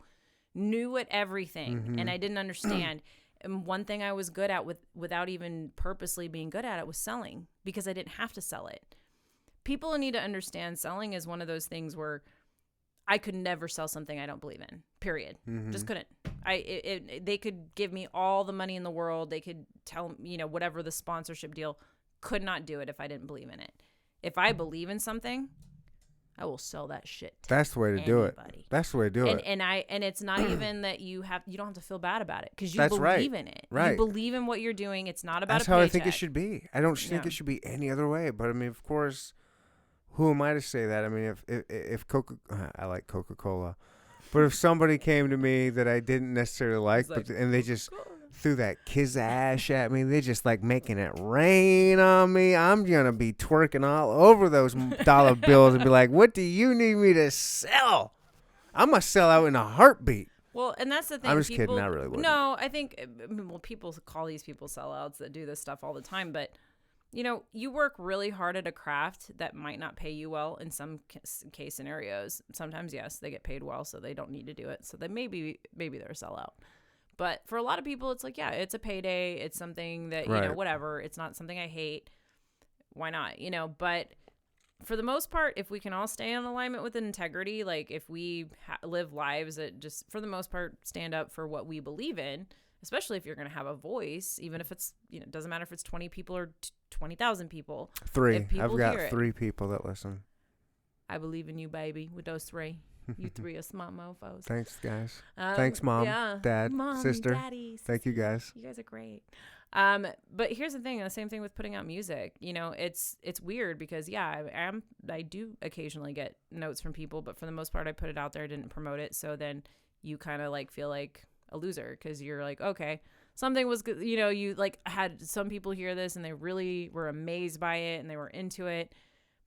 new at everything and I didn't understand. And one thing I was good at without even purposely being good at it was selling, because I didn't have to sell it. People need to understand selling is one of those things where I could never sell something I don't believe in, period. Just couldn't. They could give me all the money in the world. They could tell, you know, whatever the sponsorship deal, could not do it if I didn't believe in it. If I believe in something, I will sell that shit to That's the way to do it. anybody. That's the way to do it. And it's not even that you don't have to feel bad about it, because you That's right. believe in it. Right. You believe in what you're doing. It's not about That's a how paycheck. I think it should be. I don't think Yeah. it should be any other way. But I mean, of course, who am I to say that? I mean, if I like Coca-Cola, but if somebody came to me that I didn't necessarily like, and they just threw that kiss ash at me, they just like making it rain on me, I'm gonna be twerking all over those dollar bills and be like, what do you need me to sell? I'm gonna sell out in a heartbeat. Well, and that's the thing. I'm just kidding. I really wouldn't. No, I think, people call these people sellouts that do this stuff all the time. But, you know, you work really hard at a craft that might not pay you well in some case scenarios. Sometimes, yes, they get paid well, so they don't need to do it. So they maybe they're a sellout. But for a lot of people, it's like, yeah, it's a payday. It's something that, you know, Right. whatever. It's not something I hate. Why not? You know, but for the most part, if we can all stay in alignment with integrity, like if we live lives that just, for the most part, stand up for what we believe in, especially if you're going to have a voice, even if it's, you know, it doesn't matter if it's 20 people or 20,000 people. 3. If people I've got hear it. 3 people that listen. I believe in you, baby, with those 3. You 3 are smart mofos. Thanks, guys. Thanks, Mom, Dad, Mom, Sister. Daddy, Thank you, guys. You guys are great. But here's the thing, the same thing with putting out music. You know, it's weird because, yeah, I do occasionally get notes from people, but for the most part, I put it out there, didn't promote it. So then you kind of like feel like a loser because you're like, okay, something was good. You know, you like had some people hear this and they really were amazed by it and they were into it.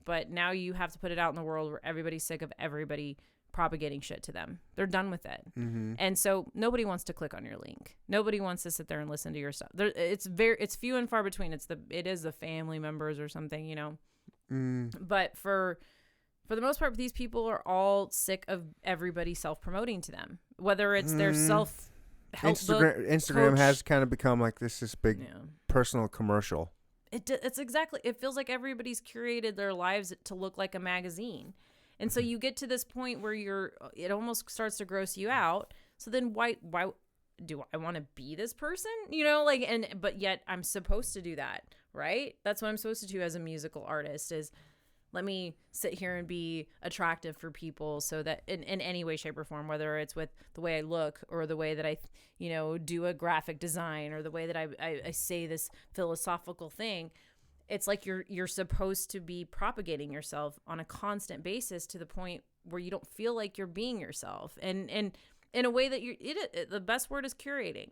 But now you have to put it out in the world where everybody's sick of everybody propagating shit to them. They're done with it. And so nobody wants to click on your link. Nobody wants to sit there and listen to your stuff. It's few and far between. It is the family members or something, you know. But for the most part, these people are all sick of everybody self-promoting to them, whether it's their self-help book, Instagram coach. has kind of become like this big personal commercial. It's exactly, it feels like everybody's curated their lives to look like a magazine. And so you get to this point where it almost starts to gross you out. So then why do I want to be this person? You know, like, but yet I'm supposed to do that, right? That's what I'm supposed to do as a musical artist, is let me sit here and be attractive for people so that in any way, shape, or form, whether it's with the way I look or the way that I, you know, do a graphic design or the way that I say this philosophical thing. It's like you're supposed to be propagating yourself on a constant basis to the point where you don't feel like you're being yourself. And in a way that the best word is curating,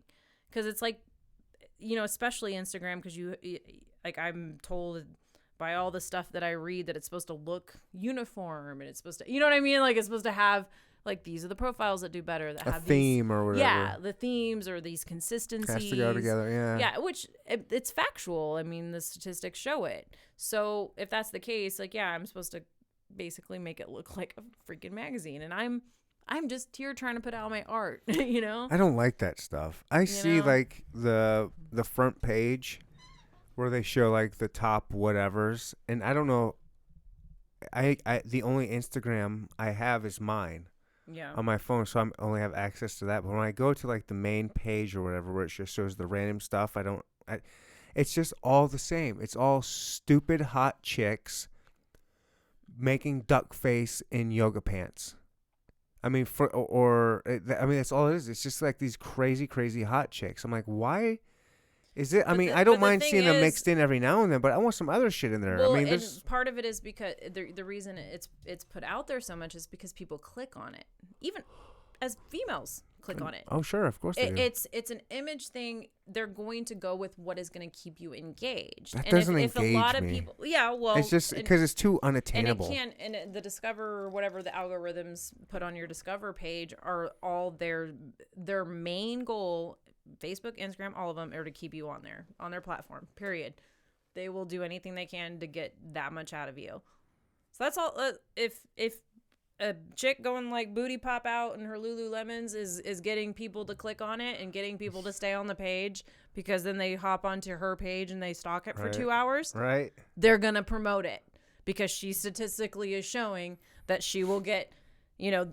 because it's like, you know, especially Instagram, because like I'm told by all the stuff that I read that it's supposed to look uniform and it's supposed to, you know what I mean? Like it's supposed to have like these are the profiles that do better, that a have theme these, or whatever. Yeah, the themes or these consistencies. Has to go together, yeah. Yeah, which it's factual. I mean, the statistics show it. So if that's the case, like, yeah, I'm supposed to basically make it look like a freaking magazine, and I'm just here trying to put out my art, you know? I don't like that stuff. I see know? like the front page where they show like the top whatevers, and I don't know. I the only Instagram I have is mine. Yeah. On my phone, so I only have access to that. But when I go to like the main page or whatever, where it just shows the random stuff, it's just all the same. It's all stupid hot chicks making duck face in yoga pants. I mean, that's all it is. It's just like these crazy hot chicks. I'm like, why is it? I mean, I don't mind seeing them mixed in every now and then, but I want some other shit in there. Well, I mean, and part of it is because the reason it's put out there so much is because people click on it, even as females click on it. Oh, sure, of course they do. It's an image thing. They're going to go with what is going to keep you engaged. That and doesn't if engage a lot of me. people, yeah, well, it's just because it's too unattainable. And the Discover or whatever the algorithms put on your Discover page are all their main goal. Facebook, Instagram, all of them are to keep you on their platform, period. They will do anything they can to get that much out of you. So that's all. If a chick going like booty pop out in her Lululemons is getting people to click on it and getting people to stay on the page, because then they hop onto her page and they stalk it for 2 hours, right? They're going to promote it because she statistically is showing that she will get,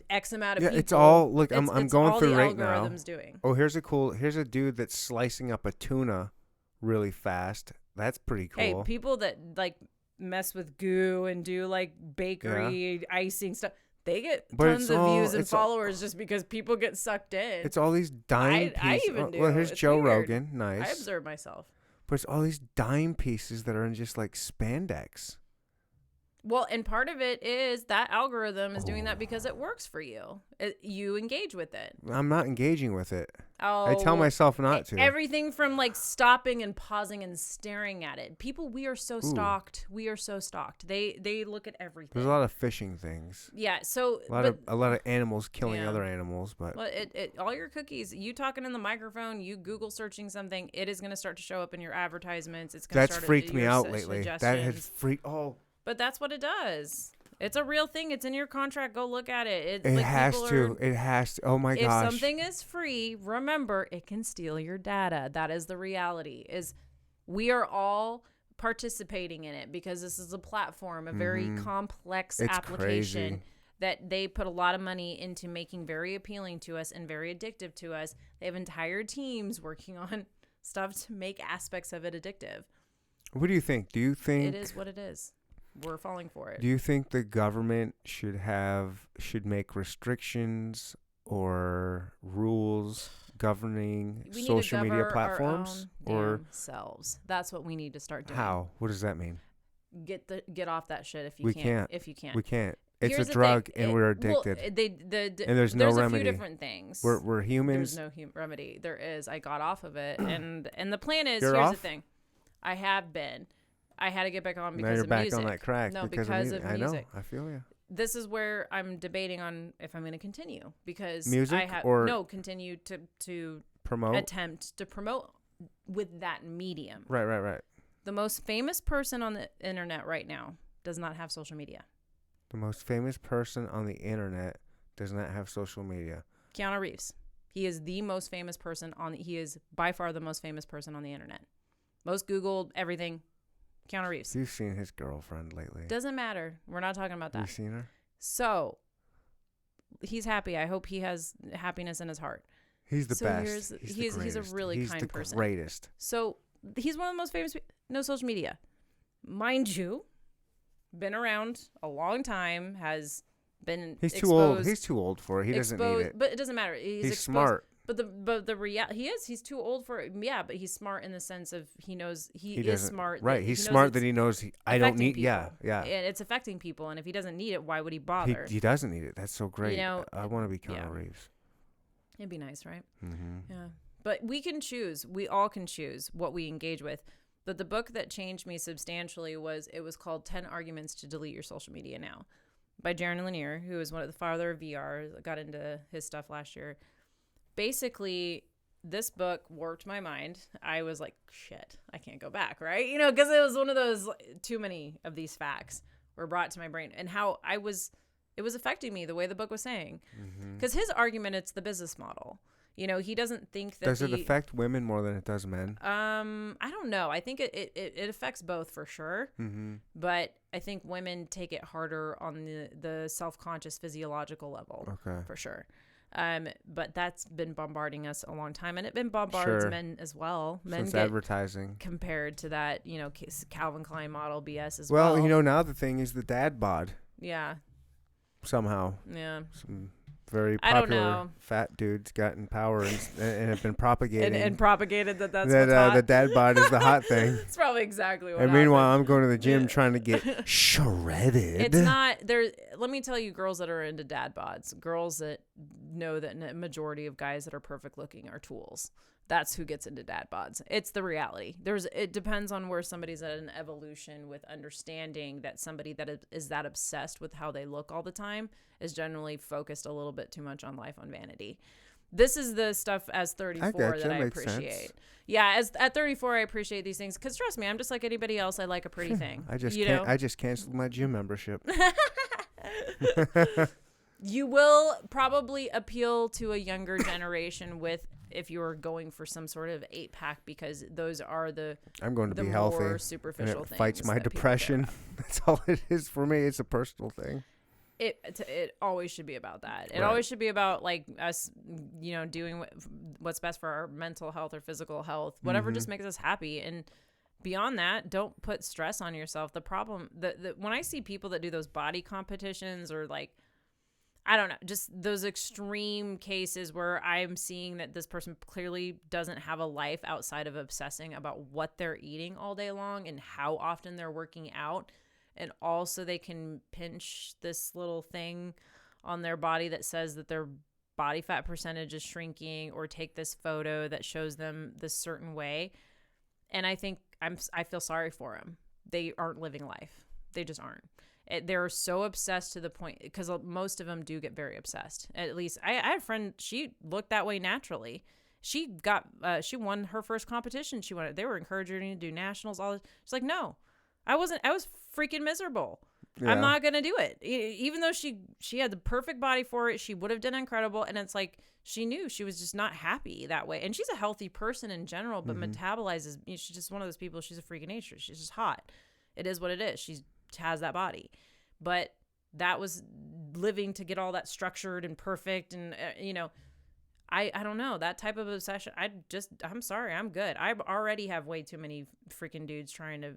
X amount of people. It's all, look, I'm going all through the right now. algorithms doing. Oh, here's a dude that's slicing up a tuna really fast. That's pretty cool. Hey, people that like mess with goo and do like bakery icing stuff, they get tons of views and followers just because people get sucked in. It's all these dime pieces. I even do. Well, here's It's Joe weird. Rogan. Nice. I observe myself. But it's all these dime pieces that are in just like spandex. Well, and part of it is that algorithm is doing that because it works for you. You engage with it. I'm not engaging with it. Oh, I tell myself not to. Everything from like stopping and pausing and staring at it. People, we are so stalked. We are so stalked. They look at everything. There's a lot of fishing things. Yeah, so a lot of animals killing other animals, but well, all your cookies, you talking in the microphone, you Google searching something, it is going to start to show up in your advertisements. It's going to start. That's freaked me out lately. Suggestions. That has freaked. Oh. But that's what it does. It's a real thing. It's in your contract. Go look at it. It has to. It has to. Oh my gosh. If something is free, remember, it can steal your data. That is the reality. We are all participating in it because this is a platform, a very complex application crazy. That they put a lot of money into making very appealing to us and very addictive to us. They have entire teams working on stuff to make aspects of it addictive. What do you think? Do you think it is what it is? We're falling for it. Do you think the government should make restrictions or ruls governing social media platforms or themselves? That's what we need to start doing. How? What does that mean? Get off that shit if you we can't. If you can't. We can't. It's a drug and we're addicted. Well, and there's no remedy. There's a few different things. We're humans. There's no remedy. There is. I got off of it, and the plan is, You're here's off? the thing. I have been. I had to get back on because now you're of back music. on that crack. No, because of music. I know. I feel you. This is where I'm debating on if I'm going to continue because music I have continue to promote, attempt to promote with that medium. Right. The most famous person on the internet right now does not have social media. The most famous person on the internet does not have social media. Keanu Reeves. He is the most famous person he is by far the most famous person on the internet. Most Googled, everything. Keanu Reeves. You've seen his girlfriend lately. Doesn't matter. We're not talking about that. You've seen her? So, he's happy. I hope he has happiness in his heart. He's the best. He's a really kind person. He's the greatest. So, he's one of the most famous. No social media. Mind you, been around a long time, has been He's exposed, too old. He's too old for it. He doesn't need it. But it doesn't matter. He's smart. But the reality he's too old for it. Yeah, but he's smart in the sense of he knows he is smart. Right, he's smart that he knows I don't need. People. Yeah. And it's affecting people, and if he doesn't need it, why would he bother? He doesn't need it. That's so great. I want to be Keanu Reeves. It'd be nice, right? Mm-hmm. Yeah, but we can choose. We all can choose what we engage with. But the book that changed me substantially was called 10 Arguments to Delete Your Social Media Now by Jaron Lanier, who is one of the father of VR, got into his stuff last year. Basically, this book warped my mind. I was like, shit, I can't go back, right? You know, because it was one of those, too many of these facts were brought to my brain, and how it was affecting me the way the book was saying. Because his argument, it's the business model. You know, he doesn't think that. Does it affect women more than it does men? I don't know. I think it affects both for sure. But I think women take it harder on the self-conscious physiological level. Okay. For sure. But that's been bombarding us a long time, and it been bombards men as well. Men Since get advertising compared to that, you know, Calvin Klein model BS as well. Well, you know, now the thing is the dad bod. Yeah. Somehow. Yeah. Some very popular fat dudes got in power and have been propagating. and propagated that's what's hot. The dad bod is the hot thing. It's probably exactly what And meanwhile, I'm going to the gym trying to get shredded. It's not there. Let me tell you, girls that are into dad bods, girls that know that a majority of guys that are perfect looking are tools. That's who gets into dad bods. It's the reality. It depends on where somebody's at an evolution with understanding that somebody that is that obsessed with how they look all the time is generally focused a little bit too much on life, on vanity. This is the stuff as 34 that I appreciate. Sense. Yeah, as at 34 I appreciate these things because trust me, I'm just like anybody else. I like a pretty thing. I just canceled my gym membership. You will probably appeal to a younger generation if you're going for some sort of 8-pack, because those are I'm going to the be more healthy. superficial and it things. Fights my depression. That's all it is for me. It's a personal thing. It always should be about that. It always should be about like us, you know, doing what's best for our mental health or physical health, whatever just makes us happy. And beyond that, don't put stress on yourself. The problem, when I see people that do those body competitions or like, I don't know, just those extreme cases where I'm seeing that this person clearly doesn't have a life outside of obsessing about what they're eating all day long and how often they're working out. And also they can pinch this little thing on their body that says that their body fat percentage is shrinking, or take this photo that shows them this certain way. And I think I feel sorry for them. They aren't living life. They just aren't. They're so obsessed to the point, because most of them do get very obsessed. At least I had a friend, she looked that way naturally. She won her first competition. They were encouraging her to do nationals. She's like, no, I wasn't. I was freaking miserable. Yeah. I'm not going to do it. Even though she had the perfect body for it, she would have done incredible. And it's like, she knew she was just not happy that way. And she's a healthy person in general, but metabolizes, she's just one of those people. She's a freak of nature. She's just hot. It is what it is. She has that body. But that was living to get all that structured and perfect. And, I don't know, that type of obsession. I'm sorry, I'm good. I already have way too many freaking dudes trying to,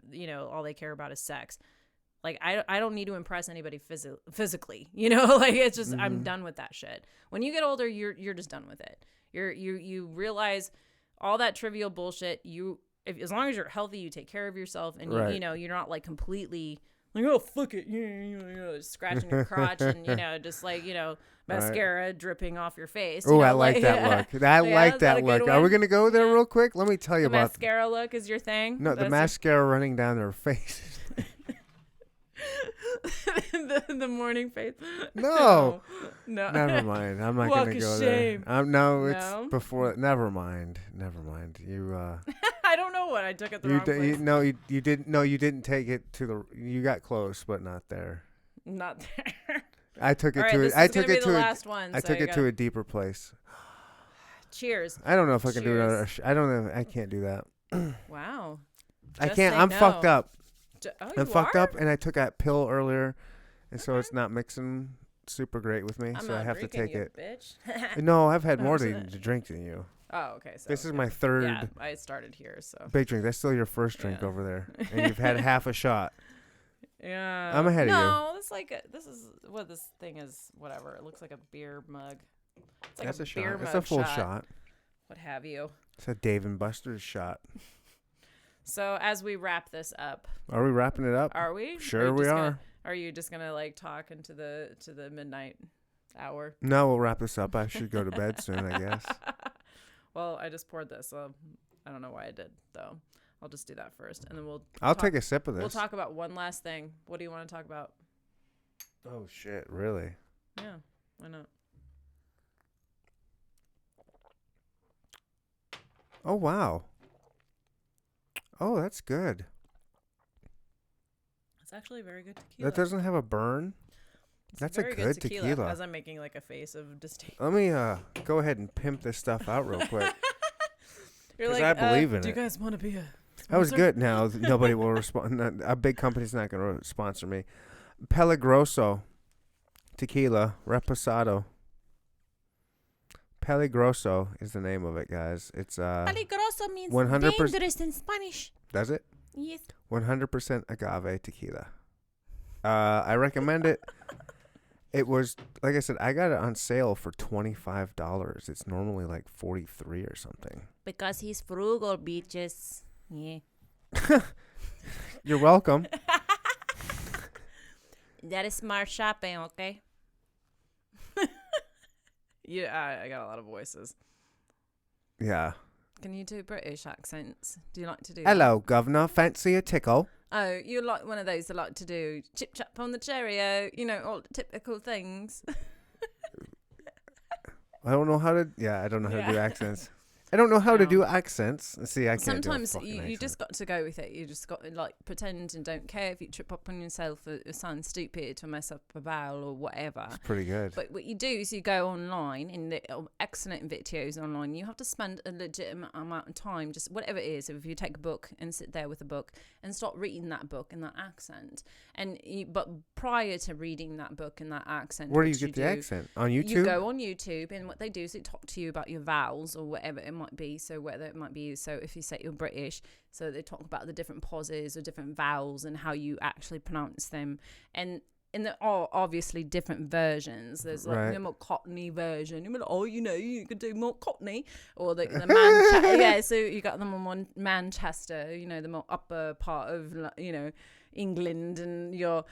all they care about is sex. Like, I don't need to impress anybody physically, like it's just, I'm done with that shit. When you get older, you're just done with it. You realize all that trivial bullshit. As long as you're healthy, you take care of yourself, and right. You're not like completely like, oh, fuck it, scratching your crotch and, just like, mascara right. dripping off your face. Oh, I like that look. I like that look. Are we going to go there real quick? Let me tell you about mascara look is your thing? No, the mascara running down their face. the morning face. No. Never mind. I'm not going to go there. It's before. Never mind. You. I don't know what I took it the wrong place. You didn't. No, you didn't take it to the. You got close, but not there. Not there. I took it right, to. I took it to. I took it to a deeper place. Cheers. I don't know if I can do another. I don't know. I can't do that. Wow. I can't. I'm fucked up. I'm fucked up, and I took a pill earlier, and so it's not mixing super great with me. So I have to take it. Bitch. No, I've had more to drink than you. Oh, okay. So this is my third. Yeah, I started here, so. Big drink. That's still your first drink over there, and you've had half a shot. Yeah. I'm ahead of you. No, this is what this thing is. Whatever. It looks like a beer mug. It's like That's a shot. Beer it's mug a full shot. What have you? It's a Dave and Buster's shot. So as we wrap this up, are we wrapping it up? Are we? Sure, we are. Are you just gonna like talk into the midnight hour? No, we'll wrap this up. I should go to bed soon, I guess. Well, I just poured this, so I don't know why I did though. I'll just do that first, and then I'll take a sip of this. We'll talk about one last thing. What do you want to talk about? Oh shit! Really? Yeah. Why not? Oh wow. Oh, that's good. It's actually very good tequila. That doesn't have a burn. It's That's a very good tequila. As I'm making like a face of disdain. Let me go ahead and pimp this stuff out real quick. You're 'Cause like, I believe in do it. you guys want to be a That was sponsor? good. Now nobody will respond. A big company's not going to sponsor me. Peligroso tequila reposado. Peligroso is the name of it, guys. It's Peligroso means 100% dangerous in Spanish. Does it? Yes. 100% agave tequila. I recommend it. It was, like I said, I got it on sale for $25. It's normally like $43 or something. Because he's frugal, bitches. Yeah. You're welcome. That is smart shopping, okay? Yeah, I got a lot of voices. Yeah. Can you do British accents? Do you like to do Hello, governor. Fancy a tickle? that? Oh, you're like one of those that like to do chip chap on the Cheerio, all the typical things. I don't know how to. Yeah, I don't know how to do Yeah. accents. I don't know how to No. do accents. See, I can't Sometimes do a fucking you accent. just got to go with it. You just got to like pretend and don't care if you trip up on yourself or sound stupid or mess up a vowel or whatever. It's pretty good. But what you do is you go online in the excellent videos online. You have to spend a legitimate amount of time, just whatever it is. If you take a book and sit there with a book and start reading that book in that accent, but prior to reading that book in that accent, Where do you which get the do, accent? On YouTube? You go on YouTube, and what they do is they talk to you about your vowels or whatever it might be. So whether it might be, so if you say you're British, so they talk about the different pauses or different vowels and how you actually pronounce them. And there are obviously different versions. There's like Right. the more Cockney version. You're like, oh, you could do more Cockney, or the Manchester. Yeah, so you got them on Manchester. The more upper part of England, and you're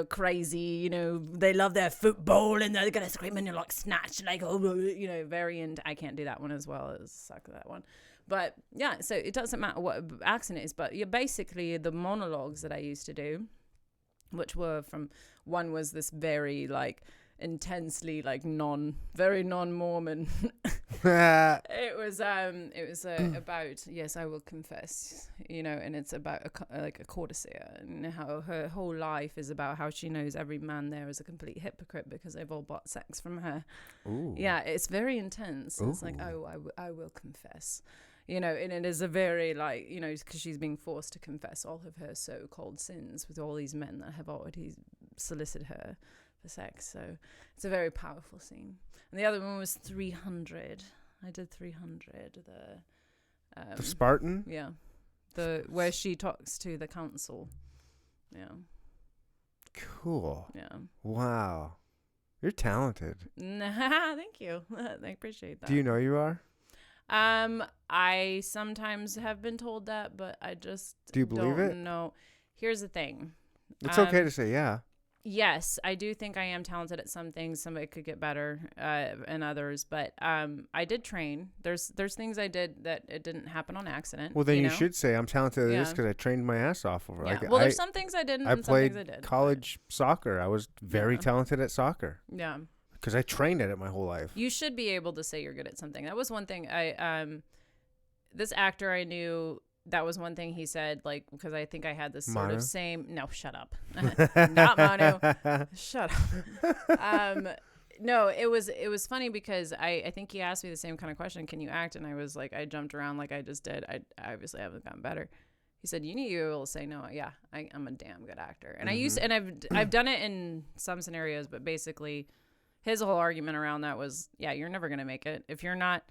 crazy. They love their football and they're gonna scream and you're like snatch, like variant. I can't do that one as well. It's suck at that one. But yeah, so it doesn't matter what accent it is, but you're basically the monologues that I used to do, which were one was this very like intensely like very non-Mormon. It was about, yes, I will confess, and it's about a courtesan, and how her whole life is about how she knows every man there is a complete hypocrite because they've all bought sex from her. Ooh. Yeah, it's very intense. It's like, oh, I will confess. And it is a very because she's being forced to confess all of her so-called sins with all these men that have already solicited her for sex. So it's a very powerful scene. And the other one was 300. I did 300. The Spartan? Yeah. Where she talks to the council. Yeah. Cool. Yeah. Wow. You're talented. Thank you. I appreciate that. Do you know you are? I sometimes have been told that, but I just Do you believe it? No. Here's the thing. It's okay to say yeah. Yes, I do think I am talented at some things. Somebody could get better in others, but I did train. There's things I did that it didn't happen on accident. Well, then you know? should say I'm talented at this Yeah. because I trained my ass off over. Yeah. Like, Well, there's some things I didn't. I and some things played I did. college soccer. I was very Yeah. talented at soccer But, yeah. because I trained at it my whole life. You should be able to say you're good at something. That was one thing. This actor I knew. That was one thing he said, like, because I think I had this sort Mono? of same. No, shut up. Not mono. Shut up. No, it was funny because I think he asked me the same kind of question. Can you act? And I was like, I jumped around like I just did. I obviously haven't gotten better. He said, you need to be able to say no. Yeah, I'm a damn good actor. And I've done it in some scenarios, but basically his whole argument around that was, yeah, you're never going to make it. If you're not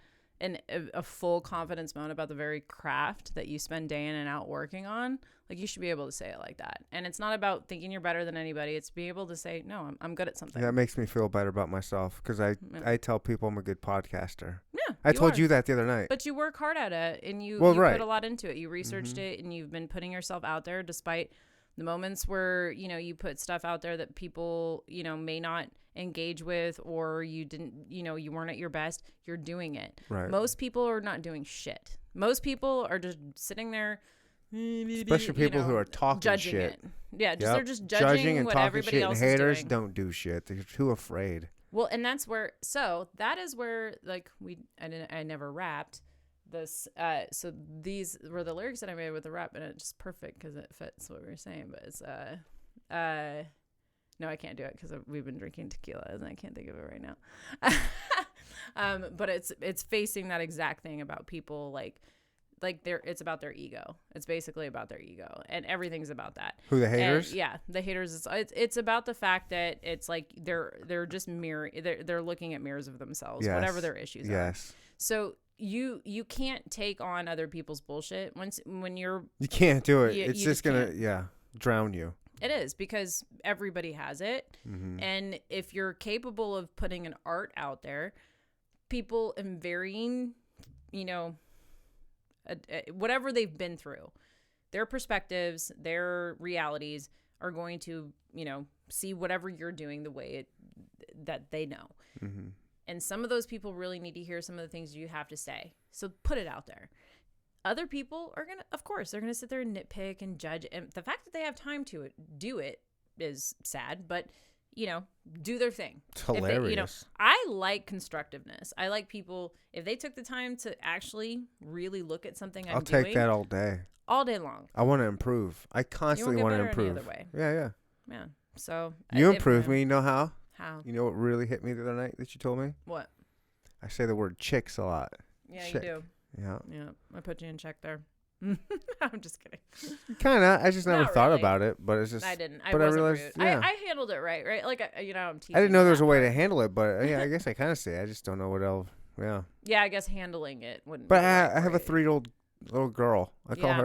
in a full confidence mode about the very craft that you spend day in and out working on, like, you should be able to say it like that. And it's not about thinking you're better than anybody. It's be able to say, no, I'm good at something. That makes me feel better about myself because I tell people I'm a good podcaster. Yeah, I told are. you that the other night. But you work hard at it, and you right. put a lot into it. You researched it, and you've been putting yourself out there despite the moments where, you put stuff out there that people, may not engage with, or you didn't, you weren't at your best. You're doing it. Right. Most people are not doing shit. Most people are just sitting there Especially people who are talking judging shit. it. Yeah, just Yep. they're just judging and what talking everybody shit, else and haters is doing. don't do shit. They're too afraid. Well, and that's where, so that is where, like, I never rapped this. So these were the lyrics that I made with the rap, and it's just perfect because it fits what we were saying. But it's, no, I can't do it because we've been drinking tequila and I can't think of it right now. But it's facing that exact thing about people like it's about their ego. It's basically about their ego, and everything's about that. Who, the haters? And, yeah, the haters. It's about the fact that it's like they're just they're looking at mirrors of themselves, Yes. whatever their issues are. Yes. So you can't take on other people's bullshit when you're. You can't do it. You It's just just gonna can't. drown you. It is, because everybody has it. Mm-hmm. And if you're capable of putting an art out there, people in varying, whatever they've been through, their perspectives, their realities are going to, see whatever you're doing the way that they know. Mm-hmm. And some of those people really need to hear some of the things you have to say. So put it out there. Other people are of course, they're going to sit there and nitpick and judge. And the fact that they have time to do it is sad, but, do their thing. It's hilarious. I like constructiveness. I like people, if they took the time to actually really look at something I'm doing. I'll take that all day. All day long. I want to improve. I constantly want to improve. Any other way. Yeah. Yeah. So. You improve me. You know how? How? You know what really hit me the other night that you told me? What? I say the word chicks a lot. Yeah, Chick. you do. Yeah. Yeah. I put you in check there. I'm just kidding. Kind of. I just never Not thought really. about it, but it's just. I didn't. I but I wasn't realized, rude. yeah. I handled it right? Like, I'm teaching. I didn't know there was a way to that part. handle it, but yeah, I guess I kind of say. I just don't know what else. Yeah. Yeah, I guess handling it wouldn't. But be the right I have a way. 3-year-old little girl. I call Yeah.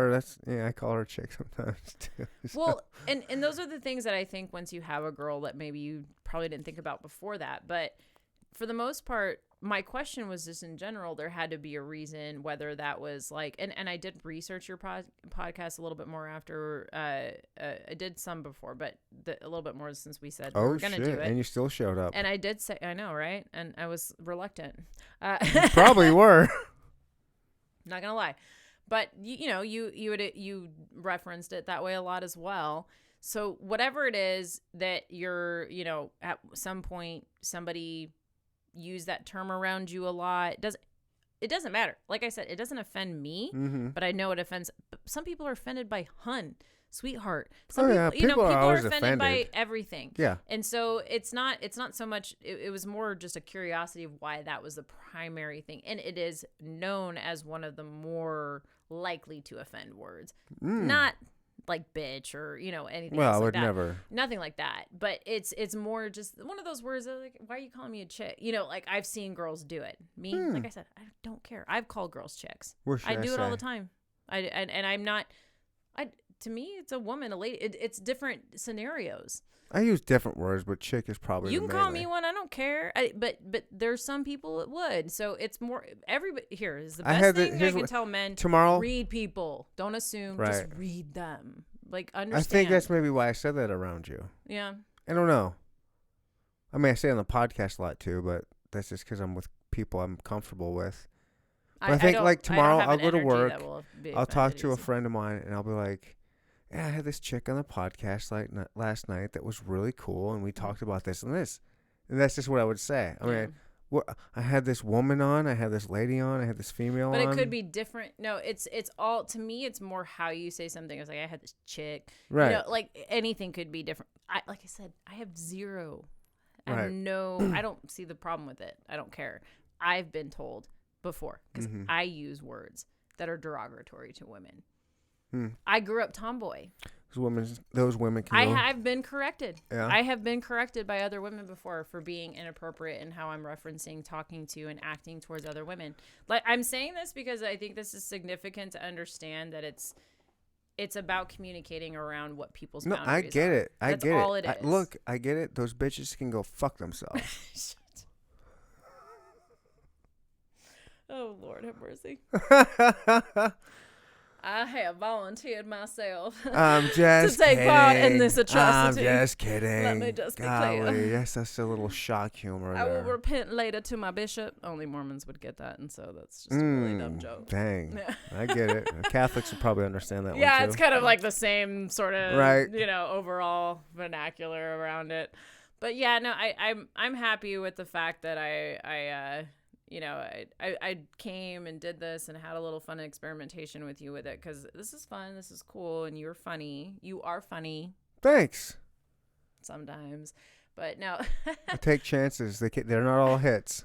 her. I call her chick sometimes too. So. Well, and those are the things that I think once you have a girl that maybe you probably didn't think about before that. But for the most part, my question was just in general, there had to be a reason, whether that was like, and I did research your podcast a little bit more after, I did some before, but a little bit more since we said we were going to do it. And you still showed up. And I did say, I know, right? And I was reluctant. You probably were. Not going to lie. But, you referenced it that way a lot as well. So whatever it is that you're, at some point somebody use that term around you a lot, it doesn't matter. Like I said, it doesn't offend me, Mm-hmm. but I know it offends. Some people are offended by hun, sweetheart. Oh, yeah. People are always offended by offended. everything. Yeah. And so it's not so much, it was more just a curiosity of why that was the primary thing. And it is known as one of the more likely to offend words. Not like bitch or, anything Well, else I like would that. never. Nothing like that. But it's more just one of those words that like, why are you calling me a chick? Like I've seen girls do it. Me, like I said, I don't care. I've called girls chicks. What should I do it all say? the time. And I'm not, to me, it's a woman, a lady. It's different scenarios. I use different words, but chick is probably You the can call mainly. me one. I don't care. But there's some people that would. So it's more everybody. Here is the I best had thing I here's can what- tell men. tomorrow- read people. Don't assume. Right. Just read them. Like understand. I think that's maybe why I said that around you. Yeah. I don't know. I mean, I say it on the podcast a lot too, but that's just because I'm with people I'm comfortable with. But I think like tomorrow I'll go to work. I'll talk to a friend of mine and I'll be like, yeah, I had this chick on the podcast last night that was really cool, and we talked about this and this, and that's just what I would say. I mean, I had this woman on, I had this lady on, I had this female But on. it could be different. No, it's all, to me, it's more how you say something. It's like, I had this chick. Right. Like anything could be different. Like I said, I have zero. I Right. have I don't see the problem with it. I don't care. I've been told before because I use words that are derogatory to women. I grew up tomboy. Those women can go. I've been corrected. Yeah. I have been corrected by other women before for being inappropriate in how I'm referencing, talking to, and acting towards other women. Like I'm saying this because I think this is significant to understand that it's about communicating around what people's No, boundaries I get are. it. I That's get all it. it is. Look, I get it. Those bitches can go fuck themselves. Shit. Oh Lord, have mercy. I have volunteered myself I'm just to take kidding. part in this atrocity. I'm just kidding. Let me just be Golly, clear. yes, that's a little shock humor I will there. repent later to my bishop. Only Mormons would get that, and so that's just a really dumb joke. Dang. Yeah. I get it. Catholics would probably understand that Yeah, one, it's too. kind of like the same sort of, Right. overall vernacular around it. But yeah, no, I'm happy with the fact that I came and did this and had a little fun experimentation with you with it, because this is fun, this is cool, and you're funny. You are funny Thanks. sometimes, but no. I take chances. They're not all hits.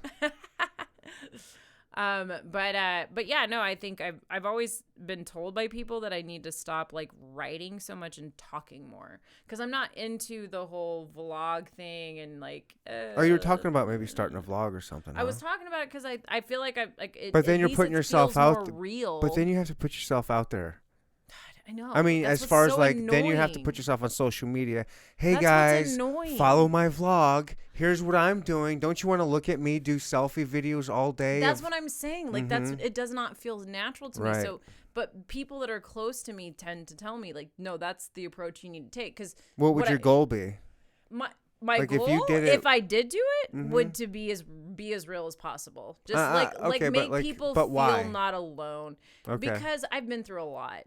But yeah, no, I think I've always been told by people that I need to stop like writing so much and talking more, because I'm not into the whole vlog thing and like. Oh, you were talking about maybe starting a vlog or something. I was talking about it because I feel like But then you're putting yourself out. Real. But then you have to put yourself out there. I know. I mean, that's as far what's as so like, annoying. then you have to put yourself on social media. Hey That's what's guys, annoying. follow my vlog. Here's what I'm doing. Don't you want to look at me do selfie videos all day? That's what I'm saying. Like it does not feel natural to me. Right. So, but people that are close to me tend to tell me like, no, that's the approach you need to take. Because What would your goal be? My Like, if goal, you did it- if I did do it, would to be as real as possible. Just okay, but make like- people but feel why? not alone. Okay. Because I've been through a lot.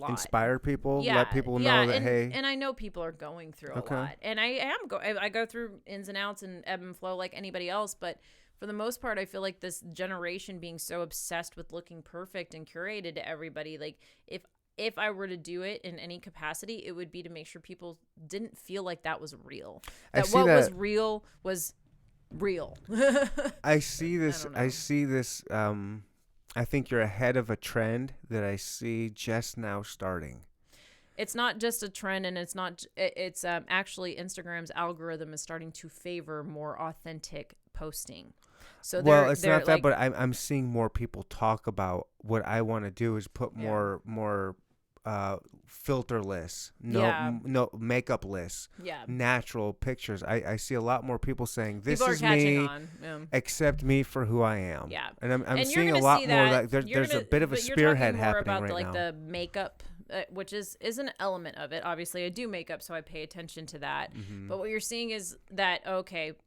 Inspire people. Yeah, Let people know that and I know people are going through Okay. a lot, and I go through ins and outs and ebb and flow like anybody else, but for the most part, I feel like this generation being so obsessed with looking perfect and curated to everybody, like if I were to do it in any capacity, it would be to make sure people didn't feel like that was real. That what was real was real. I see this. don't know. I see this. I think you're ahead of a trend that I see just now starting. It's not just a trend, and it's not. It's actually Instagram's algorithm is starting to favor more authentic posting. So It's not that, but I'm seeing more people talk about what I want to do is put more filterless, no makeupless, natural pictures. I see a lot more people saying this people is are catching me, on. Yeah. accept me for who I am. Yeah. And I'm And seeing you're a gonna lot see more that. that there's a bit of a but you're spearhead talking more happening about right now. the makeup, which is an element of it. Obviously, I do makeup, so I pay attention to that. Mm-hmm. But what you're seeing is that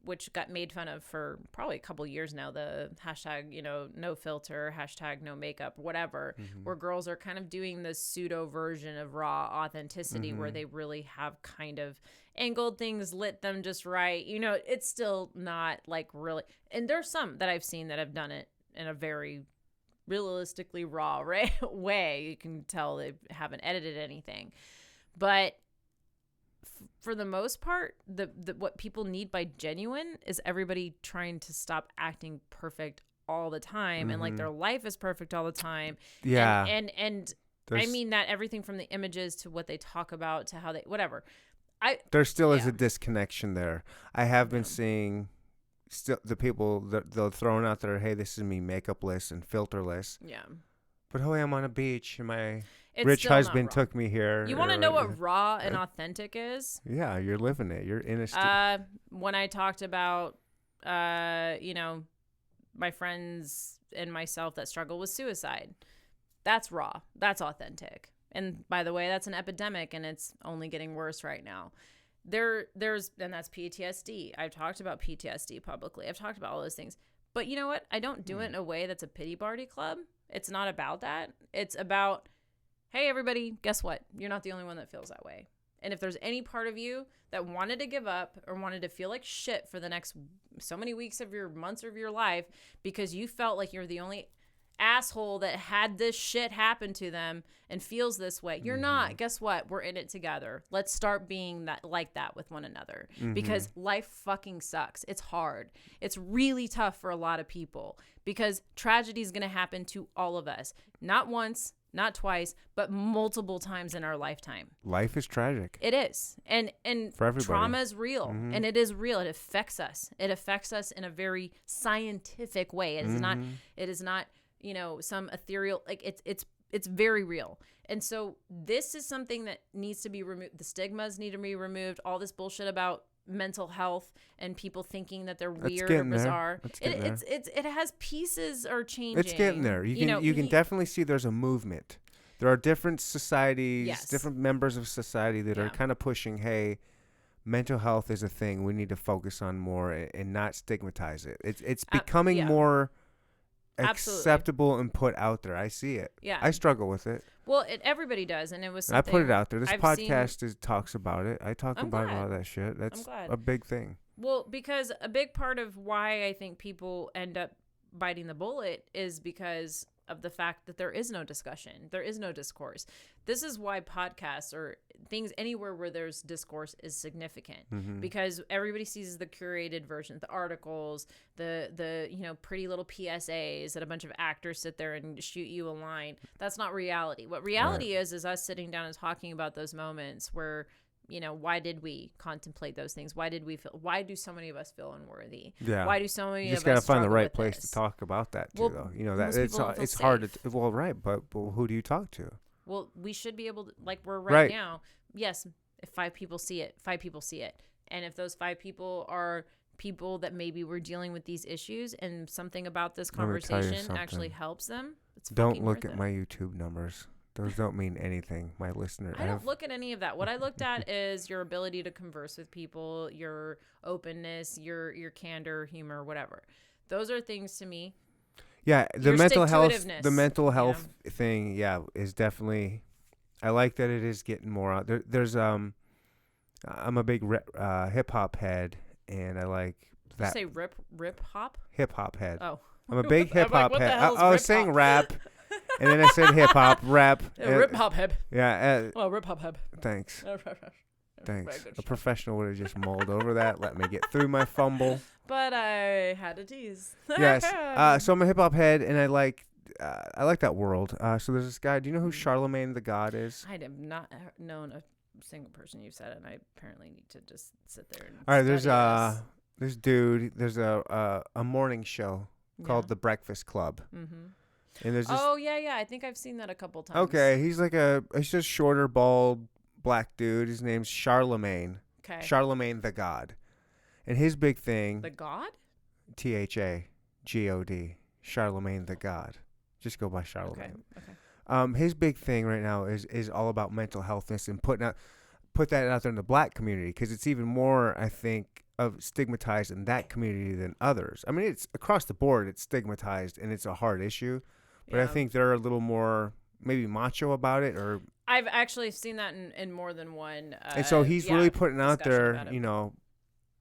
which got made fun of for probably a couple years now. The hashtag, no filter, hashtag no makeup, whatever. Mm-hmm. Where girls are kind of doing this pseudo version of raw authenticity, where they really have kind of angled things, lit them just right. It's still not like really. And there's some that I've seen that have done it in a very realistically raw way. You can tell they haven't edited anything, but for the most part, the what people need by genuine is everybody trying to stop acting perfect all the time and like their life is perfect all the time. Yeah. And I mean that everything from the images to what they talk about to how they whatever. There still is a disconnection there. I have been seeing still the people that they're throwing out there, hey, this is me makeupless and filterless. Yeah. But I'm on a beach and my It's rich still not husband raw. took me here. You want to know what raw and authentic is? Yeah, you're living it. You're in When I talked about, my friends and myself that struggle with suicide, that's raw. That's authentic. And by the way, that's an epidemic, and it's only getting worse right now. And that's PTSD. I've talked about PTSD publicly. I've talked about all those things. But you know what? I don't do it in a way that's a pity party club. It's not about that. It's about, hey, everybody, guess what? You're not the only one that feels that way. And if there's any part of you that wanted to give up or wanted to feel like shit for the next so many weeks of your months of your life because you felt like you're the only asshole that had this shit happen to them and feels this way, you're not. Guess what? We're in it together. Let's start being like that with one another because life fucking sucks. It's hard. It's really tough for a lot of people because tragedy is going to happen to all of us. Not once, not twice, but multiple times in our lifetime. Life is tragic. It is. And for everybody. Trauma is real. And it is real. It affects us. It affects us in a very scientific way. It is not some ethereal, like it's very real. And so this is something that needs to be removed. The stigmas need to be removed. All this bullshit about mental health and people thinking that they're weird or bizarre. It has pieces are changing. It's getting there. You can definitely see there's a movement. There are different societies, Yes. different members of society that are Yeah. kind of pushing, hey, mental health is a thing we need to focus on more and not stigmatize it. It's becoming yeah. more Absolutely. acceptable and put out there. I see it. Yeah. I struggle with it. Well, everybody does, and it was I something put it out there. This I've podcast talks about it. I talk I'm about a glad. lot of that shit. That's glad. a big thing. Well, because a big part of why I think people end up biting the bullet is because of the fact that there is no discussion. There is no discourse. This is why podcasts or things anywhere where there's discourse is significant, because everybody sees the curated version, the articles, the pretty little PSAs that a bunch of actors sit there and shoot you a line. That's not reality. What reality is us sitting down and talking about those moments where, why did we contemplate those things? Why do so many of us feel unworthy? Yeah. Why do so many You just of us gotta find the struggle right with place this? to talk about that too, Well, though. That most people don't feel it's hard safe. to. Well, right, but who do you talk to? Well, we should be able to, like we're Right. now. Yes, if 5 people see it, 5 people see it. And if those 5 people are people that maybe were dealing with these issues and something about this Let me tell you conversation actually something. helps them, it's Don't fucking look worth at it. my YouTube numbers. Those don't mean anything. My listener. I don't look at any of that. What I looked at is your ability to converse with people, your openness, your candor, humor, whatever. Those are things to me. Yeah, the Your mental health, stick-to-itiveness, thing, is definitely. I like that it is getting more out there. There's I'm a big hip hop head, and I like Did you that say rip hop? hip hop head. Oh. I'm a big hip hop what the head. hell's I was rip saying hop? rap, and then I said hip hop, rap. Rip hop heb. Yeah. Oh, rip hop heb. Thanks. Very Thanks. good A shot. professional would have just mulled over that. Let me get through my fumble. But I had to tease. Yes. So I'm a hip hop head, and I like that world. So there's this guy. Do you know who Charlemagne the God is? I have not known a single person you've said it, and I apparently need to just sit there and All right. There's study this dude. There's a morning show this. called The Breakfast Club, Mm-hmm. and there's this. Oh yeah. I think I've seen that a couple times. Okay, he's just shorter, bald, black dude. His name's Charlemagne. Okay. Charlemagne the God, and his big thing. The God? THAGOD. Charlemagne the God. Just go by Charlemagne. Okay. His big thing right now is all about mental healthness and put that out there in the black community, because it's even more, I think, of stigmatized in that community than others. I mean, it's across the board, it's stigmatized and it's a hard issue, but I Yeah. think they're a little more maybe macho about it, or I've actually seen that in more than one. and so he's really putting out discussion about there, it.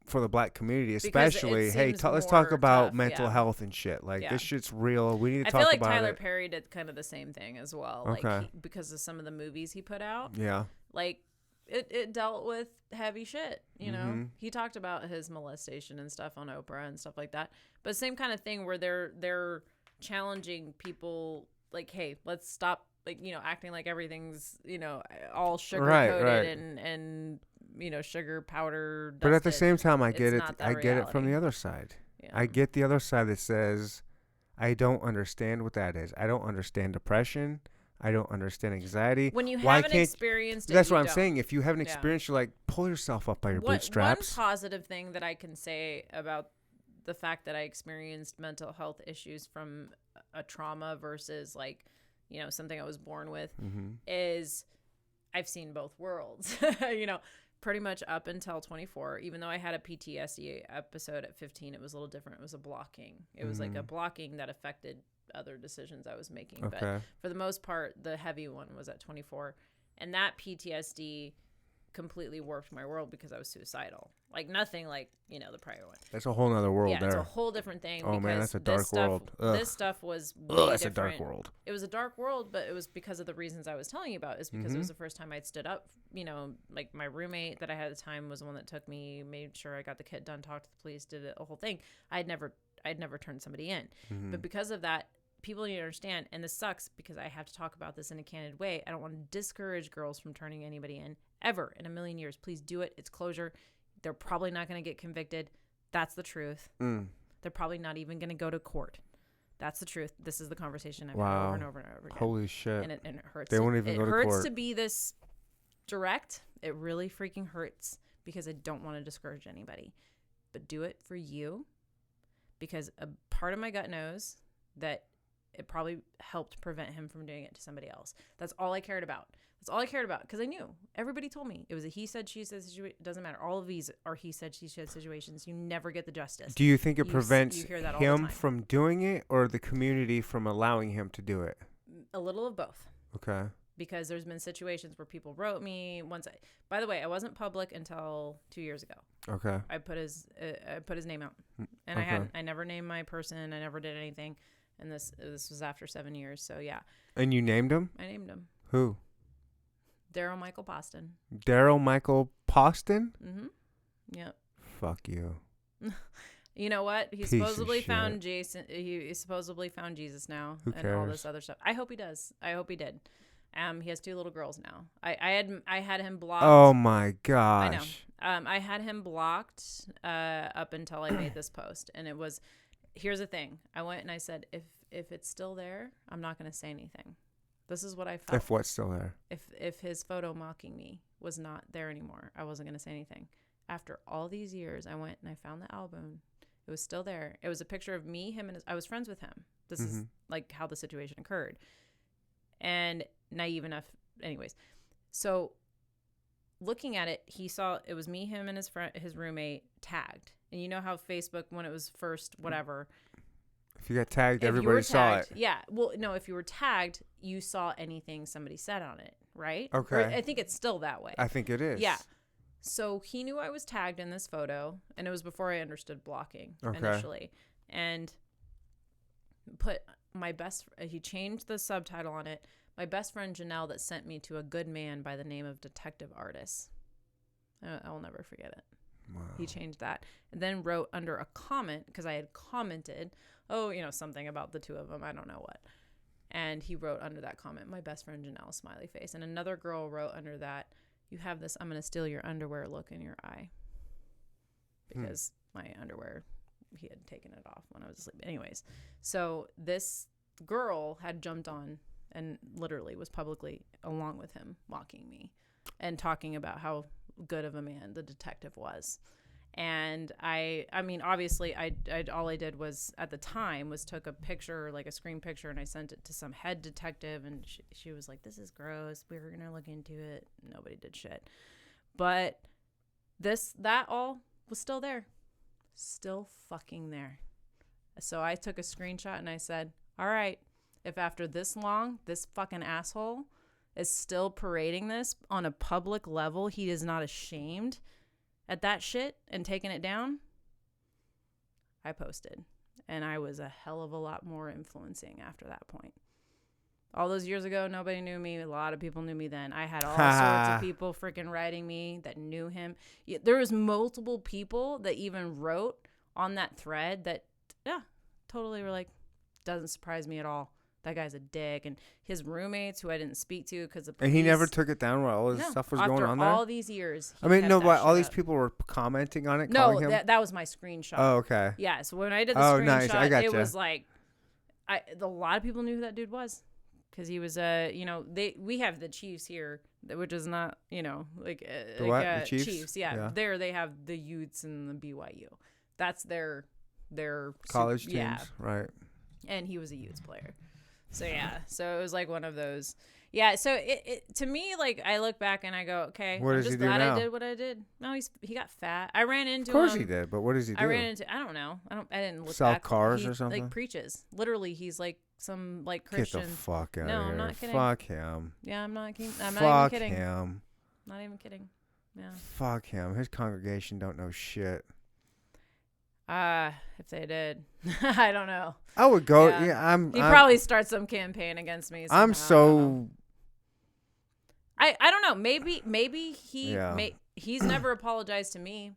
For the black community, Because it especially, hey, seems let's talk more about tough, mental yeah. health and shit. Like, Yeah. this shit's real. We need to I talk feel like about Tyler it. Perry did kind of the same thing as well. Okay. Like because of some of the movies he put out. Yeah. Like it dealt with heavy shit, you know. Mhm. He talked about his molestation and stuff on Oprah and stuff like that. But same kind of thing where they're challenging people like, hey, let's stop acting like everything's, all sugar coated right. and sugar powder But at the dusted. same time, I It's get it. not that I get it from reality. the other side. Yeah. I get the other side that says, I don't understand what that is. I don't understand depression. I don't understand anxiety. When you Why haven't can't- experienced it, That's you what I'm don't. saying. If you haven't Yeah. experienced, you're like, pull yourself up by your One bootstraps. positive thing that I can say about the fact that I experienced mental health issues from a trauma versus something I was born with is I've seen both worlds. Pretty much up until 24, even though I had a PTSD episode at 15, it was a little different. It was a blocking. It was like a blocking that affected other decisions I was making. Okay. But for the most part, the heavy one was at 24. And that PTSD completely warped my world because I was suicidal. Like nothing like, the prior one. That's a whole nother world Yeah, there. it's a whole different thing. Oh, man, because that's a this dark stuff- world. Ugh. This stuff was way That's a dark different. world. It was a dark world, but it was because of the reasons I was telling you about. Is because it was the first time I'd stood up. Like my roommate that I had at the time was the one that took me, made sure I got the kid done, talked to the police, did a whole thing. I'd never turned somebody in, but because of that, people need to understand. And this sucks because I have to talk about this in a candid way. I don't want to discourage girls from turning anybody in ever in a million years. Please do it. It's closure. They're probably not going to get convicted. That's the truth. They're probably not even going to go to court. That's the truth. This is the conversation I've had over and over and over again. Holy shit. And it hurts. They won't even go to court. It hurts to be this direct. It really freaking hurts because I don't want to discourage anybody. But do it for you, because a part of my gut knows that it probably helped prevent him from doing it to somebody else. That's all I cared about. That's all I cared about, because I knew. Everybody told me. It was a he said, she said situation. It doesn't matter. All of these are he said, she said situations. You never get the justice. Do you think it prevents you hear that all the him time. from doing it, or the community from allowing him to do it? A little of both. Okay. Because there's been situations where people wrote me by the way, I wasn't public until 2 years ago. Okay. I put his name out, and Okay. I never named my person. I never did anything. And this was after 7 years. So yeah. And you named him? I named him Who? Daryl Michael Boston. Daryl Michael Poston? Mm-hmm. Yep. Fuck you. You know what? He Piece supposedly of found shit. Jason. He supposedly found Jesus now. Who and all cares? this other stuff. I hope he does. I hope he did. He has 2 little girls now. I had him blocked. Oh my gosh. I know. I had him blocked up until I made this post, and it was. Here's the thing. I went and I said, if it's still there, I'm not going to say anything. This is what I felt. If what's still there? If his photo mocking me was not there anymore, I wasn't going to say anything. After all these years, I went and I found the album. It was still there. It was a picture of me, him, and I was friends with him. This is like how the situation occurred. And naive enough. Anyways, so looking at it, he saw it was me, him, and his roommate tagged. And you know how Facebook, when it was first, whatever. If you got tagged, If you everybody were saw tagged, it. Yeah. Well, no, if you were tagged, you saw anything somebody said on it, right? Okay. Or I think it's still that way. I think it is. Yeah. So he knew I was tagged in this photo, and it was before I understood blocking initially. And put he changed the subtitle on it. My best friend Janelle that sent me to a good man by the name of Detective Artis. I will never forget it. Wow. He changed that, and then wrote under a comment, because I had commented, something about the 2 of them. I don't know what. And he wrote under that comment, my best friend Janelle, smiley face. And another girl wrote under that, you have this I'm going to steal your underwear look in your eye. Because my underwear, he had taken it off when I was asleep. Anyways, so this girl had jumped on and literally was publicly, along with him, mocking me and talking about how good of a man the detective was. And I mean, obviously I all I did was, at the time, was took a picture, like a screen picture, and I sent it to some head detective, and she was like, this is gross, we were gonna look into it. Nobody did shit. But that all was still there, still fucking there. So I took a screenshot and I said, all right, if after this long, this fucking asshole is still parading this on a public level, he is not ashamed at that shit and taking it down, I posted. And I was a hell of a lot more influencing after that point. All those years ago, nobody knew me. A lot of people knew me then. I had all sorts of people freaking writing me that knew him. There was multiple people that even wrote on that thread that, totally were like, doesn't surprise me at all. That guy's a dick. And his roommates, who I didn't speak to because the police. And he never took it down while all this stuff was going on there? After all these years. I mean, no, but all these people were commenting on it, calling him? that was my screenshot. Oh, okay. Yeah, so when I did the screenshot, nice. I gotcha. it was like, a lot of people knew who that dude was. Because he was, we have the Chiefs here, which is not, The Chiefs? Yeah. There they have the Utes and the BYU. That's their college teams, right. And he was a Utes player. So, yeah. So, it was like one of those. Yeah. So, it to me, like, I look back and I go, okay, what I'm does just he do glad now? I did what I did. No, he got fat. I ran into him. Of course he did, but what does he do? I don't know. I didn't look Sell back. cars He, or something? like, preaches. Literally, he's like some, like, Christian. Get the fuck out No, of here. I'm not kidding. Fuck him. Yeah, I'm not kidding. I'm Fuck not even kidding. him. Not even kidding. Yeah. Fuck him. His congregation don't know shit. If they did, I don't know. I would go. Yeah. Yeah, I'm probably start some campaign against me. Somehow. I'm so. I don't know. Maybe he Yeah. he's never apologized to me.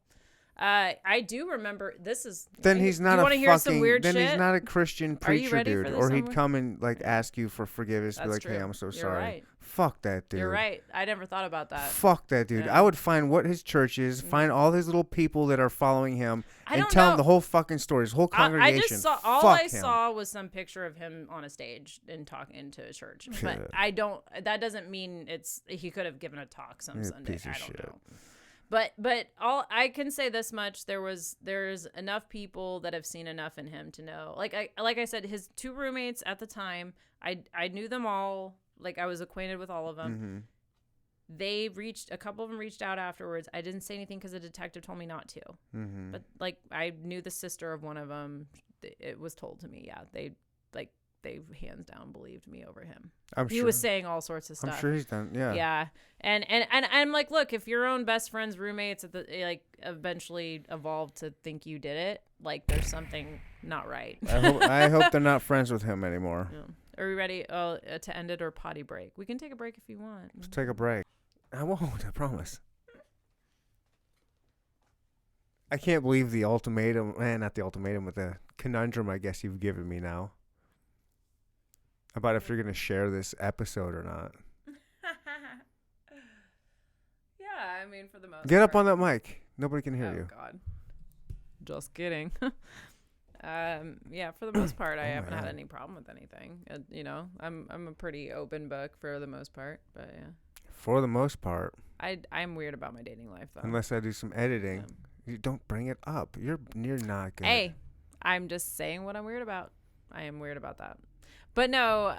I do remember this is. Then he's not you a want to hear some fucking. weird Then shit? he's not a Christian Are you preacher ready for dude, this, or he'd Owen? come and like ask you for forgiveness, be That's like, "Hey, true. I'm so You're sorry." right. Fuck that dude. You're right. I never thought about that. Fuck that dude. Yeah. I would find what his church is, find all his little people that are following him, I and don't tell know. him the whole fucking story. His whole congregation. I just saw all Fuck I him. saw was some picture of him on a stage and talking to a church. But Shit. I don't. That doesn't mean it's. He could have given a talk some He's a Sunday. piece of I don't shit. know. But all I can say this much, there's enough people that have seen enough in him to know. Like I said, his 2 roommates at the time, I knew them all. Like I was acquainted with all of them. Mm-hmm. A couple of them reached out afterwards. I didn't say anything because the detective told me not to. Mm-hmm. But like I knew the sister of one of them. It was told to me. Yeah, they hands down believed me over him. He was saying all sorts of stuff. I'm sure he's done. Yeah. Yeah. And I'm like, look, if your own best friend's roommates eventually evolved to think you did it, like there's something not right. I hope they're not friends with him anymore. Yeah. Are we ready to end it or potty break? We can take a break if you want. Let's take a break. I won't. I promise. I can't believe the ultimatum, not the ultimatum, but the conundrum I guess you've given me now. About if you're going to share this episode or not. Yeah, I mean, for the most Get part. up on that mic. Nobody can hear you. Oh, God. Just kidding. Yeah, for the most part, I haven't had any problem with anything. I'm a pretty open book for the most part, but yeah. For the most part. I'm weird about my dating life, though. Unless I do some editing. You don't bring it up. You're not good. Hey, I'm just saying what I'm weird about. I am weird about that. But no,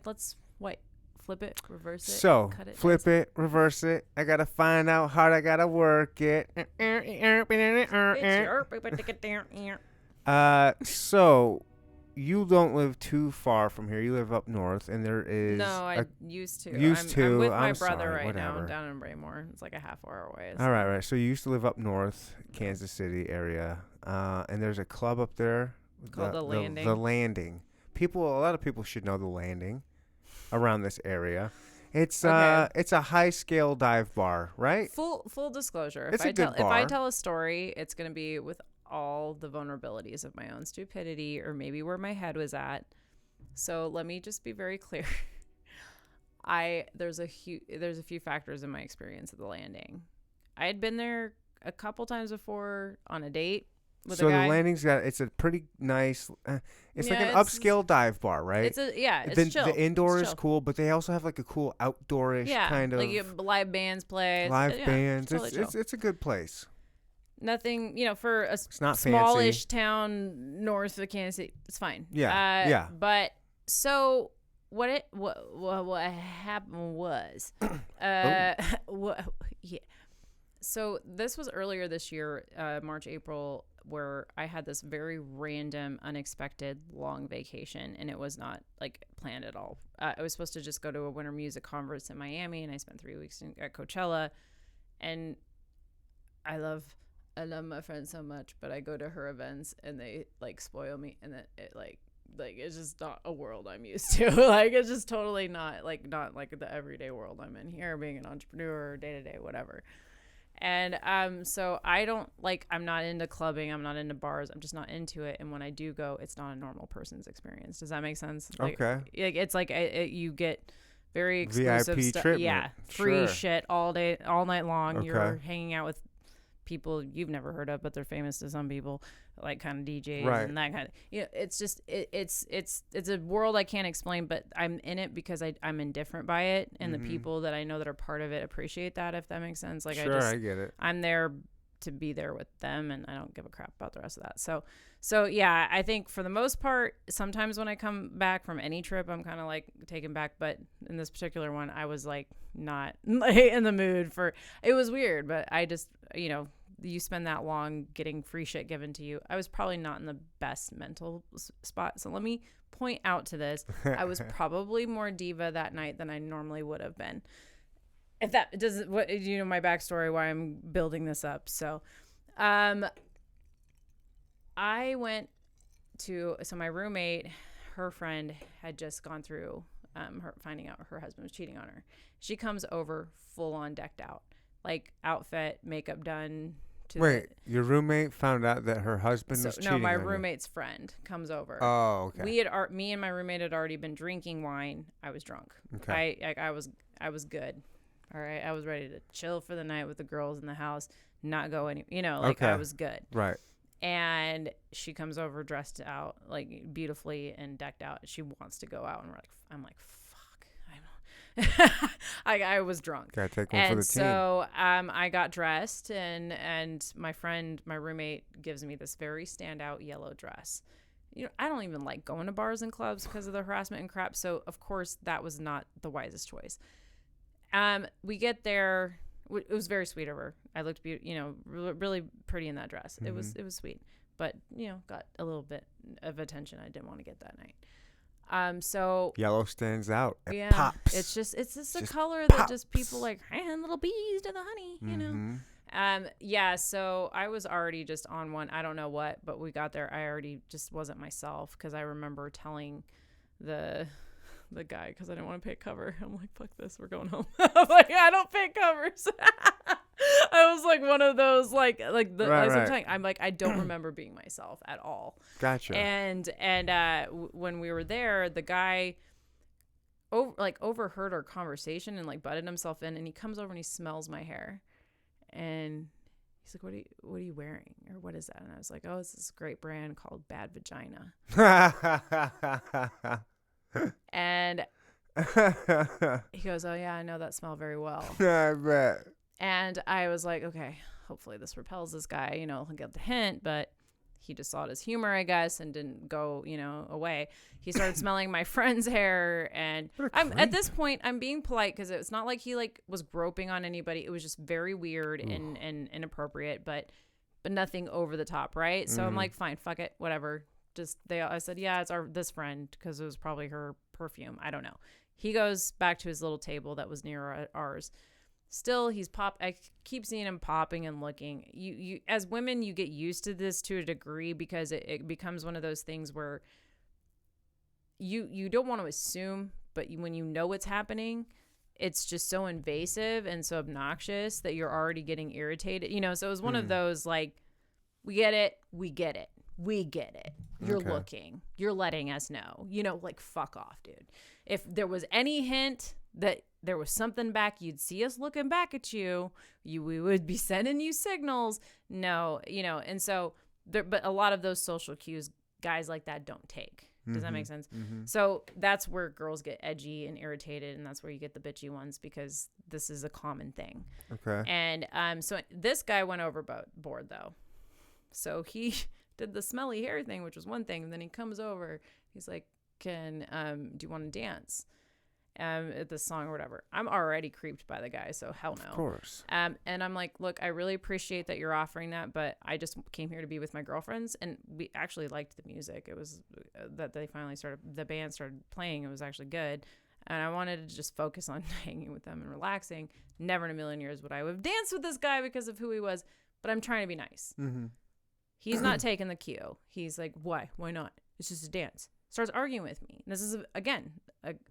let's flip it, reverse it. So, cut it, flip it, reverse it. I got to find out how I got to work it. So, you don't live too far from here. You live up north, and there is... No, I used to. I'm with my brother sorry, right whatever. now down in Braymore. It's like a half hour away. All right. So, you used to live up north, Kansas City area, and there's a club up there. Called The Landing. The Landing. A lot of people should know The Landing around this area. It's it's a high scale dive bar, right? Full disclosure. It's if I tell a story, it's going to be with all the vulnerabilities of my own stupidity or maybe where my head was at. So let me just be very clear. There's a few factors in my experience at The Landing. I had been there a couple times before on a date. With So a guy. The Landing's it's a pretty nice. It's like an upscale dive bar, right? It's chill. The indoor it's is cool, but they also have like a cool outdoorish kind of like live bands play. Bands. Totally It's a good place. Nothing, for a not smallish town north of Kansas City, it's fine. Yeah. But so what happened was, So this was earlier this year, March, April, where I had this very random, unexpected long vacation, and it was not like planned at all. I was supposed to just go to a winter music conference in Miami, and I spent 3 weeks at Coachella, and I love my friend so much, but I go to her events and they like spoil me, and it like it's just not a world I'm used to. Like it's just totally not like the everyday world I'm in here, being an entrepreneur, day to day, whatever. And so I'm not into clubbing, I'm not into bars, I'm just not into it. And when I do go, it's not a normal person's experience. Does that make sense? Okay. It's like you get very exclusive VIP stuff. treatment. Yeah, free Sure. shit all day, all night long. Okay. You're hanging out with people you've never heard of, but they're famous to some people, like kind of DJs and that kind of. It's just it's a world I can't explain, but I'm in it because I'm indifferent by it, and the people that I know that are part of it appreciate that. If that makes sense, like Sure, I get it. I'm there to be there with them, and I don't give a crap about the rest of that. So yeah, I think for the most part, sometimes when I come back from any trip, I'm kind of like taken back. But in this particular one, I was like not in the mood for. It was weird, but I just you spend that long getting free shit given to you. I was probably not in the best mental spot. So let me point out to this. I was probably more diva that night than I normally would have been. If that doesn't, my backstory, why I'm building this up. So, I went to, my roommate, her friend had just gone through, her finding out her husband was cheating on her. She comes over full on decked out, like outfit, makeup done. Wait, your roommate found out that her husband was cheating on my you? roommate's friend comes over. Oh, okay. Me and my roommate had already been drinking wine. I was drunk. Okay. I was good. All right. I was ready to chill for the night with the girls in the house, not go any, I was good. Right. And she comes over dressed out, like beautifully and decked out. She wants to go out, and I'm like, fuck. I was drunk. Gotta take one for And the team. so I got dressed, and my roommate, gives me this very standout yellow dress. I don't even like going to bars and clubs because of the harassment and crap. So of course that was not the wisest choice. We get there. It was very sweet of her. I looked really pretty in that dress. It was sweet, but got a little bit of attention I didn't want to get that night. So Yellow stands out. It yeah, pops. it's just a Just color pops. that just people like, little bees to the honey, Yeah, so I was already just on one. I don't know what, but we got there. I already just wasn't myself because I remember telling the guy, because I didn't want to pay cover. I'm like, fuck this, we're going home. I'm like, I don't pay covers. I was like one of those like Right. I'm like, I don't remember being myself at all. Gotcha. And when we were there, the guy overheard our conversation and like butted himself in, and he comes over and he smells my hair, and he's like, what are you wearing, or what is that? And I was like, oh, it's this great brand called Bad Vagina. And he goes, oh yeah, I know that smell very well. I bet. And I was like, okay, hopefully this repels this guy, he'll get the hint, but he just saw it as humor, I guess, and didn't go, away. He started smelling my friend's hair, and at this point, I'm being polite because it's not like he was groping on anybody. It was just very weird and inappropriate, but nothing over the top, right? So I'm like, fine, fuck it, whatever. I said, yeah, it's this friend, because it was probably her perfume. I don't know. He goes back to his little table that was near ours. Still, I keep seeing him popping and looking. You as women, you get used to this to a degree, because it becomes one of those things where you don't want to assume, but when you know what's happening, it's just so invasive and so obnoxious that you're already getting irritated. So it was one of those like, we get it. You're looking. You're letting us know. Like, fuck off, dude. If there was any hint that there was something back, you'd see us looking back at you. We would be sending you signals. No, and so but a lot of those social cues, guys like that don't take. Does that make sense? So that's where girls get edgy and irritated, and that's where you get the bitchy ones, because this is a common thing. Okay. And so this guy went overboard though. So he did the smelly hair thing, which was one thing, and then he comes over. He's like, do you want to dance at this song or whatever? I'm already creeped by the guy, so hell no. Of course. And I'm like, look, I really appreciate that you're offering that, but I just came here to be with my girlfriends, and we actually liked the music. It was that the band started playing. It was actually good, and I wanted to just focus on hanging with them and relaxing. Never in a million years would I have danced with this guy because of who he was, but I'm trying to be nice. He's not taking the cue. He's like, why? Why not? It's just a dance. Starts arguing with me. This is, again,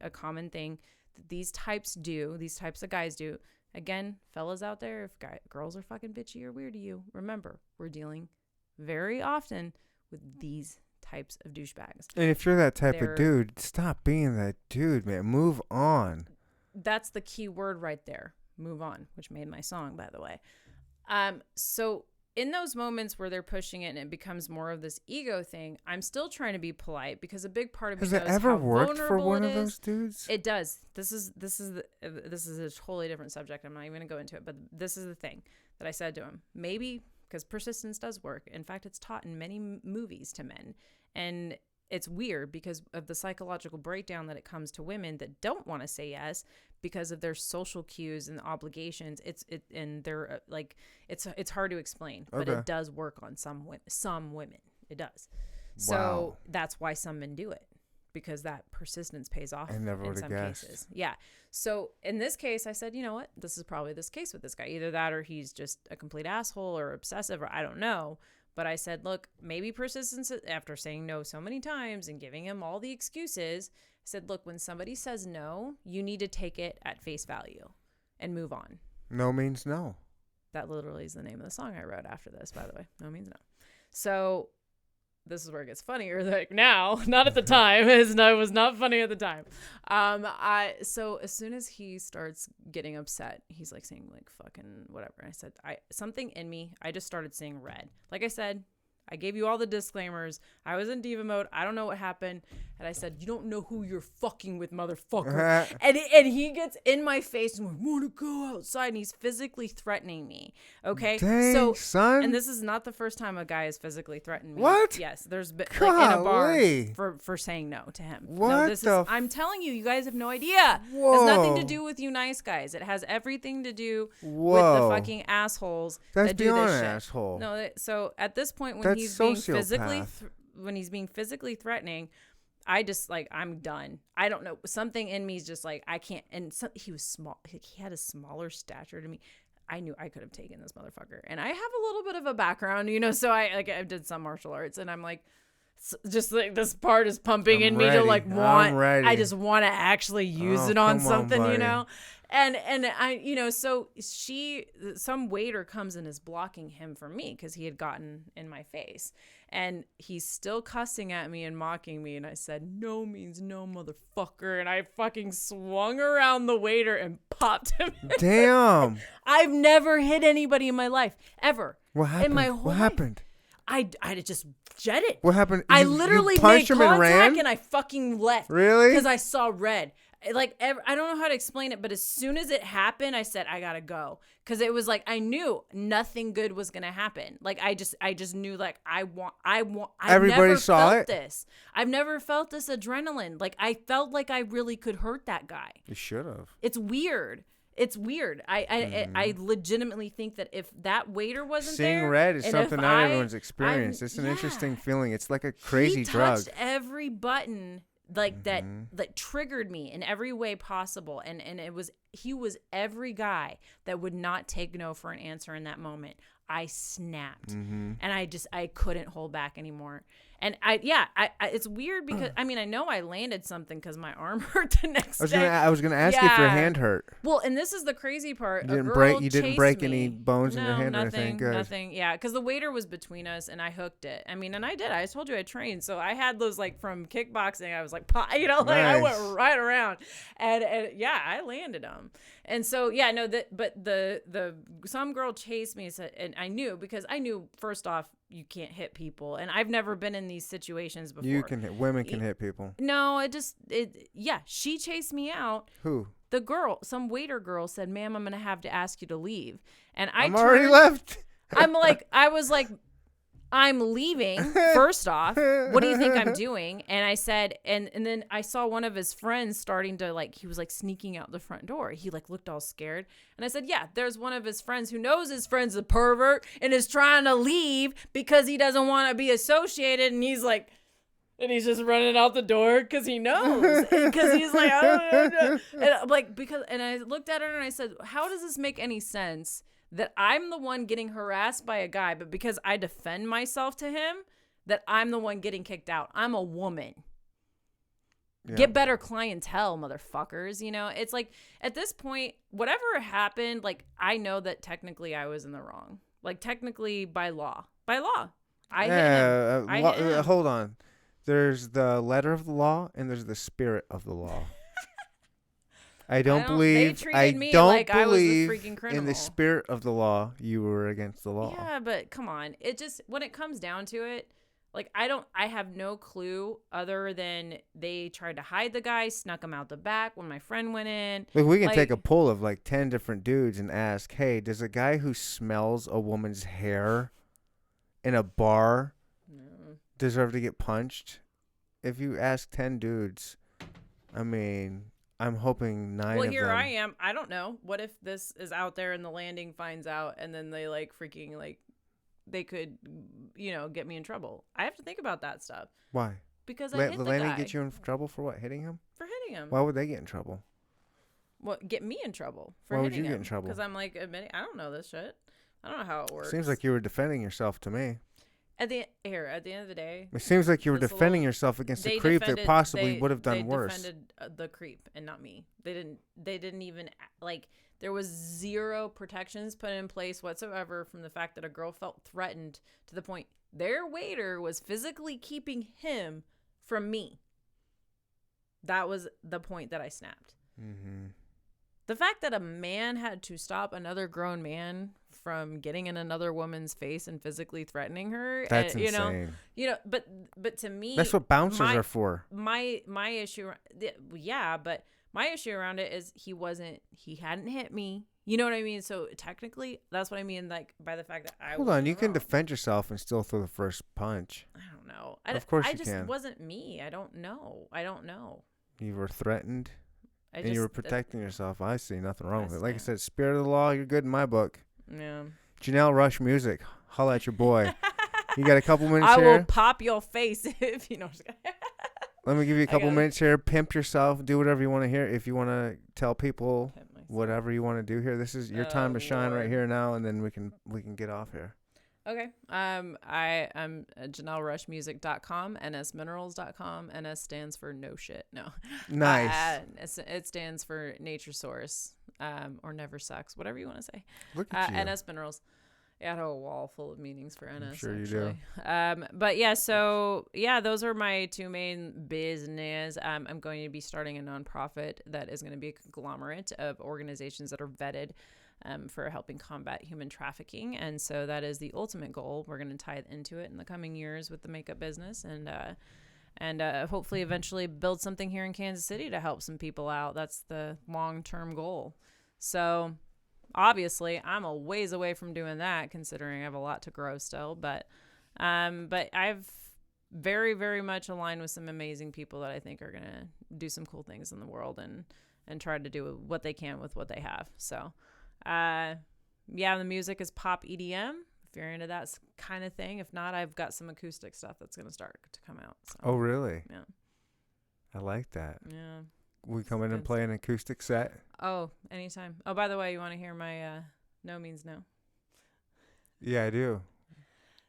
a common thing that these types of guys do. Again, fellas out there, if girls are fucking bitchy or weird to you, remember, we're dealing very often with these types of douchebags. And if you're that type of dude, stop being that dude, man. Move on. That's the key word right there. Move on, which made my song, by the way. So in those moments where they're pushing it and it becomes more of this ego thing, I'm still trying to be polite, because a big part of me Has knows it ever how worked for vulnerable one it of is. those dudes? It does. This is a totally different subject. I'm not even going to go into it, but this is the thing that I said to him. Maybe because persistence does work. In fact, it's taught in many movies to men, and it's weird because of the psychological breakdown that it comes to women that don't want to say yes because of their social cues and obligations. It's hard to explain, but it does work on some women. It does. So Wow. that's why some men do it, because that persistence pays off I never in would've some guessed. cases. Yeah. So in this case, I said, you know what? This is probably this case with this guy. Either that or he's just a complete asshole or obsessive, or I don't know. But I said, look, maybe persistence, after saying no so many times and giving him all the excuses, I said, look, when somebody says no, you need to take it at face value and move on. No means no. That literally is the name of the song I wrote after this, by the way. No means no. So this is where it gets funnier. Like now, not at the time. It was not funny at the time. So as soon as he starts getting upset, he's like saying like fucking whatever. And I said, something in me, I just started seeing red. Like I said, I gave you all the disclaimers. I was in diva mode. I don't know what happened. And I said, you don't know who you're fucking with, motherfucker. And he gets in my face and like, want to go outside. And he's physically threatening me. Okay. Dang, son. And this is not the first time a guy has physically threatened me. What? Yes. There's been like in a bar Golly. for saying no to him. What I'm telling you, you guys have no idea. Whoa. It has nothing to do with you nice guys. It has everything to do with the fucking assholes That's that do beyond this an shit. asshole. No, so at this point when That's he's being sociopath. physically threatening, I just like, I'm done. I don't know. Something in me is just like, I can't. And he was small. He had a smaller stature to me. I knew I could have taken this motherfucker. And I have a little bit of a background, so I did some martial arts, and I'm like, just like this part is pumping in me to like I just want to actually use it on something, And I, so some waiter comes and is blocking him from me because he had gotten in my face, and he's still cussing at me and mocking me. And I said, no means no, motherfucker. And I fucking swung around the waiter and popped him. Damn. I've never hit anybody in my life ever. What happened? In my whole What happened? I just jetted. What happened? I You literally punched made him and contact ran? and I fucking left. Really? Because I saw red. Like, I don't know how to explain it, but as soon as it happened, I said, I gotta go. Because it was like, I knew nothing good was gonna happen. Like, I just knew, like, I've Everybody never saw felt it? this. I've never felt this adrenaline. Like, I felt like I really could hurt that guy. You should have. It's weird. It's weird. I legitimately think that if that waiter wasn't Seeing there, red is and something if not everyone's experienced. It's an yeah. interesting feeling. It's like a crazy drug. He touched every button like that triggered me in every way possible, and he was every guy that would not take no for an answer in that moment. I snapped, and I couldn't hold back anymore. And it's weird because I know I landed something because my arm hurt the next day. I was gonna ask you if your hand hurt. Well, and this is the crazy part. You didn't break any bones in your hand or anything. Good. Nothing. Yeah, because the waiter was between us, and I hooked it. And I did. I told you I trained, so I had those like from kickboxing. I was like, I went right around, and I landed them. And so but some girl chased me, and I knew because I knew first off you can't hit people, and I've never been in these situations before. Women can hit people. No, she chased me out. Who? The girl, some waiter girl said, "Ma'am, I'm gonna have to ask you to leave." And I'm already left. I was like, I'm leaving. First off, what do you think I'm doing? And I said, and then I saw one of his friends starting to he was like sneaking out the front door. He looked all scared. And I said, yeah, there's one of his friends who knows his friend's a pervert and is trying to leave because he doesn't want to be associated. And he's like, and he's just running out the door because he knows. Because he's like, I don't know. And I looked at her and I said, how does this make any sense? That I'm the one getting harassed by a guy, but because I defend myself to him, that I'm the one getting kicked out. I'm a woman. Yeah. Get better clientele, motherfuckers. It's like at this point, whatever happened, I know that technically I was in the wrong. Technically by law. I hit him. Hold on. There's the letter of the law and there's the spirit of the law. I don't believe in the spirit of the law. You were against the law. Yeah, but come on. It just, when it comes down to it, I have no clue other than they tried to hide the guy, snuck him out the back when my friend went in. Look, we can take a poll of 10 different dudes and ask, hey, does a guy who smells a woman's hair in a bar deserve to get punched? If you ask 10 dudes, I'm hoping 9 of them. Well, here I am. I don't know. What if this is out there and the landing finds out and then they they could, get me in trouble. I have to think about that stuff. Why? Because I hit the landing guy. Get you in trouble for what? Hitting him? For hitting him. Why would they get in trouble? What, get me in trouble for Why hitting him? would you get in trouble? Because I'm admitting, I don't know this shit. I don't know how it works. Seems like you were defending yourself to me. At the end of the day, it seems like you were defending yourself against a creep that possibly would have done worse. They defended the creep and not me. They didn't even there was zero protections put in place whatsoever from the fact that a girl felt threatened to the point their waiter was physically keeping him from me. That was the point that I snapped. Mm-hmm. The fact that a man had to stop another grown man from getting in another woman's face and physically threatening her. That's insane. insane. But to me, That's what bouncers are for. My issue, yeah, but my issue around it is he hadn't hit me. You know what I mean? So technically, that's what I mean. Like by the fact that Hold on, you can defend yourself and still throw the first punch. I don't know. Of course I you just can. wasn't me. I don't know. You were threatened. And you were protecting yourself. I see nothing wrong with it. Like I said, spirit of the law, you're good in my book. Yeah. Janelle Rush Music. Holla at your boy. You got a couple minutes I here? will pop your face if you know. Let me give you a couple minutes here. Pimp yourself. Do whatever you want to hear. If you want to tell people whatever you want to do here, this is your time to shine right here now, and then we can get off here. Okay. I am JanelleRushMusic.com, NSMinerals.com. NS stands for no shit. No. Nice. It stands for Nature Source, or Never Sucks, whatever you want to say. Look at you. NS Minerals. Yeah, I have a wall full of meanings for NS. I'm sure actually. You do. But yeah, so yeah, those are my two main business. I'm going to be starting a nonprofit that is going to be a conglomerate of organizations that are vetted for helping combat human trafficking. And so that is the ultimate goal. We're going to tie into it in the coming years with the makeup business and hopefully eventually build something here in Kansas City to help some people out. That's the long-term goal. So obviously I'm a ways away from doing that, considering I have a lot to grow still, but I've very, very much aligned with some amazing people that I think are going to do some cool things in the world and try to do what they can with what they have. So, yeah, the music is pop EDM. If you're into that kind of thing. If not, I've got some acoustic stuff that's going to start to come out. So, oh, really? Yeah. I like that. Yeah. We come in and play an acoustic set? Oh, anytime. Oh, by the way, you want to hear my No Means No? Yeah, I do.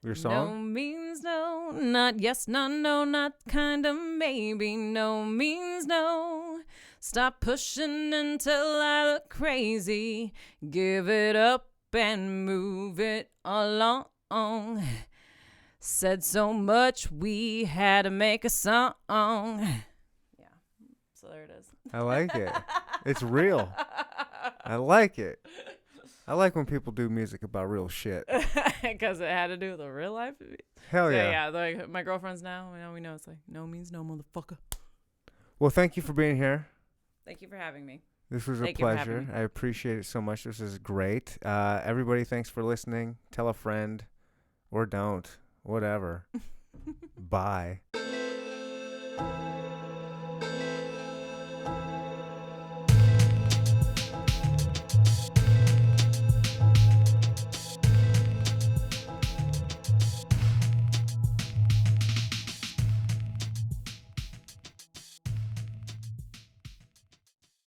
Your song? No means no, not yes, not no, not kind of maybe. No means no. Stop pushing until I look crazy. Give it up and move it along. Said so much we had to make a song. Yeah, so there it is. I like it. It's real. I like it. I like when people do music about real shit. Because it had to do with the real life. Hell yeah. Yeah, like my girlfriends now, we know it's like, no means no, motherfucker. Well, thank you for being here. Thank you for having me. This was a Thank you for having pleasure. me. I appreciate it so much. This is great. Everybody, thanks for listening. Tell a friend or don't. Whatever. Bye.